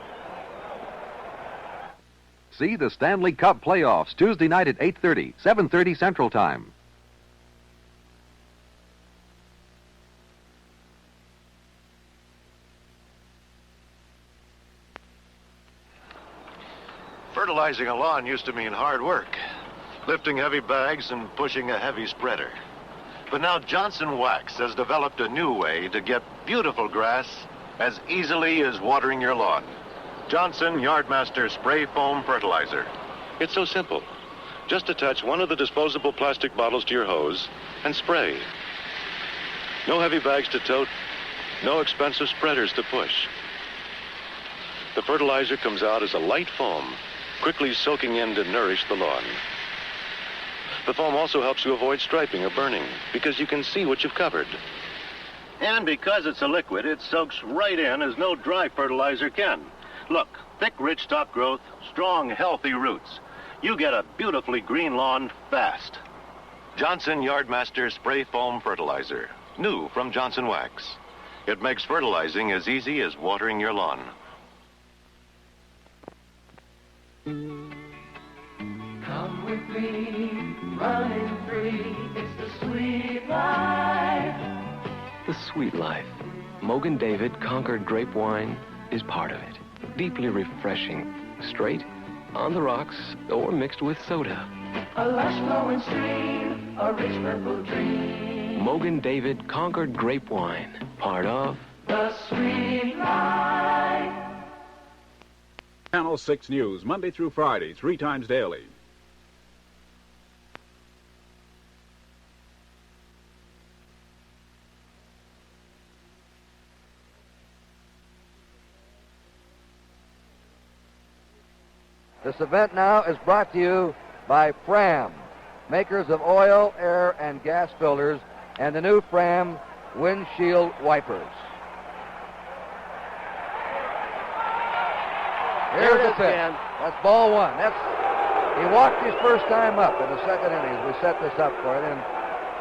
S1: See the Stanley Cup playoffs Tuesday night at 8:30, 7:30 Central Time.
S17: Fertilizing a lawn used to mean hard work, lifting heavy bags and pushing a heavy spreader. But now Johnson Wax has developed a new way to get beautiful grass as easily as watering your lawn. Johnson Yardmaster Spray Foam Fertilizer. It's so simple. Just attach one of the disposable plastic bottles to your hose and spray. No heavy bags to tote, no expensive spreaders to push. The fertilizer comes out as a light foam, quickly soaking in to nourish the lawn. The foam also helps you avoid striping or burning because you can see what you've covered. And because it's a liquid, it soaks right in as no dry fertilizer can. Look, thick, rich top growth, strong, healthy roots. You get a beautifully green lawn fast. Johnson Yardmaster Spray Foam Fertilizer. New from Johnson Wax. It makes fertilizing as easy as watering your lawn.
S18: Come with me, running free. It's the sweet life.
S16: The sweet life. Mogan David Concord grape wine is part of it. Deeply refreshing, straight, on the rocks, or mixed with soda.
S18: A lush flowing stream, a rich purple dream.
S16: Mogan David Concord grape wine, part of
S18: the sweet life.
S19: Channel 6 News, Monday through Friday, 3 times daily.
S8: This event now is brought to you by Fram, makers of oil, air, and gas filters, and the new Fram windshield wipers. Here's the pitch. That's ball one. He walked his first time up in the second inning as we set this up for it. And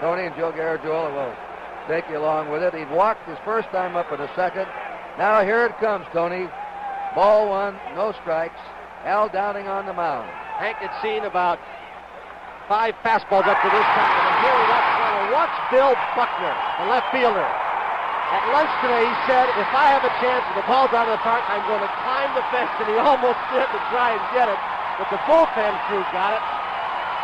S8: Tony and Joe Garagiola will take you along with it. He walked his first time up in the second. Now here it comes, Tony. Ball one, no strikes. Al Downing on the mound.
S9: Hank had seen about 5 fastballs up to this time. And here he watch Bill Buckner, the left fielder. At lunch today, he said, if I have a chance and the ball's out of the park, I'm going to climb the fence, and he almost did to try and get it. But the bullpen crew got it.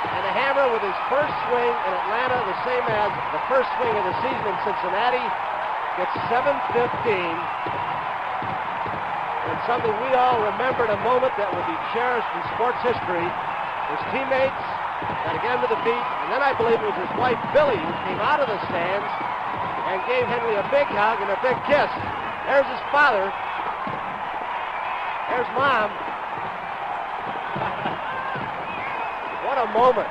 S9: And the Hammer, with his first swing in Atlanta, the same as the first swing of the season in Cincinnati, gets 7:15. And something we all remembered, a moment that will be cherished in sports history. His teammates got to get him to the feet, and then I believe it was his wife, Billy, who came out of the stands and gave Henry a big hug and a big kiss. There's his father. There's Mom. What a moment.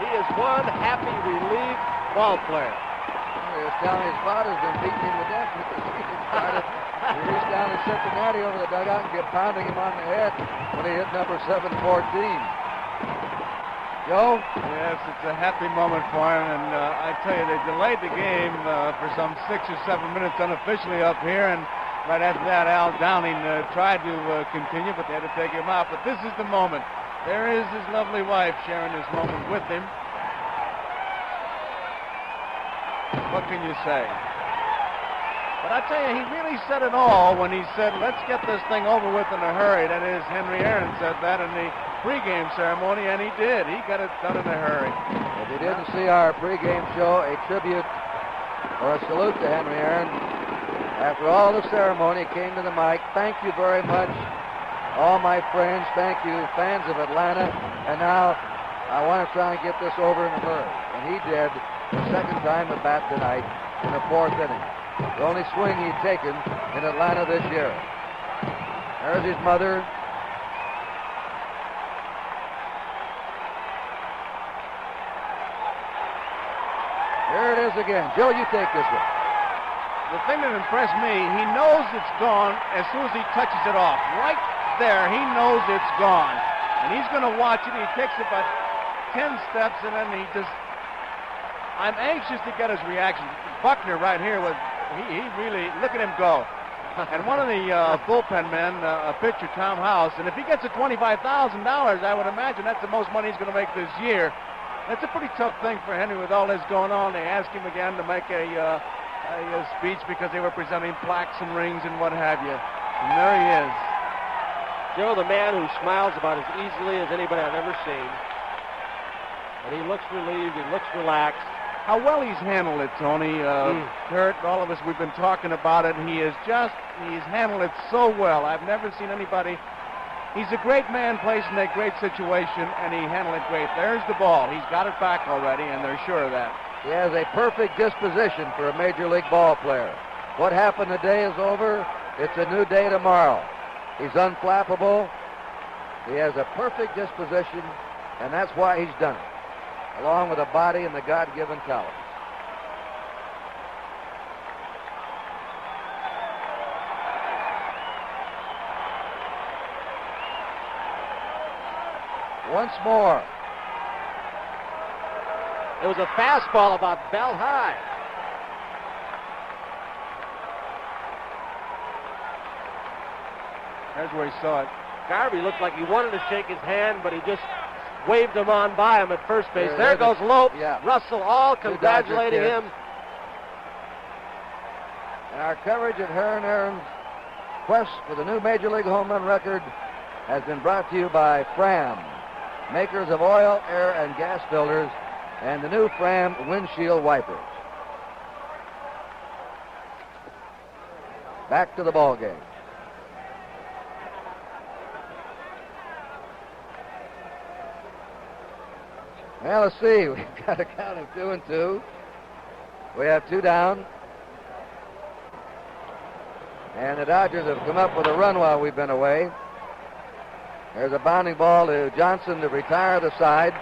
S9: He is one happy, relieved ball player.
S8: He was telling his father's been beating him to death because he decided to reach down in Cincinnati over the dugout and get pounding him on the head when he hit number 714. Joe?
S20: Yes, it's a happy moment for him, and I tell you, they delayed the game for some 6 or 7 minutes unofficially up here, and right after that, Al Downing tried to continue, but they had to take him out. But this is the moment. There is his lovely wife sharing this moment with him. What can you say? But I tell you, he really said it all when he said, let's get this thing over with in a hurry. That is, Henry Aaron said that in the pregame ceremony, and he did. He got it done in a hurry.
S8: If you didn't see our pregame show, a tribute or a salute to Henry Aaron, after all the ceremony, came to the mic. Thank you very much, all my friends. Thank you, fans of Atlanta. And now I want to try and get this over in a hurry. And he did the second time at bat tonight in the 4th inning. The only swing he'd taken in Atlanta this year. There's his mother. Here it is again. Joe, you take this one.
S20: The thing that impressed me, he knows it's gone as soon as he touches it off. Right there, he knows it's gone. And he's going to watch it. He takes about 10 steps, and then he just... I'm anxious to get his reaction. Buckner right here was... He really... Look at him go. And one of the bullpen men, a pitcher, Tom House, and if he gets a $25,000, I would imagine that's the most money he's going to make this year. That's a pretty tough thing for Henry with all this going on. They asked him again to make a speech because they were presenting plaques and rings and what have you. And there he is.
S9: Joe, the man who smiles about as easily as anybody I've ever seen. And he looks relieved, he looks relaxed.
S20: How well he's handled it, Tony. Curt, all of us, we've been talking about it. He's handled it so well. I've never seen anybody. He's a great man placed in a great situation, and he handled it great. There's the ball. He's got it back already, and they're sure of that.
S8: He has a perfect disposition for a major league ball player. What happened today is over. It's a new day tomorrow. He's unflappable. He has a perfect disposition, and that's why he's done it, along with a body and the God-given talent. Once more.
S9: It was a fastball about bell high.
S20: There's where he saw it.
S9: Garvey looked like he wanted to shake his hand, but he just waved him on by him at first base. There goes Lope.
S8: Yeah.
S9: Russell all congratulating him.
S8: And our coverage of Henry Aaron's quest for the new Major League home run record has been brought to you by Fram, makers of oil, air, and gas filters, and the new Fram windshield wipers. Back to the ball game. Well, let's see. We've got a count of 2-2. We have 2 down. And the Dodgers have come up with a run while we've been away. There's a bounding ball to Johnson to retire the side.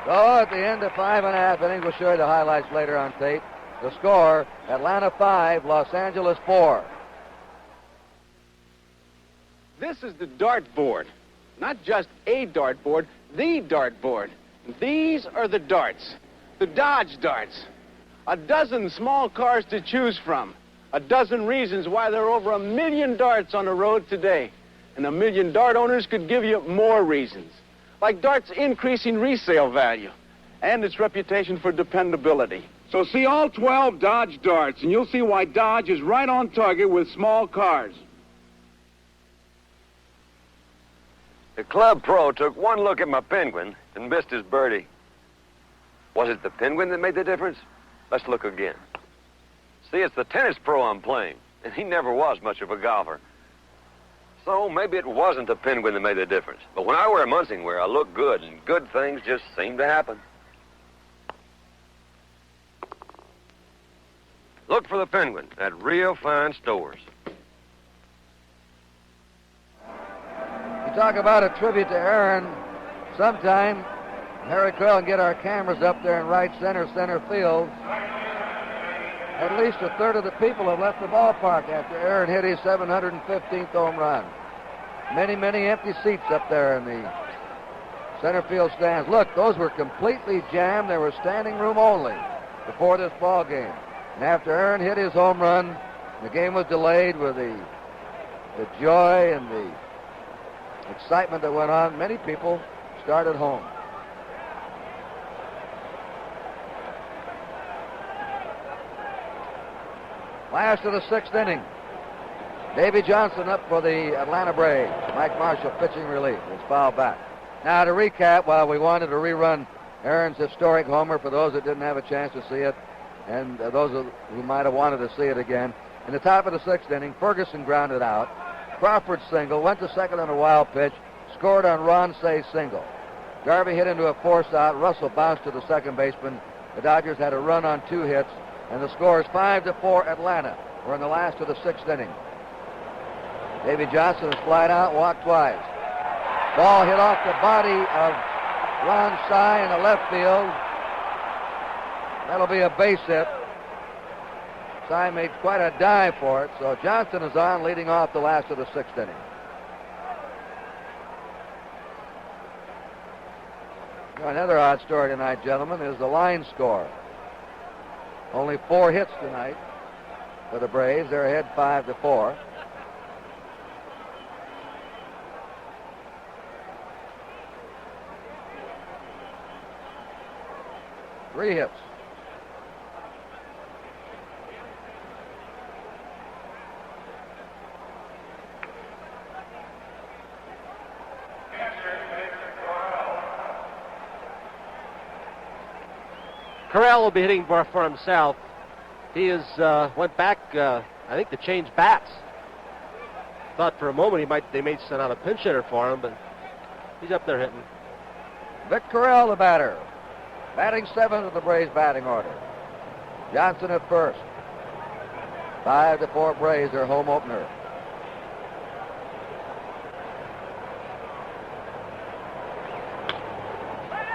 S8: So at the end of 5.5 innings, we'll show you the highlights later on tape. The score, Atlanta 5, Los Angeles 4.
S14: This is the dartboard. Not just a dartboard, the dartboard. These are the darts, the Dodge darts. A dozen small cars to choose from. A dozen reasons why there are over 1 million darts on the road today. And 1 million dart owners could give you more reasons. Like darts' increasing resale value. and its reputation for dependability. So see all 12 Dodge Darts, and you'll see why Dodge is right on target with small cars.
S21: The club pro took one look at my penguin and missed his birdie. Was it the penguin that made the difference? Let's look again. See, it's the tennis pro I'm playing, and he never was much of a golfer. So maybe it wasn't the penguin that made the difference. But when I wear Munsing wear, I look good, and good things just seem to happen. Look for the penguin at real fine stores.
S8: You talk about a tribute to Aaron. Sometime, Harry Curl and get our cameras up there in right center field. At least a third of the people have left the ballpark after Aaron hit his 715th home run. Many, many empty seats up there in the center field stands. Look, those were completely jammed. There was standing room only before this ball game. And after Aaron hit his home run, the game was delayed with the joy and the excitement that went on. Many people started home. Last of the sixth inning. Davy Johnson up for the Atlanta Braves. Mike Marshall pitching relief. It's fouled back. Now to recap, while we wanted to rerun Aaron's historic homer for those that didn't have a chance to see it, and those who might have wanted to see it again. In the top of the sixth inning, Ferguson grounded out. Crawford single, went to second on a wild pitch, scored on Ron Say's single. Garvey hit into a force out. Russell bounced to the second baseman. The Dodgers had a run on 2 hits, and the score is 5-4 Atlanta. We're in the last of the sixth inning. Davy Johnson is flied out, walked twice. Ball hit off the body of Ron Say in the left field. That'll be a base hit. Say made quite a dive for it, so Johnson is on, leading off the last of the sixth inning. Another odd story tonight, gentlemen, is the line score. Only 4 hits tonight for the Braves. They're ahead 5-4. Three hits.
S9: Corral will be hitting for himself. He went back, I think, to change bats. Thought for a moment they may send out a pinch hitter for him, but he's up there hitting.
S8: Vic Corral, the batter. Batting 7th of the Braves batting order. Johnson at first. 5-4 Braves, their home opener.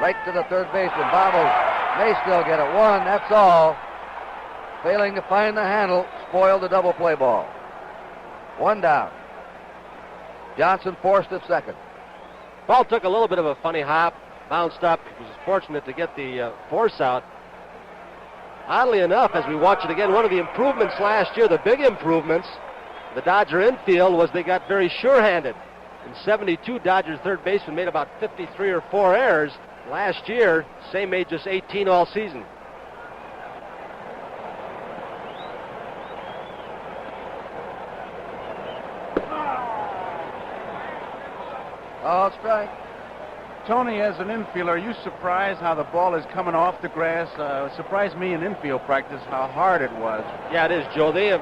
S8: Right to the third baseman. Bobbles may still get it. 1, that's all. Failing to find the handle, spoiled the double play ball. 1 down. Johnson forced at second.
S9: Ball took a little bit of a funny hop, bounced up. He was fortunate to get the force out. Oddly enough, as we watch it again, one of the improvements last year, the big improvements, the Dodger infield, was they got very sure-handed. In 72, Dodgers third baseman made about 53 or 4 errors. Last year, Say made just 18 all season.
S8: Oh, strike.
S20: Tony, as an infielder, are you surprised how the ball is coming off the grass? Surprised me in infield practice how hard it was.
S9: Yeah, it is, Joe. They have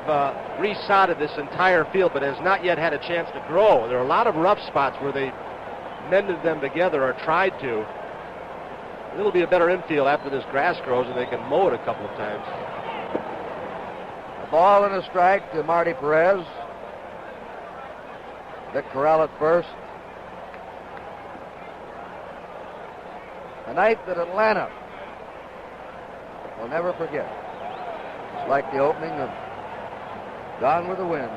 S9: resodded this entire field, but has not yet had a chance to grow. There are a lot of rough spots where they mended them together or tried to. It'll be a better infield after this grass grows and they can mow it a couple of times.
S8: A ball and a strike to Marty Perez. Vic Corral at first. A night that Atlanta will never forget. It's like the opening of Gone with the Wind.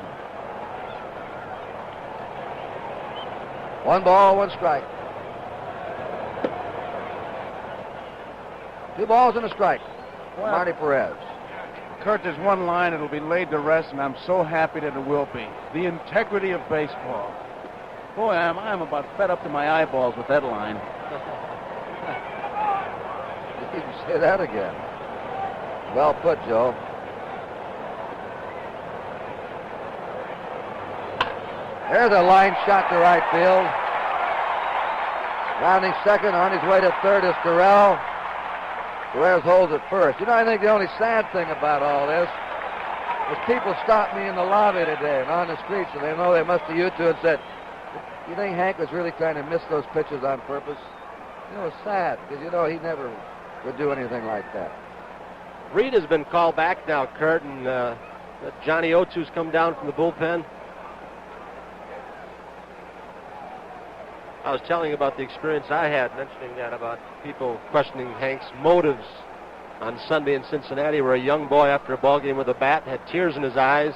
S8: 1 ball, 1 strike. 2 balls and a strike.
S20: Well,
S8: Marty Perez.
S20: Curt, there's one line that'll be laid to rest, and I'm so happy that it will be. The integrity of baseball. Boy, I'm about fed up to my eyeballs with that line.
S8: You can say that again. Well put, Joe. There's a line shot to right field. Rounding second, on his way to third is Terrell. Perez holds at first. You know, I think the only sad thing about all this is people stopped me in the lobby today and on the streets, and they know they must have you two and said, you think Hank was really trying to miss those pitches on purpose? You know, it's sad, because, you know, he never would do anything like that.
S9: Reed has been called back now, Curt, and Johnny Otu's come down from the bullpen. I was telling you about the experience I had, mentioning that about people questioning Hank's motives on Sunday in Cincinnati, where a young boy after a ball game with a bat had tears in his eyes.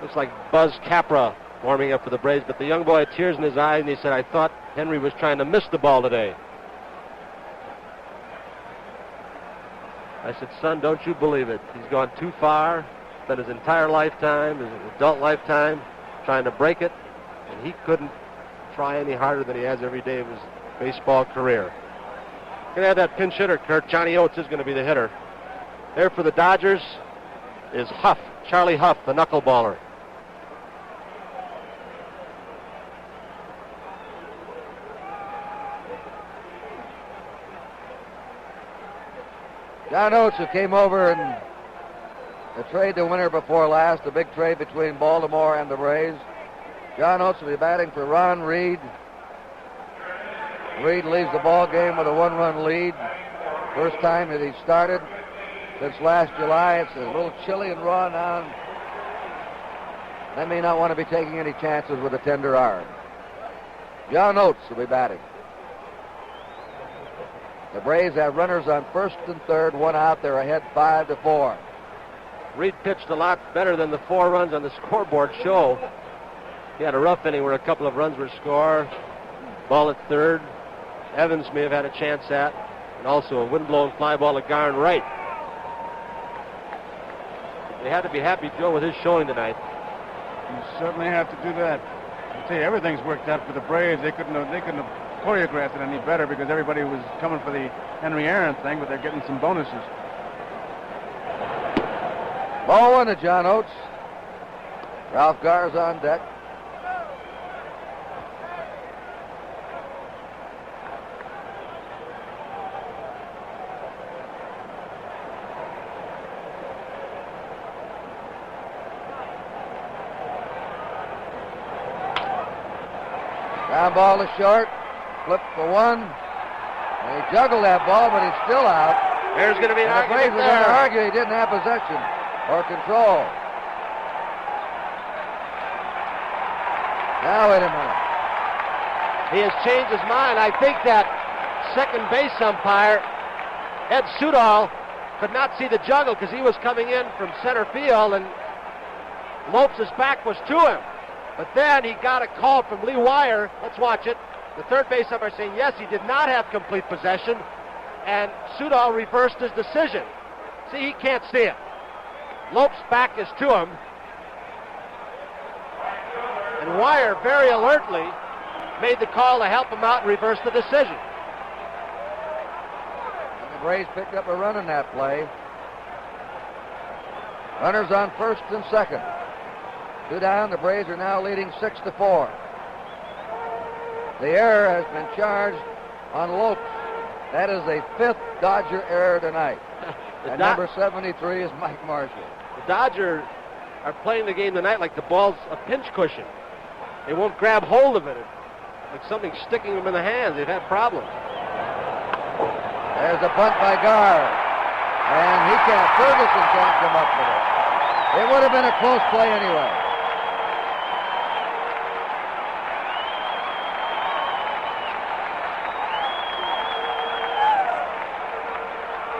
S9: Looks like Buzz Capra warming up for the Braves, but the young boy had tears in his eyes, and he said, I thought Henry was trying to miss the ball today. I said, son, don't you believe it. He's gone too far, spent his entire lifetime, his adult lifetime, trying to break it, and he couldn't try any harder than he has every day of his baseball career. Going to have that pinch hitter, Curt. Johnny Oates is going to be the hitter. There for the Dodgers is Huff, Charlie Huff, the knuckleballer.
S8: John Oates, who came over in the trade the winter before last, the big trade between Baltimore and the Braves. John Oates will be batting for Ron Reed. Reed leaves the ball game with a one-run lead. First time that he started since last July. It's a little chilly and raw now. They may not want to be taking any chances with a tender arm. John Oates will be batting. The Braves have runners on first and third, one out. They're ahead 5-4.
S9: Reed pitched a lot better than the 4 runs on the scoreboard show. He had a rough inning where a couple of runs were scored. Ball at third. Evans may have had a chance at. And also a wind-blown fly ball at Garn right. They had to be happy, Joe, with his showing tonight.
S20: You certainly have to do that. I tell you, everything's worked out for the Braves. They couldn't have choreographed it any better because everybody was coming for the Henry Aaron thing, but they're getting some bonuses.
S8: Ball one to John Oates. Ralph Gar's on deck. Ground ball to short. Flip for one. And he juggled that ball, but he's still out.
S9: There's going to be an
S8: argument. The Braves are going to argue he didn't have possession or control. Now, wait a minute.
S9: He has changed his mind. I think that second base umpire, Ed Sudol, could not see the juggle because he was coming in from center field and Lopes' back was to him. But then he got a call from Lee Wire. Let's watch it. The third base umpire saying, yes, he did not have complete possession. And Sudol reversed his decision. See, he can't see it. Lopes' back is to him. And Wire very alertly made the call to help him out and reverse the decision.
S8: And the Braves picked up a run in that play. Runners on first and second. 2 down. The Braves are now leading 6-4. The error has been charged on Lopes. That is a 5th Dodger error tonight. And number 73 is Mike Marshall.
S9: The Dodgers are playing the game tonight like the ball's a pinch cushion. They won't grab hold of it. Like something's sticking them in the hands. They've had problems.
S8: There's a bunt by Gar. And Ferguson can't come up with it. It would have been a close play anyway.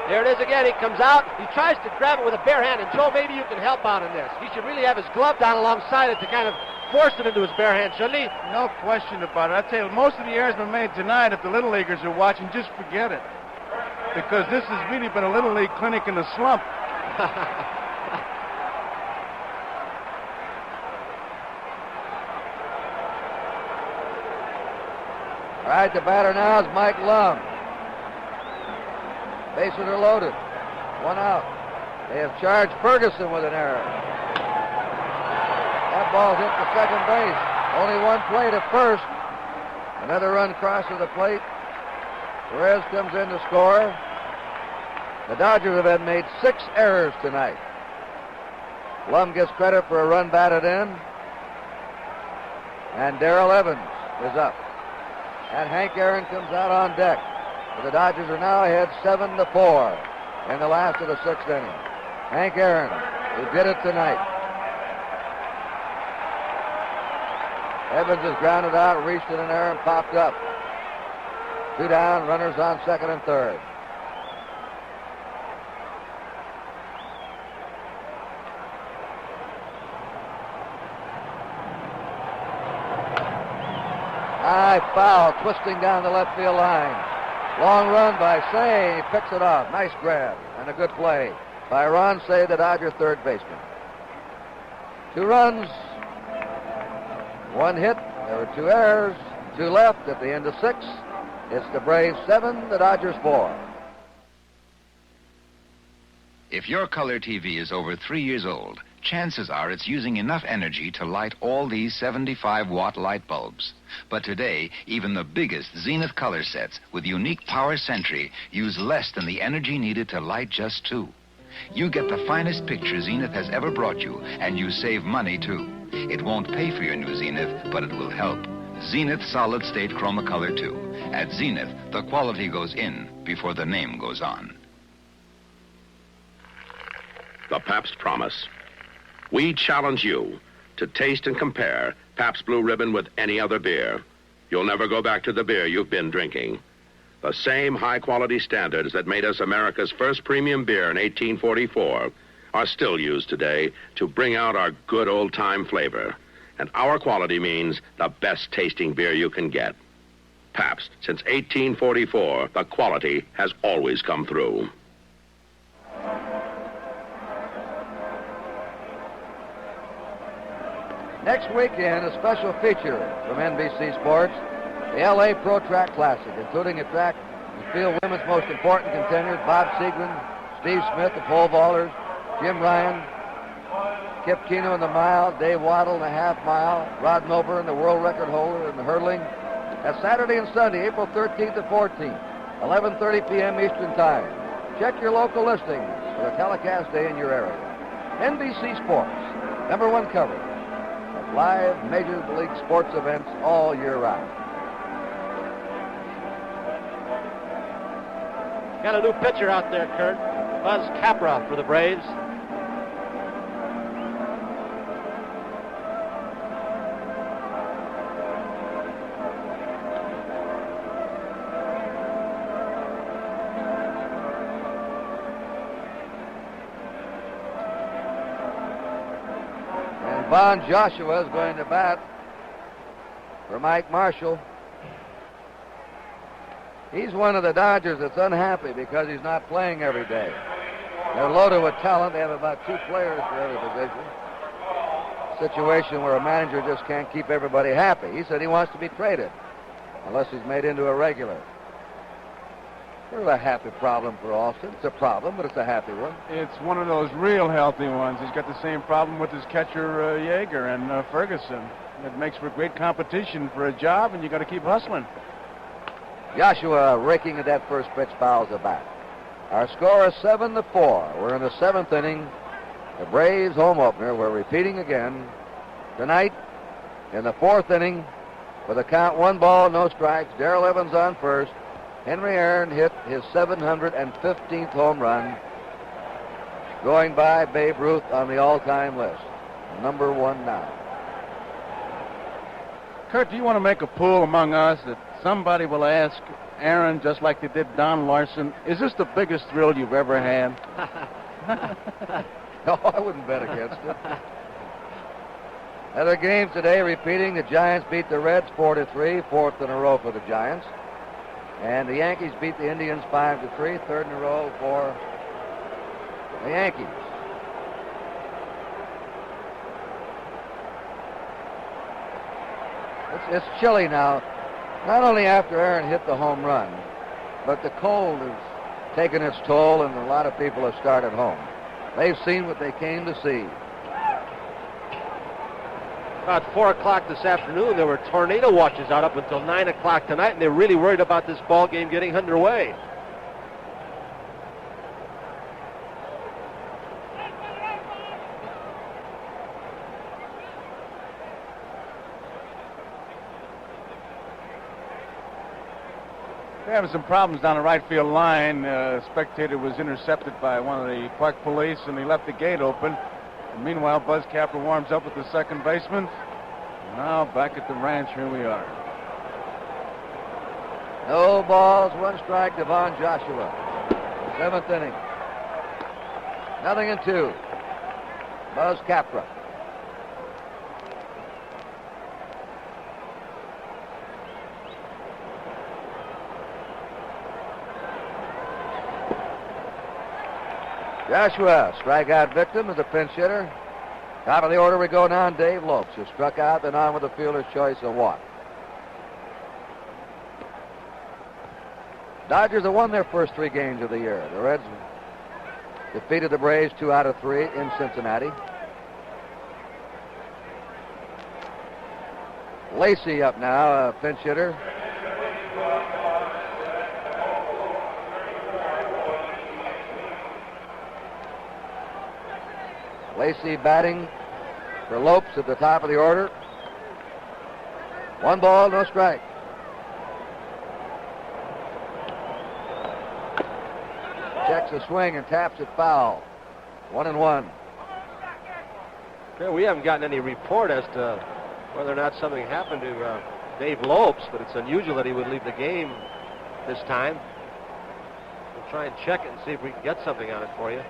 S9: There it is again. He comes out. He tries to grab it with a bare hand. And, Joe, maybe you can help out in this. He should really have his glove down alongside it to kind of force it into his bare hand, shouldn't he?
S20: No question about it. I tell you, most of the errors been made tonight. If the Little Leaguers are watching, just forget it. Because this has really been a Little League clinic in a slump.
S8: All right, the batter now is Mike Lum. Bases are loaded. One out. They have charged Ferguson with an error. That ball hit the second base. Only one play to first. Another run crosses the plate. Perez comes in to score. The Dodgers have had made 6 errors tonight. Blum gets credit for a run batted in. And Darrell Evans is up. And Hank Aaron comes out on deck. The Dodgers are now ahead 7-4 in the last of the 6th inning. Hank Aaron, who did it tonight. Evans is grounded out, reached in an air, and popped up. 2 down, runners on second and third. High foul, twisting down the left field line. Long run by Say. He picks it off. Nice grab and a good play by Ron Say, the Dodger third baseman. 2 runs, 1 hit. There were 2 errors, 2 left at the end of 6. It's the Braves 7, the Dodgers 4.
S5: If your color TV is over 3 years old, chances are it's using enough energy to light all these 75-watt light bulbs. But today, even the biggest Zenith color sets with unique power Sentry use less than the energy needed to light just 2. You get the finest picture Zenith has ever brought you, and you save money, too. It won't pay for your new Zenith, but it will help. Zenith Solid State Chromacolor 2. At Zenith, the quality goes in before the name goes on.
S13: The Pabst Promise. We challenge you to taste and compare Pabst Blue Ribbon with any other beer. You'll never go back to the beer you've been drinking. The same high-quality standards that made us America's first premium beer in 1844 are still used today to bring out our good old-time flavor. And our quality means the best-tasting beer you can get. Pabst, since 1844, the quality has always come through.
S8: Next weekend, a special feature from NBC Sports, the L.A. Pro Track Classic, including a track to field women's most important contenders, Bob Seagren, Steve Smith, the pole vaulters, Jim Ryan, Kip Keino in the mile, Dave Waddle in the half mile, Rod Milburn, the world record holder in the hurdling. That's Saturday and Sunday, April 13th and 14th, 11:30 p.m. Eastern Time. Check your local listings for the telecast day in your area. NBC Sports, #1 coverage of live Major League sports events all year round.
S9: Got a new pitcher out there, Curt. Buzz Capra for the Braves.
S8: And Von Joshua is going to bat for Mike Marshall. He's one of the Dodgers that's unhappy because he's not playing every day. They're loaded with talent. They have about 2 players for every position. Situation where a manager just can't keep everybody happy. He said he wants to be traded unless he's made into a regular. Sort of a happy problem for Austin. It's a problem, but it's a happy one.
S20: It's one of those real healthy ones. He's got the same problem with his catcher, Yeager and Ferguson. It makes for great competition for a job, and you got to keep hustling.
S8: Joshua raking at that first pitch, fouls the bat. Our score is 7-4. We're in the 7th inning. The Braves home opener. We're repeating again tonight in the 4th inning with a count 1 ball, no strikes. Darrell Evans on first. Henry Aaron hit his 715th home run, going by Babe Ruth on the all-time list. #1 now.
S20: Curt, do you want to make a pool among us that somebody will ask Aaron, just like they did Don Larson, is this the biggest thrill you've ever had?
S8: No, I wouldn't bet against it. Other games today repeating. The Giants beat the Reds 4-3, 4th in a row for the Giants. And the Yankees beat the Indians 5-3, 3rd in a row for the Yankees. It's chilly now. Not only after Aaron hit the home run, but the cold is taken its toll, and a lot of people have started home. They've seen what they came to see.
S9: About 4 o'clock this afternoon, there were tornado watches out up until 9 o'clock tonight, and they're really worried about this ball game getting underway.
S20: They're having some problems down the right field line. Spectator was intercepted by one of the park police, and he left the gate open. And meanwhile, Buzz Capper warms up with the second baseman. Now back at the ranch, here we are.
S8: No balls, 1 strike to Von Joshua. 7th inning. 0-2. Buzz Capra. Joshua, strikeout victim, is a pinch hitter. Top of the order we go now, Dave Lopes, who struck out, then on with the fielder's choice, a walk. Dodgers have won their first 3 games of the year. The Reds defeated the Braves 2 out of 3 in Cincinnati. Lacey up now, a pinch hitter. Lacey batting for Lopes at the top of the order. 1 ball, no strike. Checks a swing and taps it foul. 1-1.
S9: Yeah, we haven't gotten any report as to whether or not something happened to Dave Lopes, but it's unusual that he would leave the game this time. We'll try and check it and see if we can get something on it for you.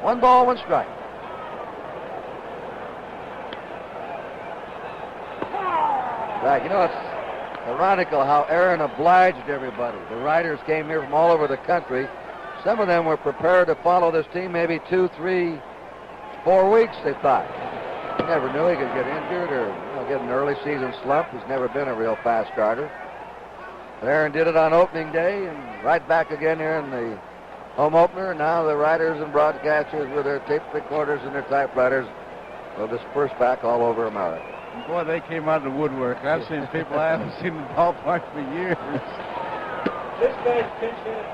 S8: One ball, 1 strike. Right, you know, it's ironical how Aaron obliged everybody. The riders came here from all over the country. Some of them were prepared to follow this team maybe 2, 3, 4 weeks, they thought. You never knew he could get injured or get an early season slump. He's never been a real fast starter. But Aaron did it on opening day and right back again here in the home opener. Now the writers and broadcasters with their tape recorders and their typewriters will disperse back all over America.
S20: Boy, they came out of the woodwork. I've seen people I haven't seen in the ballpark for years.
S9: This guy's pinch hit.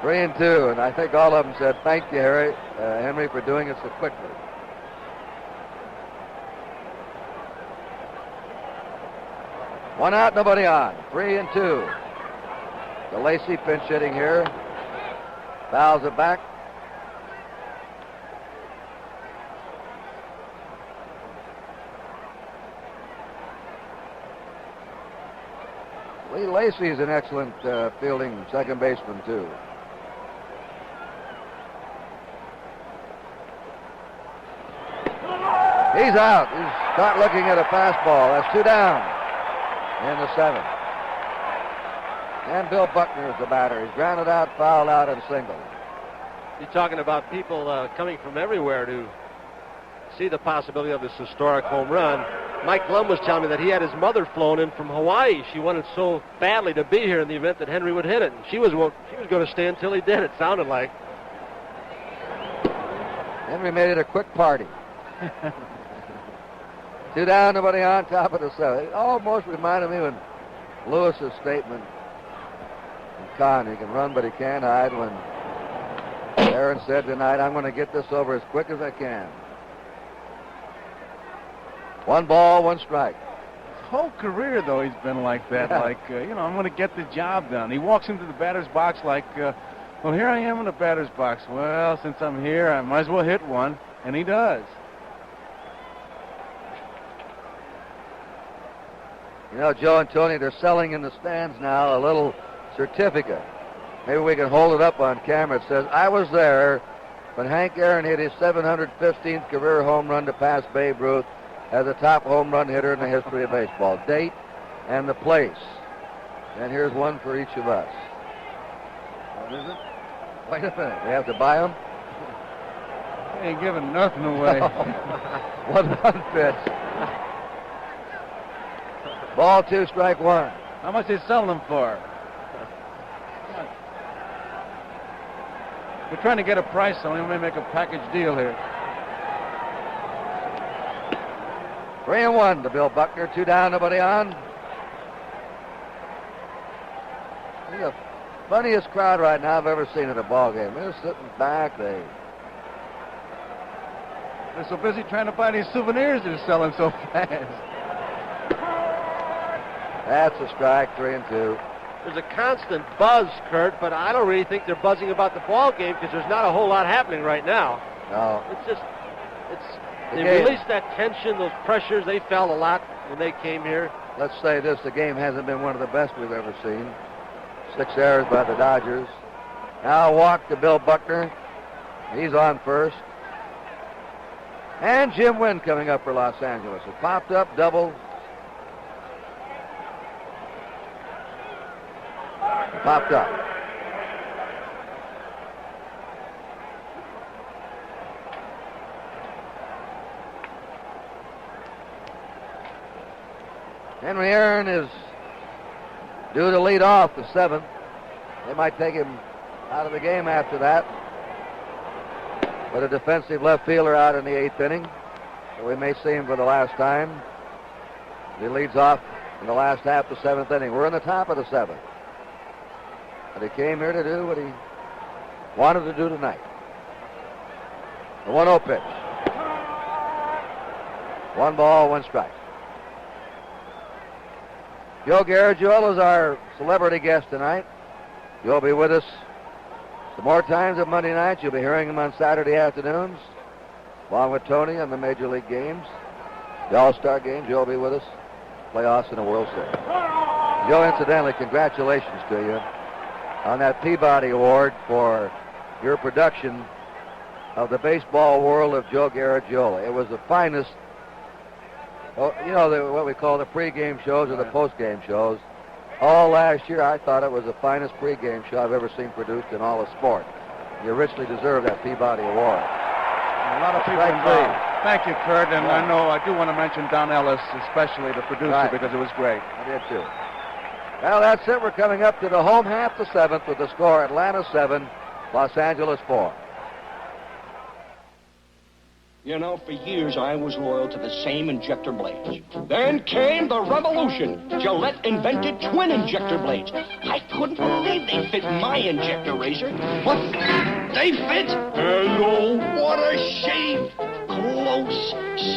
S8: 3-2, and I think all of them said, thank you, Henry, for doing it so quickly. One out, nobody on. 3-2. The Lacey pinch hitting here. Fouls it back. Lee Lacey's an excellent fielding second baseman, too. He's out. He's not looking at a fastball. That's 2 down in the 7th. And Bill Buckner is the batter. He's grounded out, fouled out, and singled.
S9: You're talking about people coming from everywhere to see the possibility of this historic home run. Mike Lum was telling me that he had his mother flown in from Hawaii. She wanted so badly to be here in the event that Henry would hit it. And she was going to stay until he did, it sounded like.
S8: Henry made it a quick party. 2 down, nobody on, top of the 7th. It almost reminded me when Lewis's statement in Con, he can run but he can't hide, when Aaron said tonight, I'm going to get this over as quick as I can. 1 ball, 1 strike.
S20: His whole career, though, he's been like that. Like, I'm going to get the job done. He walks into the batter's box like, well, here I am in the batter's box. Well, since I'm here, I might as well hit one. And he does.
S8: You know, Joe and Tony, they're selling in the stands now a little certificate. Maybe we can hold it up on camera. It says, I was there when Hank Aaron hit his 715th career home run to pass Babe Ruth as the top home run hitter in the history of baseball. Date and the place. And here's one for each of us. What is it? Wait a minute. We have to buy them?
S20: They ain't giving nothing away.
S8: 1-1 pitch. Ball 2, strike 1.
S20: How much they selling them for? We're trying to get a price on him. We may make a package deal here.
S8: 3-1 to Bill Buckner. 2 down, nobody on. This is the funniest crowd right now I've ever seen at a ball game. They're sitting back. They're
S20: so busy trying to buy these souvenirs they're selling so fast.
S8: That's a strike. 3-2.
S9: There's a constant buzz, Curt, but I don't really think they're buzzing about the ball game because there's not a whole lot happening right now.
S8: No.
S9: They released that tension, those pressures. They felt a lot when they came here.
S8: Let's say this, the game hasn't been one of the best we've ever seen. 6 errors by the Dodgers. Now a walk to Bill Buckner. He's on first. And Jim Wynn coming up for Los Angeles. It popped up, double. Popped up. Henry Aaron is due to lead off the 7th. They might take him out of the game after that. But a defensive left fielder out in the 8th inning. So we may see him for the last time. He leads off in the last half of the 7th inning. We're in the top of the 7th. And he came here to do what he wanted to do tonight. The 1-0 pitch. 1 ball, 1 strike. Joe Garagiola is our celebrity guest tonight. You'll be with us some more times at Monday nights. You'll be hearing him on Saturday afternoons, along with Tony on the Major League games, the All-Star games. You'll be with us, playoffs and the World Series. Joe, incidentally, congratulations to you on that Peabody Award for your production of the baseball world of Joe Garagiola. It was the finest. You know, what we call the pregame shows or the postgame shows. All last year, I thought it was the finest pregame show I've ever seen produced in all of sport. You richly deserve that Peabody Award.
S20: A lot of people involved. Thank you, Curt, and I know I do want to mention Don Ellis, especially the producer, because it was great.
S8: I did too. Well, that's it. We're coming up to the home half the 7th with the score Atlanta 7, Los Angeles 4.
S11: You know, for years I was loyal to the same injector blades. Then came the revolution. Gillette invented twin injector blades. I couldn't believe they fit my injector razor. What? They fit? Hello, what a shave. Close,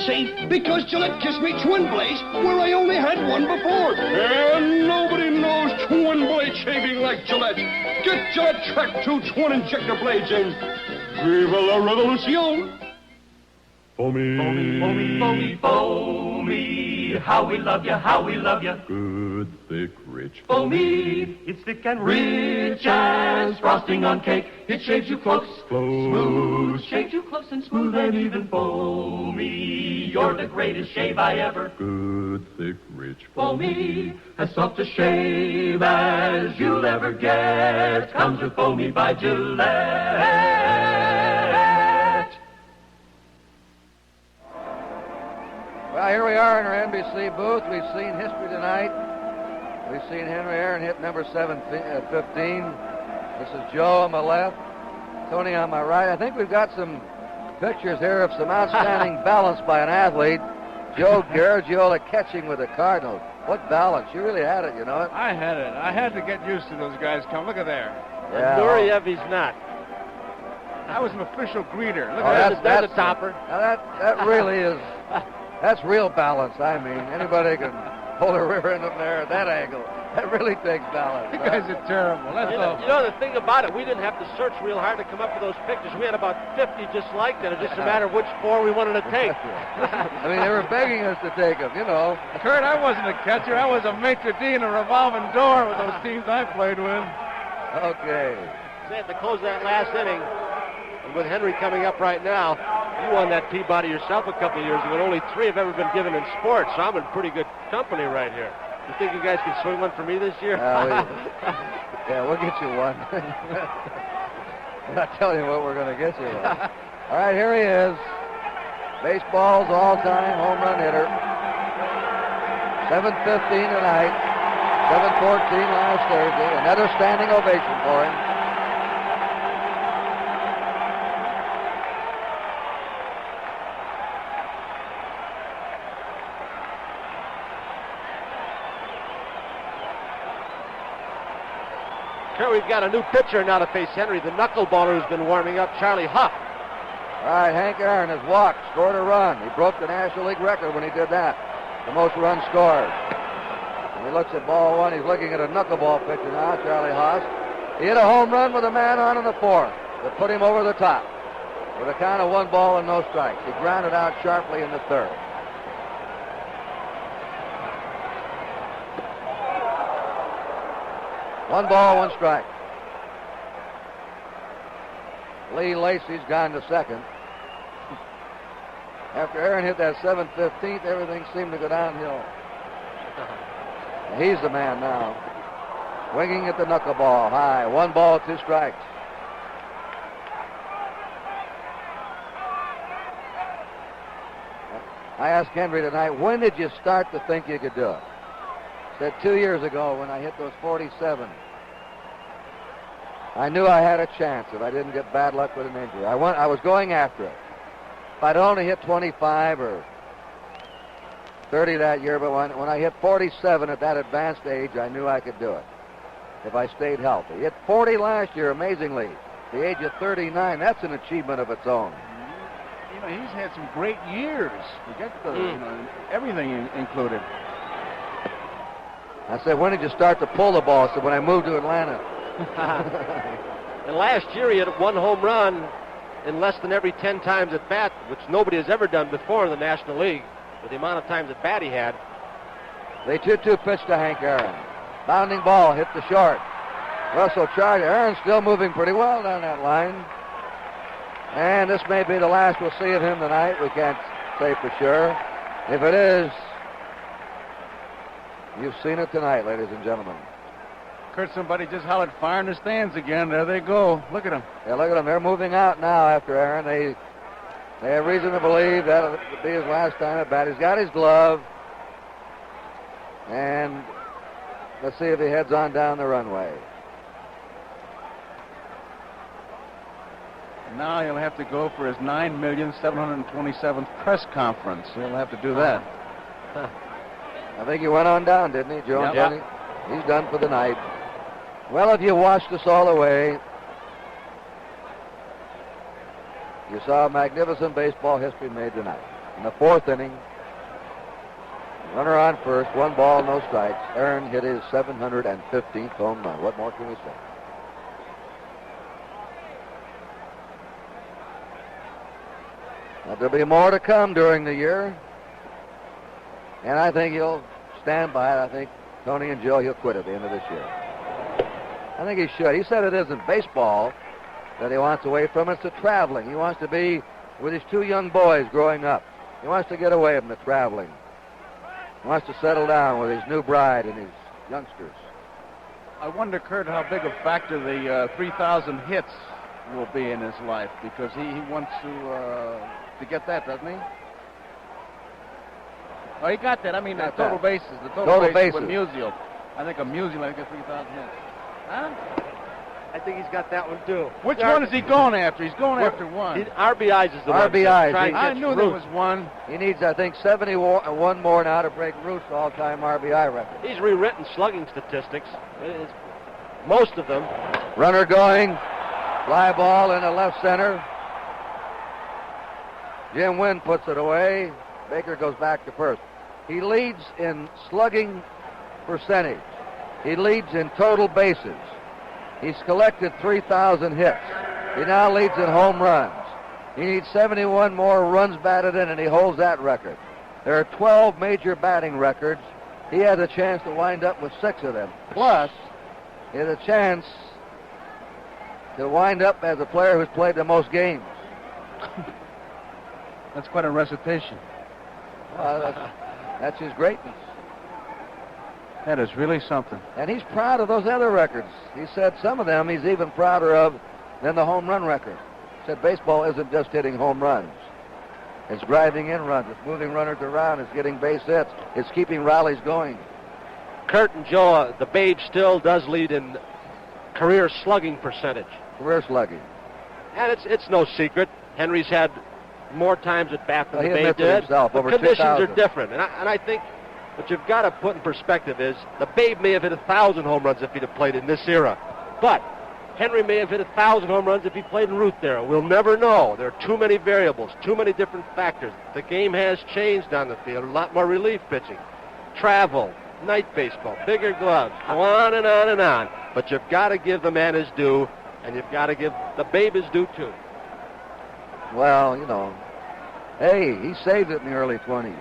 S11: safe, because Gillette kissed me twin blades where I only had one before. And nobody knows twin blade shaving like Gillette. Get Gillette Track 2 twin injector blades and viva la revolution.
S18: Foamy, foamy, foamy, foamy, how we love you, how we love you.
S22: Good, thick, rich.
S18: Foamy, it's thick and rich as frosting on cake. It shaves you close, smooth, shaves you close and smooth and even foamy. You're the greatest shave I ever.
S22: Good, thick, rich.
S18: Foamy, as soft a shave as you'll ever get. Comes with Foamy by Gillette.
S8: Well, here we are in our NBC booth. We've seen history tonight. We've seen Henry Aaron hit number 15. This is Joe on my left, Tony on my right. I think we've got some pictures here of some outstanding balance by an athlete. Joe Garagiola catching with the Cardinals. What balance. You really had it, you know it?
S20: I had it. I had to get used to those guys come. Look at there.
S8: Yeah.
S9: Nureyev, he's not.
S20: I was an official greeter. Look at
S9: that's a topper.
S8: Now that really is... That's real balance. I mean, anybody can pull a river in there at that angle. That really takes balance.
S20: You guys are terrible. That's
S9: You know the thing about it, we didn't have to search real hard to come up with those pictures. We had about 50 just like that. It's just a matter of which 4 we wanted to take.
S8: I mean, they were begging us to take them, you know.
S20: Curt, I wasn't a catcher. I was a maitre d' in a revolving door with those teams I played with.
S8: Okay.
S9: They had to close that last inning. And with Henry coming up right now, you won that Peabody yourself a couple of years ago. Only 3 have ever been given in sports, so I'm in pretty good company right here. You think you guys can swing one for me this year?
S8: Yeah, we'll get you one. I'm not telling you what we're going to get you one. All right, here he is. Baseball's all-time home run hitter. 7:15 tonight, 7:14 last Thursday. Another standing ovation for him.
S9: Here we've got a new pitcher now to face Henry, the knuckleballer who's been warming up, Charlie Huff.
S8: All right, Hank Aaron has walked, scored a run. He broke the National League record when he did that, the most runs scored. And he looks at ball one. He's looking at a knuckleball pitcher now, Charlie Haas. He hit a home run with a man on in the fourth that put him over the top with a count of 1 ball and no strikes. He grounded out sharply in the third. One ball, 1 strike. Lee Lacey's gone to second. After Aaron hit that 7/15th, everything seemed to go downhill. He's the man now. Swinging at the knuckleball high. 1 ball, 2 strikes. I asked Henry tonight, when did you start to think you could do it? Said 2 years ago when I hit those 47. I knew I had a chance if I didn't get bad luck with an injury. I was going after it. If I'd only hit 25 or 30 that year, but when I hit 47 at that advanced age, I knew I could do it if I stayed healthy. Hit 40 last year, amazingly. At the age of 39, that's an achievement of its own.
S20: You know, he's had some great years. Forget the, you know, everything included.
S8: I said, when did you start to pull the ball? I said, when I moved to Atlanta.
S9: And last year he had 1 home run in less than every 10 times at bat, which nobody has ever done before in the National League with the amount of times at bat he had.
S8: The 2-2 pitch to Hank Aaron. Bounding ball hit the short. Russell charged. Aaron's still moving pretty well down that line. And this may be the last we'll see of him tonight. We can't say for sure. If it is, you've seen it tonight, ladies and gentlemen.
S20: Curt, somebody just hollered fire in the stands again. There they go. Look at them.
S8: Yeah, look at them. They're moving out now after Aaron. They have reason to believe that'll be his last time at bat. He's got his glove. And let's see if he heads on down the runway.
S20: Now he'll have to go for his 9,727th press conference. He'll have to do that.
S8: I think he went on down, didn't he, Joe?
S20: Yep.
S8: He's done for the night. Well, if you watched us all the way, you saw magnificent baseball history made tonight. In the 4th inning, runner on first, 1 ball, no strikes. Aaron hit his 715th home run. What more can we say? Now, there'll be more to come during the year, and I think he'll stand by it. I think Tony and Joe, he'll quit at the end of this year. I think he should. He said it isn't baseball that he wants away from. It's the traveling. He wants to be with his 2 young boys growing up. He wants to get away from the traveling. He wants to settle down with his new bride and his youngsters.
S20: I wonder, Curt, how big a factor the 3,000 hits will be in his life, because he wants to get that, doesn't he? Oh, he got that. I mean, the total bases. The total bases with Musial. I think a Musial might get 3,000 hits. Huh?
S9: I think he's got that one, too.
S20: Which one is he going after? He's going after 1.
S9: RBIs is the
S8: RBIs.
S9: one.
S20: I knew there was 1.
S8: He needs, I think, 71 more now to break Root's all-time RBI record.
S9: He's rewritten slugging statistics. Most of them.
S8: Runner going. Fly ball into left center. Jim Wynn puts it away. Baker goes back to first. He leads in slugging percentage. He leads in total bases. He's collected 3,000 hits. He now leads in home runs. He needs 71 more runs batted in, and he holds that record. There are 12 major batting records. He has a chance to wind up with 6 of them. Plus, he has a chance to wind up as a player who's played the most games.
S20: That's quite a recitation.
S8: That's his greatness.
S20: That is really something.
S8: And he's proud of those other records. He said some of them he's even prouder of than the home run record. He said baseball isn't just hitting home runs. It's driving in runs. It's moving runners around. It's getting base hits. It's keeping rallies going.
S9: Curt and Joe, the Babe still does lead in career slugging percentage.
S8: Career slugging.
S9: And it's no secret. Henry's had more times at bat than the Babe
S8: admitted
S9: did.
S8: himself,
S9: The
S8: over
S9: conditions
S8: 2,000.
S9: are different. And I think what you've got to put in perspective is the Babe may have hit 1,000 home runs if he'd have played in this era. But Henry may have hit 1,000 home runs if he played in Ruth era. We'll never know. There are too many variables, too many different factors. The game has changed on the field. A lot more relief pitching, travel, night baseball, bigger gloves, go on and on and on. But you've got to give the man his due, and you've got to give the Babe his due, too.
S8: Well, you know, hey, he saved it in the early 20s.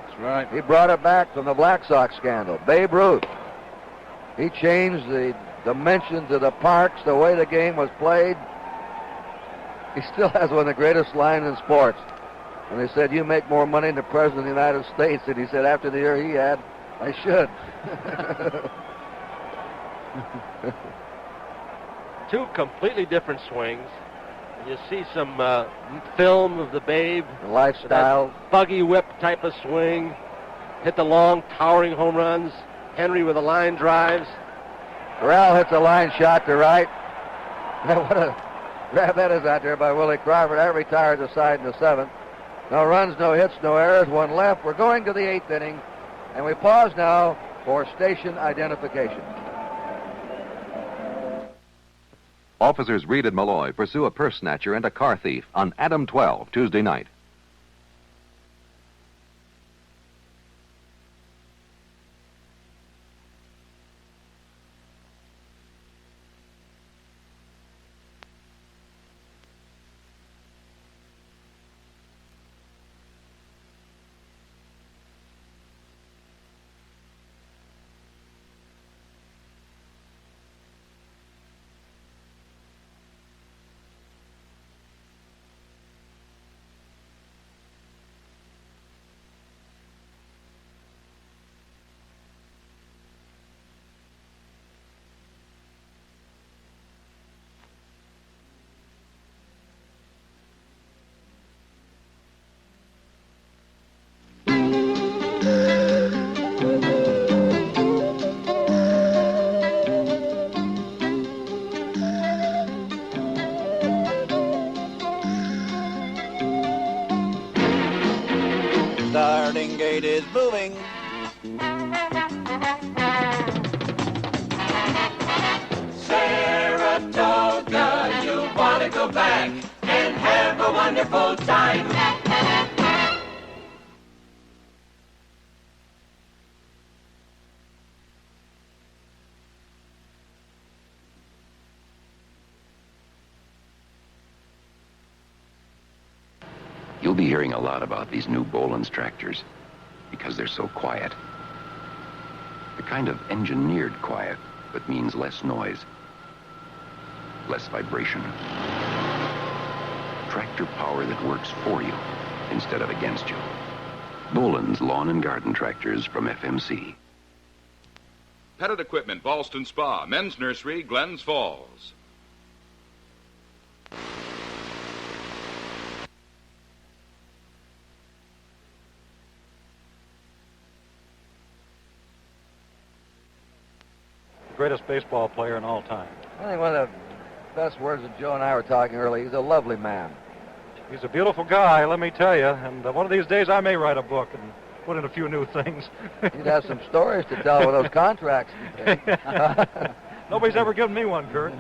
S20: That's right.
S8: He brought it back from the Black Sox scandal. Babe Ruth. He changed the dimensions of the parks, the way the game was played. He still has one of the greatest lines in sports. And they said, you make more money than the President of the United States. And he said, after the year he had, I should.
S9: Two completely different swings. You see some film of the Babe.
S8: The lifestyle.
S9: That buggy whip type of swing. Hit the long, towering home runs. Henry with the line drives.
S8: Corral hits a line shot to right. What a grab that is out there by Willie Crawford. That retires the side in the 7th. No runs, no hits, no errors, one left. We're going to the 8th inning, and we pause now for station identification.
S1: Officers Reed and Malloy pursue a purse snatcher and a car thief on Adam 12 Tuesday night.
S2: Starting gate is moving. Saratoga, you want to go back and have a wonderful time.
S5: You'll be hearing a lot about these new Boland's tractors because they're so quiet. The kind of engineered quiet that means less noise, less vibration. Tractor power that works for you instead of against you. Boland's Lawn and Garden Tractors from FMC.
S19: Pettit Equipment, Ballston Spa, Men's Nursery, Glens Falls.
S7: Greatest baseball player in all time.
S8: I think one of the best words that Joe and I were talking earlier, he's a lovely man.
S7: He's a beautiful guy, let me tell you. And one of these days I may write a book and put in a few new things.
S8: You'd have some stories to tell with those contracts.
S7: Nobody's ever given me one, Curt.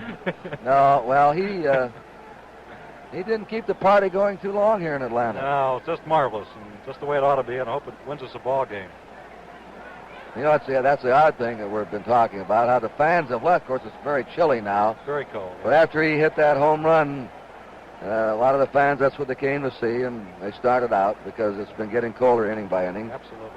S8: No, well, he didn't keep the party going too long here in Atlanta.
S7: No, it's just marvelous and just the way it ought to be, and I hope it wins us a ball game.
S8: You know, that's the odd thing that we've been talking about, how the fans have left. Of course, it's very chilly now.
S7: Very cold.
S8: But after he hit that home run, a lot of the fans, that's what they came to see, and they started out because it's been getting colder inning by inning.
S7: Absolutely.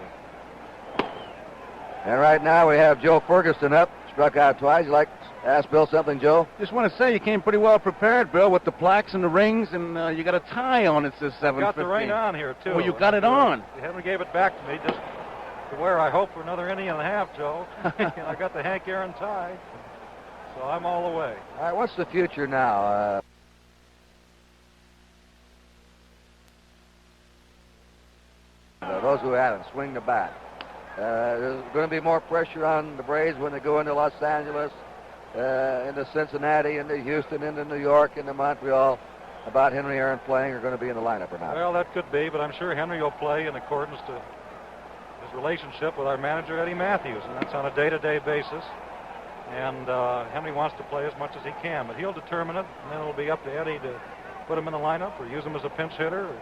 S8: And right now we have Joe Ferguson up, struck out twice. You like to ask Bill something, Joe?
S20: Just want to say you came pretty well prepared, Bill, with the plaques and the rings, and you got a tie on. It says 7:15.
S7: Got the rain on here, too.
S20: Oh, you got it on.
S7: Henry gave it back to me just to wear, I hope, for another inning and a half, Joe. I got the Hank Aaron tie, so I'm all the way.
S8: All right, what's the future now? go at him, swing the bat. There's going to be more pressure on the Braves when they go into Los Angeles, into Cincinnati, into Houston, into New York, into Montreal, about Henry Aaron playing or going to be in the lineup or not.
S7: Well, that could be, but I'm sure Henry will play in accordance to his relationship with our manager, Eddie Matthews, and that's on a day-to-day basis. And Henry wants to play as much as he can, but he'll determine it, and then it'll be up to Eddie to put him in the lineup or use him as a pinch hitter, or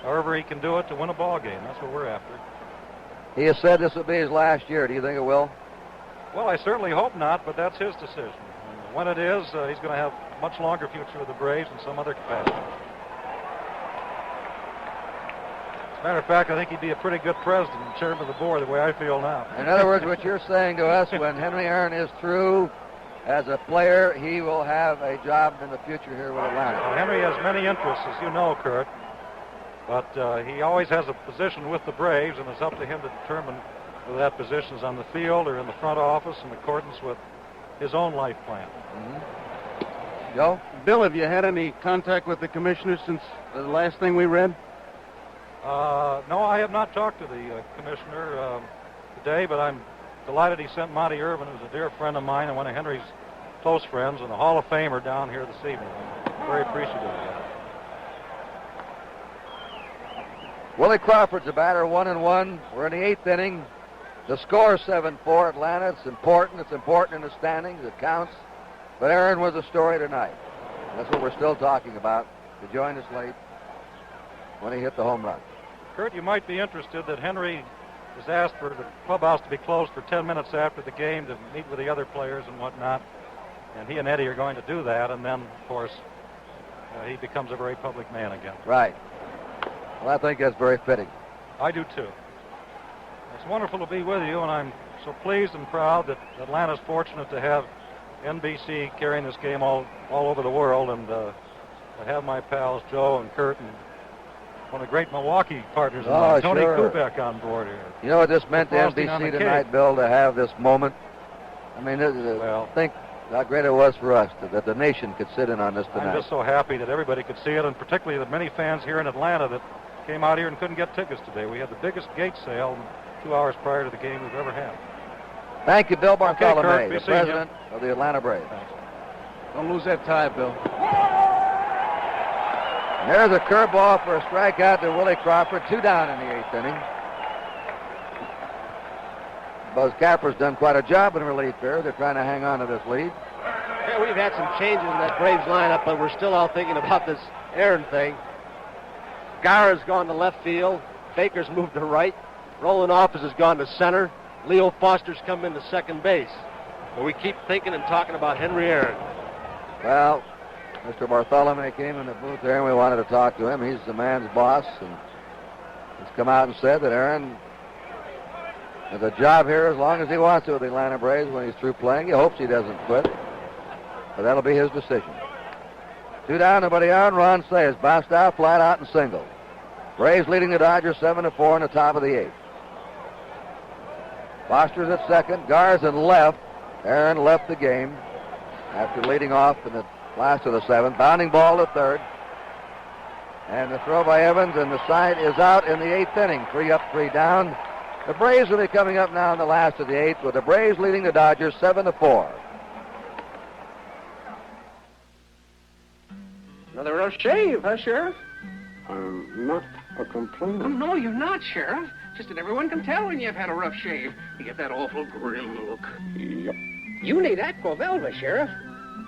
S7: however he can do it to win a ball game. That's what we're after.
S8: He has said this will be his last year. Do you think it will?
S7: Well, I certainly hope not, but that's his decision. And when it is, he's going to have a much longer future with the Braves in some other capacity. As a matter of fact, I think he'd be a pretty good president and chairman of the board, the way I feel now.
S8: In other words, what you're saying to us, when Henry Aaron is through as a player, he will have a job in the future here with Atlanta.
S7: Well, Henry has many interests, as you know, Curt, but he always has a position with the Braves, and it's up to him to determine whether that position is on the field or in the front office in accordance with his own life plan.
S8: Mm-hmm. Joe?
S20: Bill, have you had any contact with the commissioner since the last thing we read?
S7: No, I have not talked to the commissioner today, but I'm delighted he sent Monty Irvin, who's a dear friend of mine and one of Henry's close friends, and a Hall of Famer down here this evening. I'm very appreciative of that.
S8: Willie Crawford's a batter, 1-1. We're in the 8th inning. The score 7-4 Atlanta. It's important. It's important in the standings. It counts. But Aaron was a story tonight. That's what we're still talking about. To join us late when he hit the home run.
S7: Curt, you might be interested that Henry has asked for the clubhouse to be closed for 10 minutes after the game to meet with the other players and whatnot. And he and Eddie are going to do that. And then, of course, he becomes a very public man again.
S8: Right. Well, I think that's very fitting.
S7: I do, too. It's wonderful to be with you, and I'm so pleased and proud that Atlanta's fortunate to have NBC carrying this game all over the world, and to have my pals Joe and Curt and one of the great Milwaukee partners of mine, Tony Kubek, on board here.
S8: You know what this meant to NBC tonight, Bill, to have this moment? I mean, think how great it was for us that the nation could sit in on this tonight.
S7: I'm just so happy that everybody could see it, and particularly the many fans here in Atlanta that came out here and couldn't get tickets today. We had the biggest gate sale 2 hours prior to the game we've ever had.
S8: Thank you, Bill Bartholomew,
S7: okay,
S8: the president of the Atlanta Braves.
S7: Thanks.
S20: Don't lose that tie, Bill.
S8: And there's a curveball for a strikeout to Willie Crawford. 2 down in the 8th inning. Buzz Capper's done quite a job in relief here. They're trying to hang on to this lead.
S9: Yeah, we've had some changes in that Braves lineup, but we're still all thinking about this Aaron thing. Garra's gone to left field. Baker's moved to right. Roland Office has gone to center. Leo Foster's come into second base. But we keep thinking and talking about Henry Aaron.
S8: Well, Mr. Bartholomew came in the booth there, and we wanted to talk to him. He's the man's boss, and he's come out and said that Aaron has a job here as long as he wants to with the Atlanta Braves when he's through playing. He hopes he doesn't quit, but that'll be his decision. 2 down, nobody on. Ron Sayers bounced out, flat out, and single. Braves leading the Dodgers 7-4 in the top of the 8th. Foster's at second. Gar's in left. Aaron left the game after leading off in the last of the 7th. Bounding ball to third. And the throw by Evans, and the side is out in the 8th inning. 3 up, 3 down. The Braves will be coming up now in the last of the 8th, with the Braves leading the Dodgers 7-4.
S11: Another rough shave, huh, Sheriff?
S22: I'm not a complainer.
S11: Oh, no, you're not, Sheriff. Just that everyone can tell when you've had a rough shave. You get that awful grim look.
S22: Yep.
S11: You need Aqua Velva, Sheriff.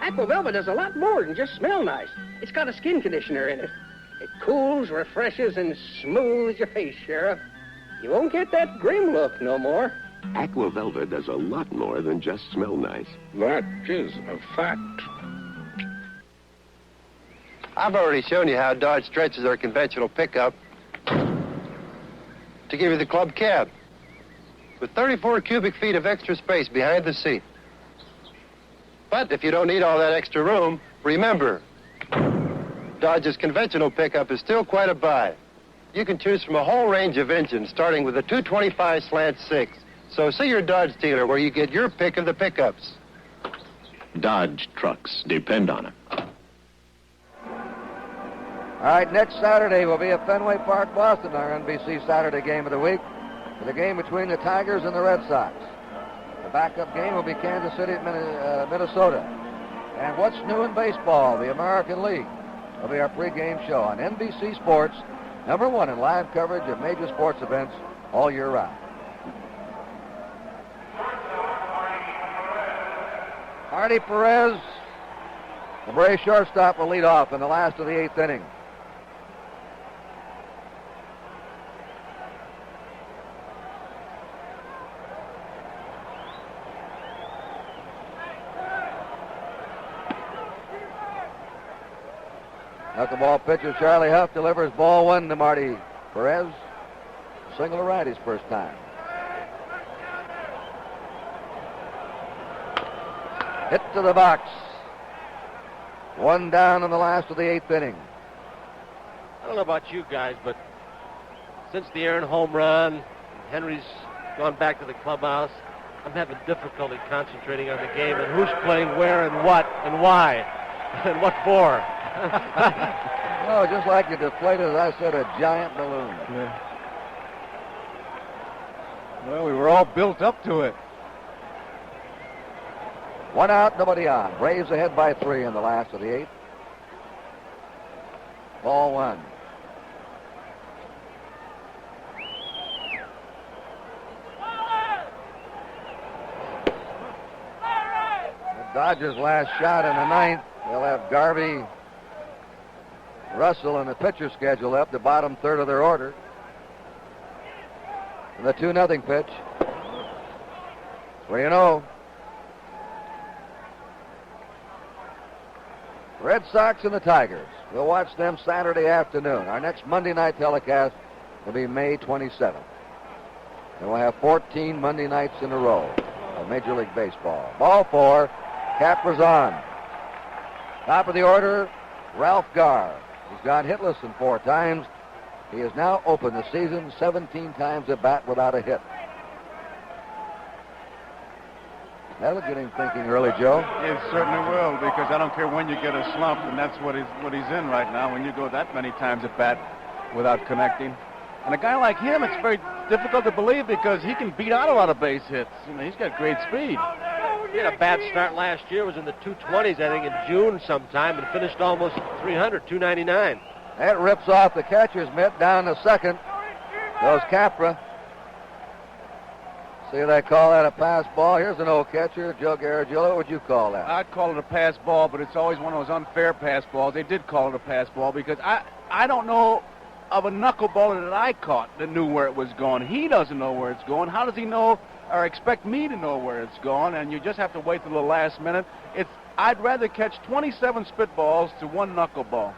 S11: Aqua Velva does a lot more than just smell nice. It's got a skin conditioner in it. It cools, refreshes, and smooths your face, Sheriff. You won't get that grim look no more.
S22: Aqua Velva does a lot more than just smell nice. That is a fact.
S6: I've already shown you how Dodge stretches their conventional pickup to give you the club cab with 34 cubic feet of extra space behind the seat. But if you don't need all that extra room, remember, Dodge's conventional pickup is still quite a buy. You can choose from a whole range of engines, starting with a 225 slant 6. So see your Dodge dealer where you get your pick of the pickups.
S22: Dodge trucks, depend on it.
S8: All right, next Saturday will be at Fenway Park, Boston, our NBC Saturday game of the week, for the game between the Tigers and the Red Sox. The backup game will be Kansas City at Minnesota. And what's new in baseball, the American League, will be our pregame show on NBC Sports, #1 in live coverage of major sports events all year round. Artie Perez, the Braves shortstop, will lead off in the last of the 8th inning. Knuckleball pitcher Charlie Huff delivers ball 1 to Marty Perez. Single to right his first time. Hit to the box. 1 down in the last of the 8th inning.
S9: I don't know about you guys, but since the Aaron home run, Henry's gone back to the clubhouse, I'm having difficulty concentrating on the game and who's playing where and what and why and what for.
S8: Oh, just like you deflated, as I said, a giant balloon.
S20: Yeah. Well, we were all built up to it.
S8: 1 out, nobody on. Braves ahead by 3 in the last of the 8th. Ball 1. The Dodgers' last shot in the 9th. They'll have Garvey, Russell, and the pitcher schedule up, the bottom third of their order. And the 2-0 pitch. Well, you know, Red Sox and the Tigers. We'll watch them Saturday afternoon. Our next Monday night telecast will be May 27th. And we'll have 14 Monday nights in a row of Major League Baseball. Ball 4, Capra's on. Top of the order, Ralph Garr. He's gone hitless in 4 times. He has now opened the season 17 times at bat without a hit. That'll get him thinking early, Joe.
S20: It certainly will, because I don't care when you get a slump, and that's what he's in right now, when you go that many times at bat without connecting. And a guy like him, it's very difficult to believe because he can beat out a lot of base hits. You know, he's got great speed.
S9: He had a bad start last year. It was in the 220s, I think, in June sometime, and finished almost 300, 299.
S8: That rips off the catcher's mitt down to second. Goes Capra. See, they call that a pass ball. Here's an old catcher, Joe Garagiola. What would you call that?
S20: I'd call it a pass ball, but it's always one of those unfair pass balls. They did call it a pass ball because I don't know of a knuckleballer that I caught that knew where it was going. He doesn't know where it's going. How does he know or expect me to know where it's going? And you just have to wait till the last minute. I'd rather catch 27 spitballs to 1 knuckleball.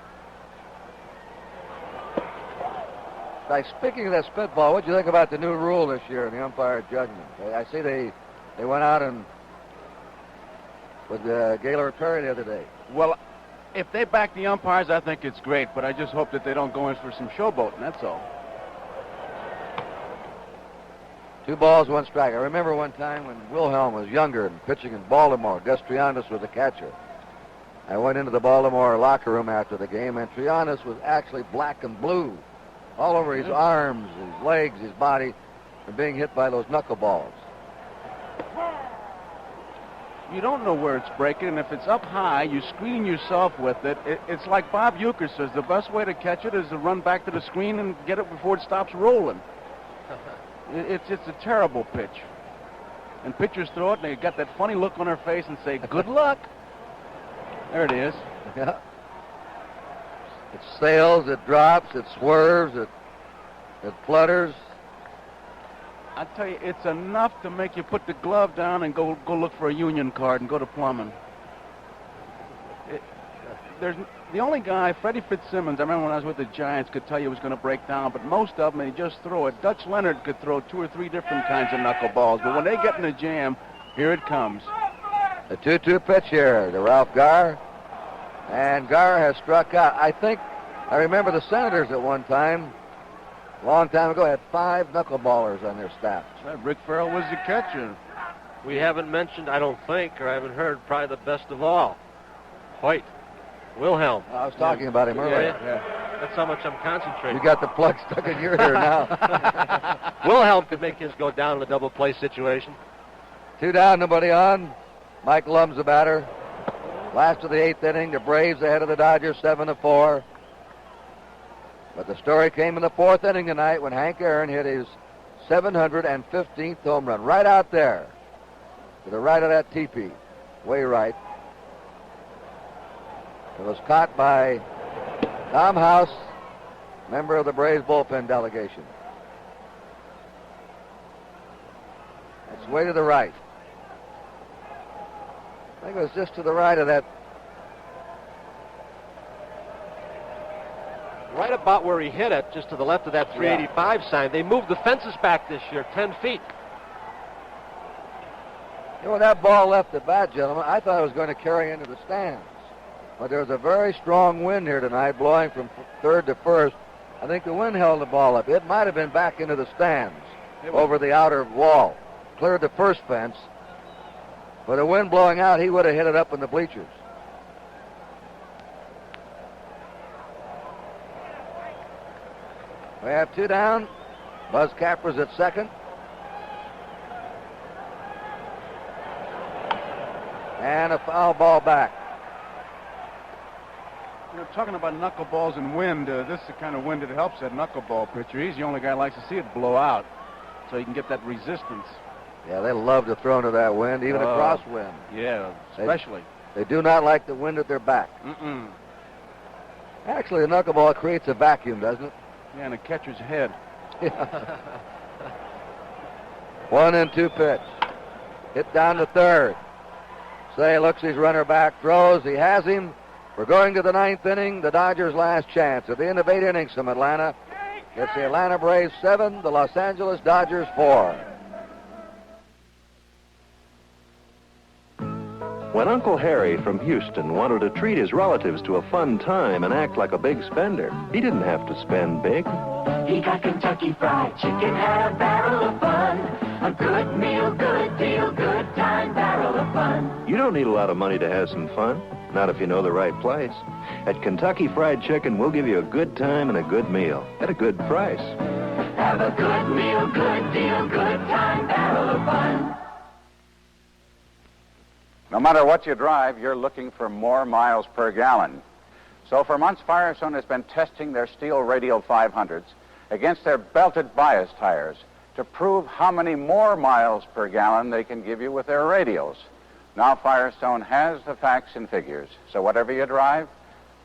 S8: Like, speaking of that spitball, what do you think about the new rule this year in the umpire judgment? I see they went out and with Gaylord Perry the other day.
S20: Well, if they back the umpires, I think it's great, but I just hope that they don't go in for some showboating, that's all.
S8: 2 balls, 1 strike. I remember one time when Wilhelm was younger and pitching in Baltimore. Gus Trianis was the catcher. I went into the Baltimore locker room after the game, and Trianis was actually black and blue all over his arms, his legs, his body, from being hit by those knuckleballs.
S20: You don't know where it's breaking, and if it's up high, you screen yourself with it. It's like Bob Euchre says, the best way to catch it is to run back to the screen and get it before it stops rolling. It's a terrible pitch. And pitchers throw it, and they got that funny look on their face and say, good luck. There it is.
S8: Yeah. It sails, it drops, it swerves, it flutters.
S20: I tell you, it's enough to make you put the glove down and go look for a union card and go to plumbing. There's the only guy, Freddie Fitzsimmons, I remember when I was with the Giants, could tell you it was going to break down, but most of them, they just throw it. Dutch Leonard could throw 2 or 3 different kinds of knuckleballs, but when they get in a jam, here it comes.
S8: The 2-2 pitch here to Ralph Garr. And Garr has struck out. I remember the Senators at one time, a long time ago, had 5 knuckleballers on their staff.
S20: Rick Farrell was the catcher.
S9: We haven't mentioned, I don't think, or I haven't heard, probably the best of all, Hoyt Wilhelm.
S8: I was talking about him earlier.
S20: Yeah.
S9: That's how much I'm concentrating.
S8: You got the plug stuck in your ear now.
S9: Wilhelm could make his go down in a double play situation.
S8: 2 down, nobody on. Mike Lum's the batter. Last of the 8th inning, the Braves ahead of the Dodgers 7-4. But the story came in the 4th inning tonight when Hank Aaron hit his 715th home run. Right out there. To the right of that teepee. Way right. It was caught by Tom House, member of the Braves bullpen delegation. It's way to the right. I think it was just to the right of that.
S9: Right about where he hit it, just to the left of that 385 sign. They moved the fences back this year, 10 feet.
S8: You know, when that ball left the bat, gentlemen, I thought it was going to carry into the stands. But there was a very strong wind here tonight, blowing from third to first. I think the wind held the ball up. It might have been back into the stands over the outer wall. Cleared the first fence. But the wind blowing out, he would have hit it up in the bleachers. We have 2 down. Buzz Capra's at second. And a foul ball back.
S20: You know, talking about knuckleballs and wind, this is the kind of wind that helps that knuckleball pitcher. He's the only guy who likes to see it blow out so he can get that resistance.
S8: Yeah, they love to throw into that wind, even a crosswind.
S20: Yeah, especially.
S8: They do not like the wind at their back.
S20: Mm-mm.
S8: Actually, the knuckleball creates a vacuum, doesn't it?
S20: Yeah, and a catcher's head.
S8: 1-2 pitch. Hit down to third. Say looks his runner back, throws. He has him. We're going to the 9th inning, the Dodgers' last chance. At the end of 8 innings from Atlanta, it's the Atlanta Braves 7, the Los Angeles Dodgers 4.
S1: When Uncle Harry from Houston wanted to treat his relatives to a fun time and act like a big spender, he didn't have to spend big.
S2: He got Kentucky Fried Chicken, had a barrel of fun. A good meal, good deal, good time, barrel of fun.
S1: You don't need a lot of money to have some fun, not if you know the right place. At Kentucky Fried Chicken, we'll give you a good time and a good meal at a good price.
S2: Have a good meal, good deal, good time, barrel of fun.
S12: No matter what you drive, you're looking for more miles per gallon. So for months, Firestone has been testing their steel radial 500s against their belted bias tires to prove how many more miles per gallon they can give you with their radials. Now Firestone has the facts and figures. So whatever you drive,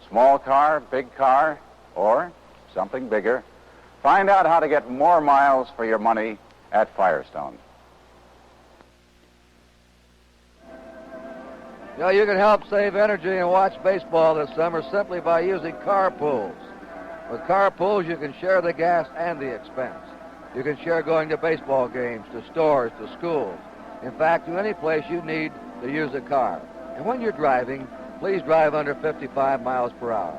S12: small car, big car, or something bigger, find out how to get more miles for your money at Firestone.
S8: You know, you can help save energy and watch baseball this summer simply by using carpools. With carpools, you can share the gas and the expense. You can share going to baseball games, to stores, to schools. In fact, to any place you need to use a car. And when you're driving, please drive under 55 miles per hour.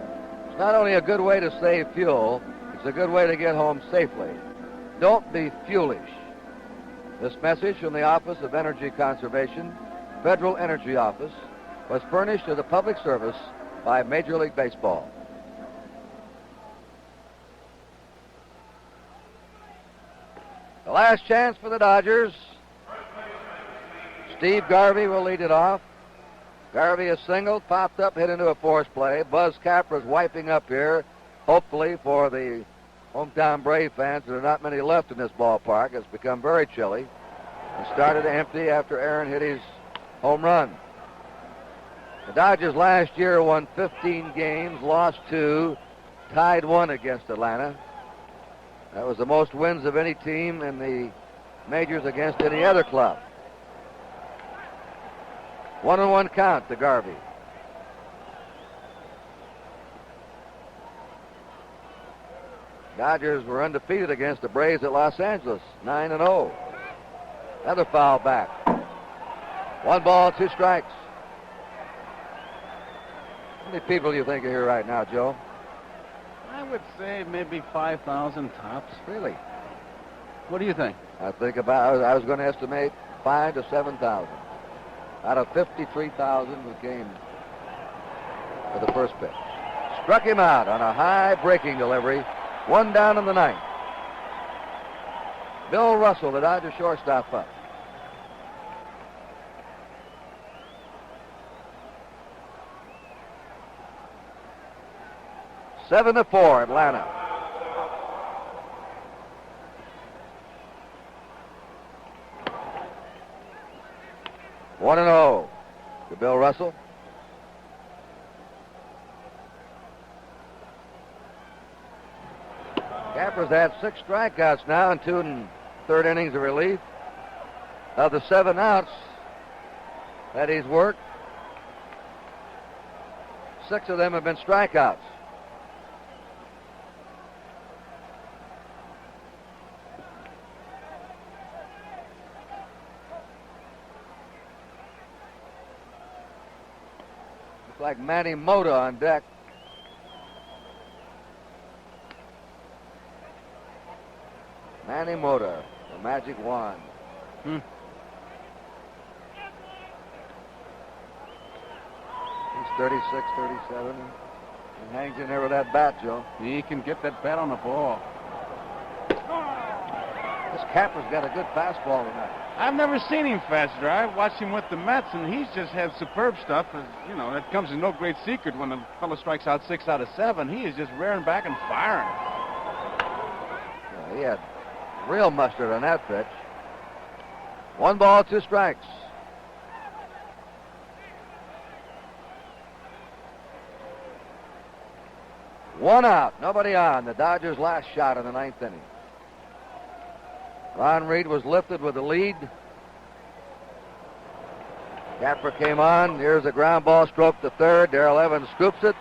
S8: It's not only a good way to save fuel, it's a good way to get home safely. Don't be fuelish. This message from the Office of Energy Conservation, Federal Energy Office, was furnished to the public service by Major League Baseball. The last chance for the Dodgers. Steve Garvey will lead it off. Garvey is singled, popped up, hit into a force play. Buzz Capra's wiping up here, hopefully for the hometown Brave fans. There are not many left in this ballpark. It's become very chilly. It started empty after Aaron hit his home run. The Dodgers last year won 15 games, lost 2, tied 1 against Atlanta. That was the most wins of any team in the majors against any other club. 1-1 count to Garvey. Dodgers were undefeated against the Braves at Los Angeles, 9-0. Another foul back. 1 ball, 2 strikes. How many people do you think are here right now, Joe?
S20: I would say maybe 5,000 tops.
S8: Really?
S20: What do you think?
S8: I was going to estimate 5,000 to 7,000. Out of 53,000 who came for the first pitch. Struck him out on a high breaking delivery. One down in the ninth. Bill Russell, the Dodger shortstop, up. Seven to 4, Atlanta. One and 0 to Bill Russell. Capper's had 6 strikeouts now and 2 3rd innings of relief. Of the 7 outs that he's worked, 6 of them have been strikeouts. Looks like Manny Mota on deck. Manny Mota, the magic wand. He's 36, 37. He hangs in there with that bat, Joe.
S14: He can get that bat on the ball.
S8: This Capper's got a good fastball tonight.
S20: I've never seen him fast drive. Watched him with the Mets, and he's just had superb stuff. You know, that comes as no great secret when the fellow strikes out 6 out of 7. He is just rearing back and firing.
S8: Yeah, he had real mustard on that pitch. 1 ball, 2 strikes. One out, nobody on. The Dodgers' last shot in the 9th inning. Ron Reed was lifted with the lead. Capper came on. Here's a ground ball stroke to third. Darrell Evans scoops it,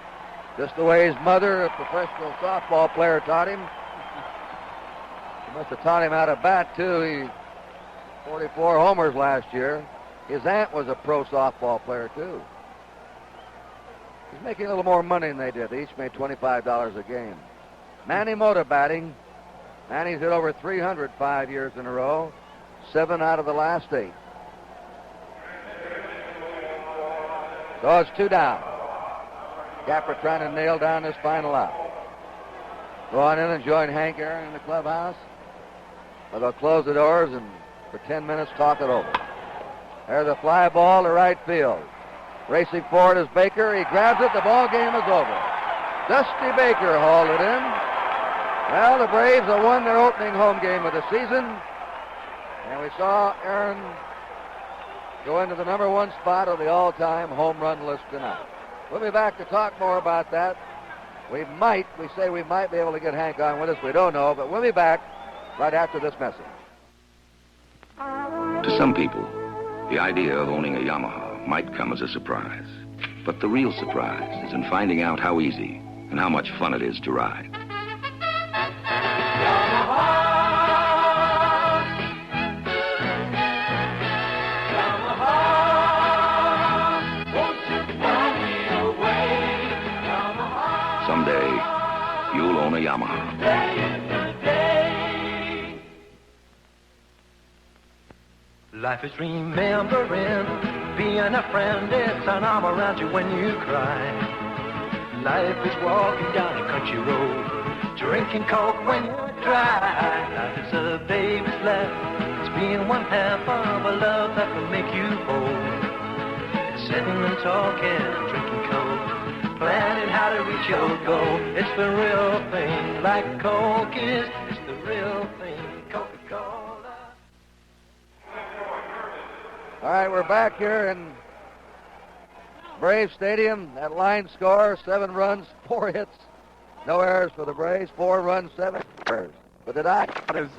S8: just the way his mother, a professional softball player, taught him. She must have taught him how to bat, too. He 44 homers last year. His aunt was a pro softball player, too. He's making a little more money than they did. They each made $25 a game. Manny Mota batting. Manny's hit over 300 5 years in a row. 7 out of the last 8. So it's 2 down. Capper trying to nail down this final out. Go on in and join Hank Aaron in the clubhouse. Or they'll close the doors and for 10 minutes talk it over. There's a fly ball to right field. Racing forward is Baker. He grabs it. The ball game is over. Dusty Baker hauled it in. Well, the Braves have won their opening home game of the season. And we saw Aaron go into the #1 spot on the all-time home run list tonight. We'll be back to talk more about that. We say we might be able to get Hank on with us. We don't know, but we'll be back right after this message.
S4: To some people, the idea of owning a Yamaha might come as a surprise. But the real surprise is in finding out how easy and how much fun it is to ride. Someday, you'll own a Yamaha.
S2: Life is remembering, being a friend, it's an arm around you when you cry. Life is walking down a country road, drinking Coke when you're dry. Life is a baby's laugh, it's being one half of a love that will make you whole. It's sitting and talking, drinking Coke, planning how to reach your goal. It's the real thing, like Coke is, it's the real thing, Coca-Cola.
S8: All right, we're back here in Braves Stadium. That line score, 7 runs, 4 hits, no errors for the Braves. 4 runs, 7 errors. But the Dodgers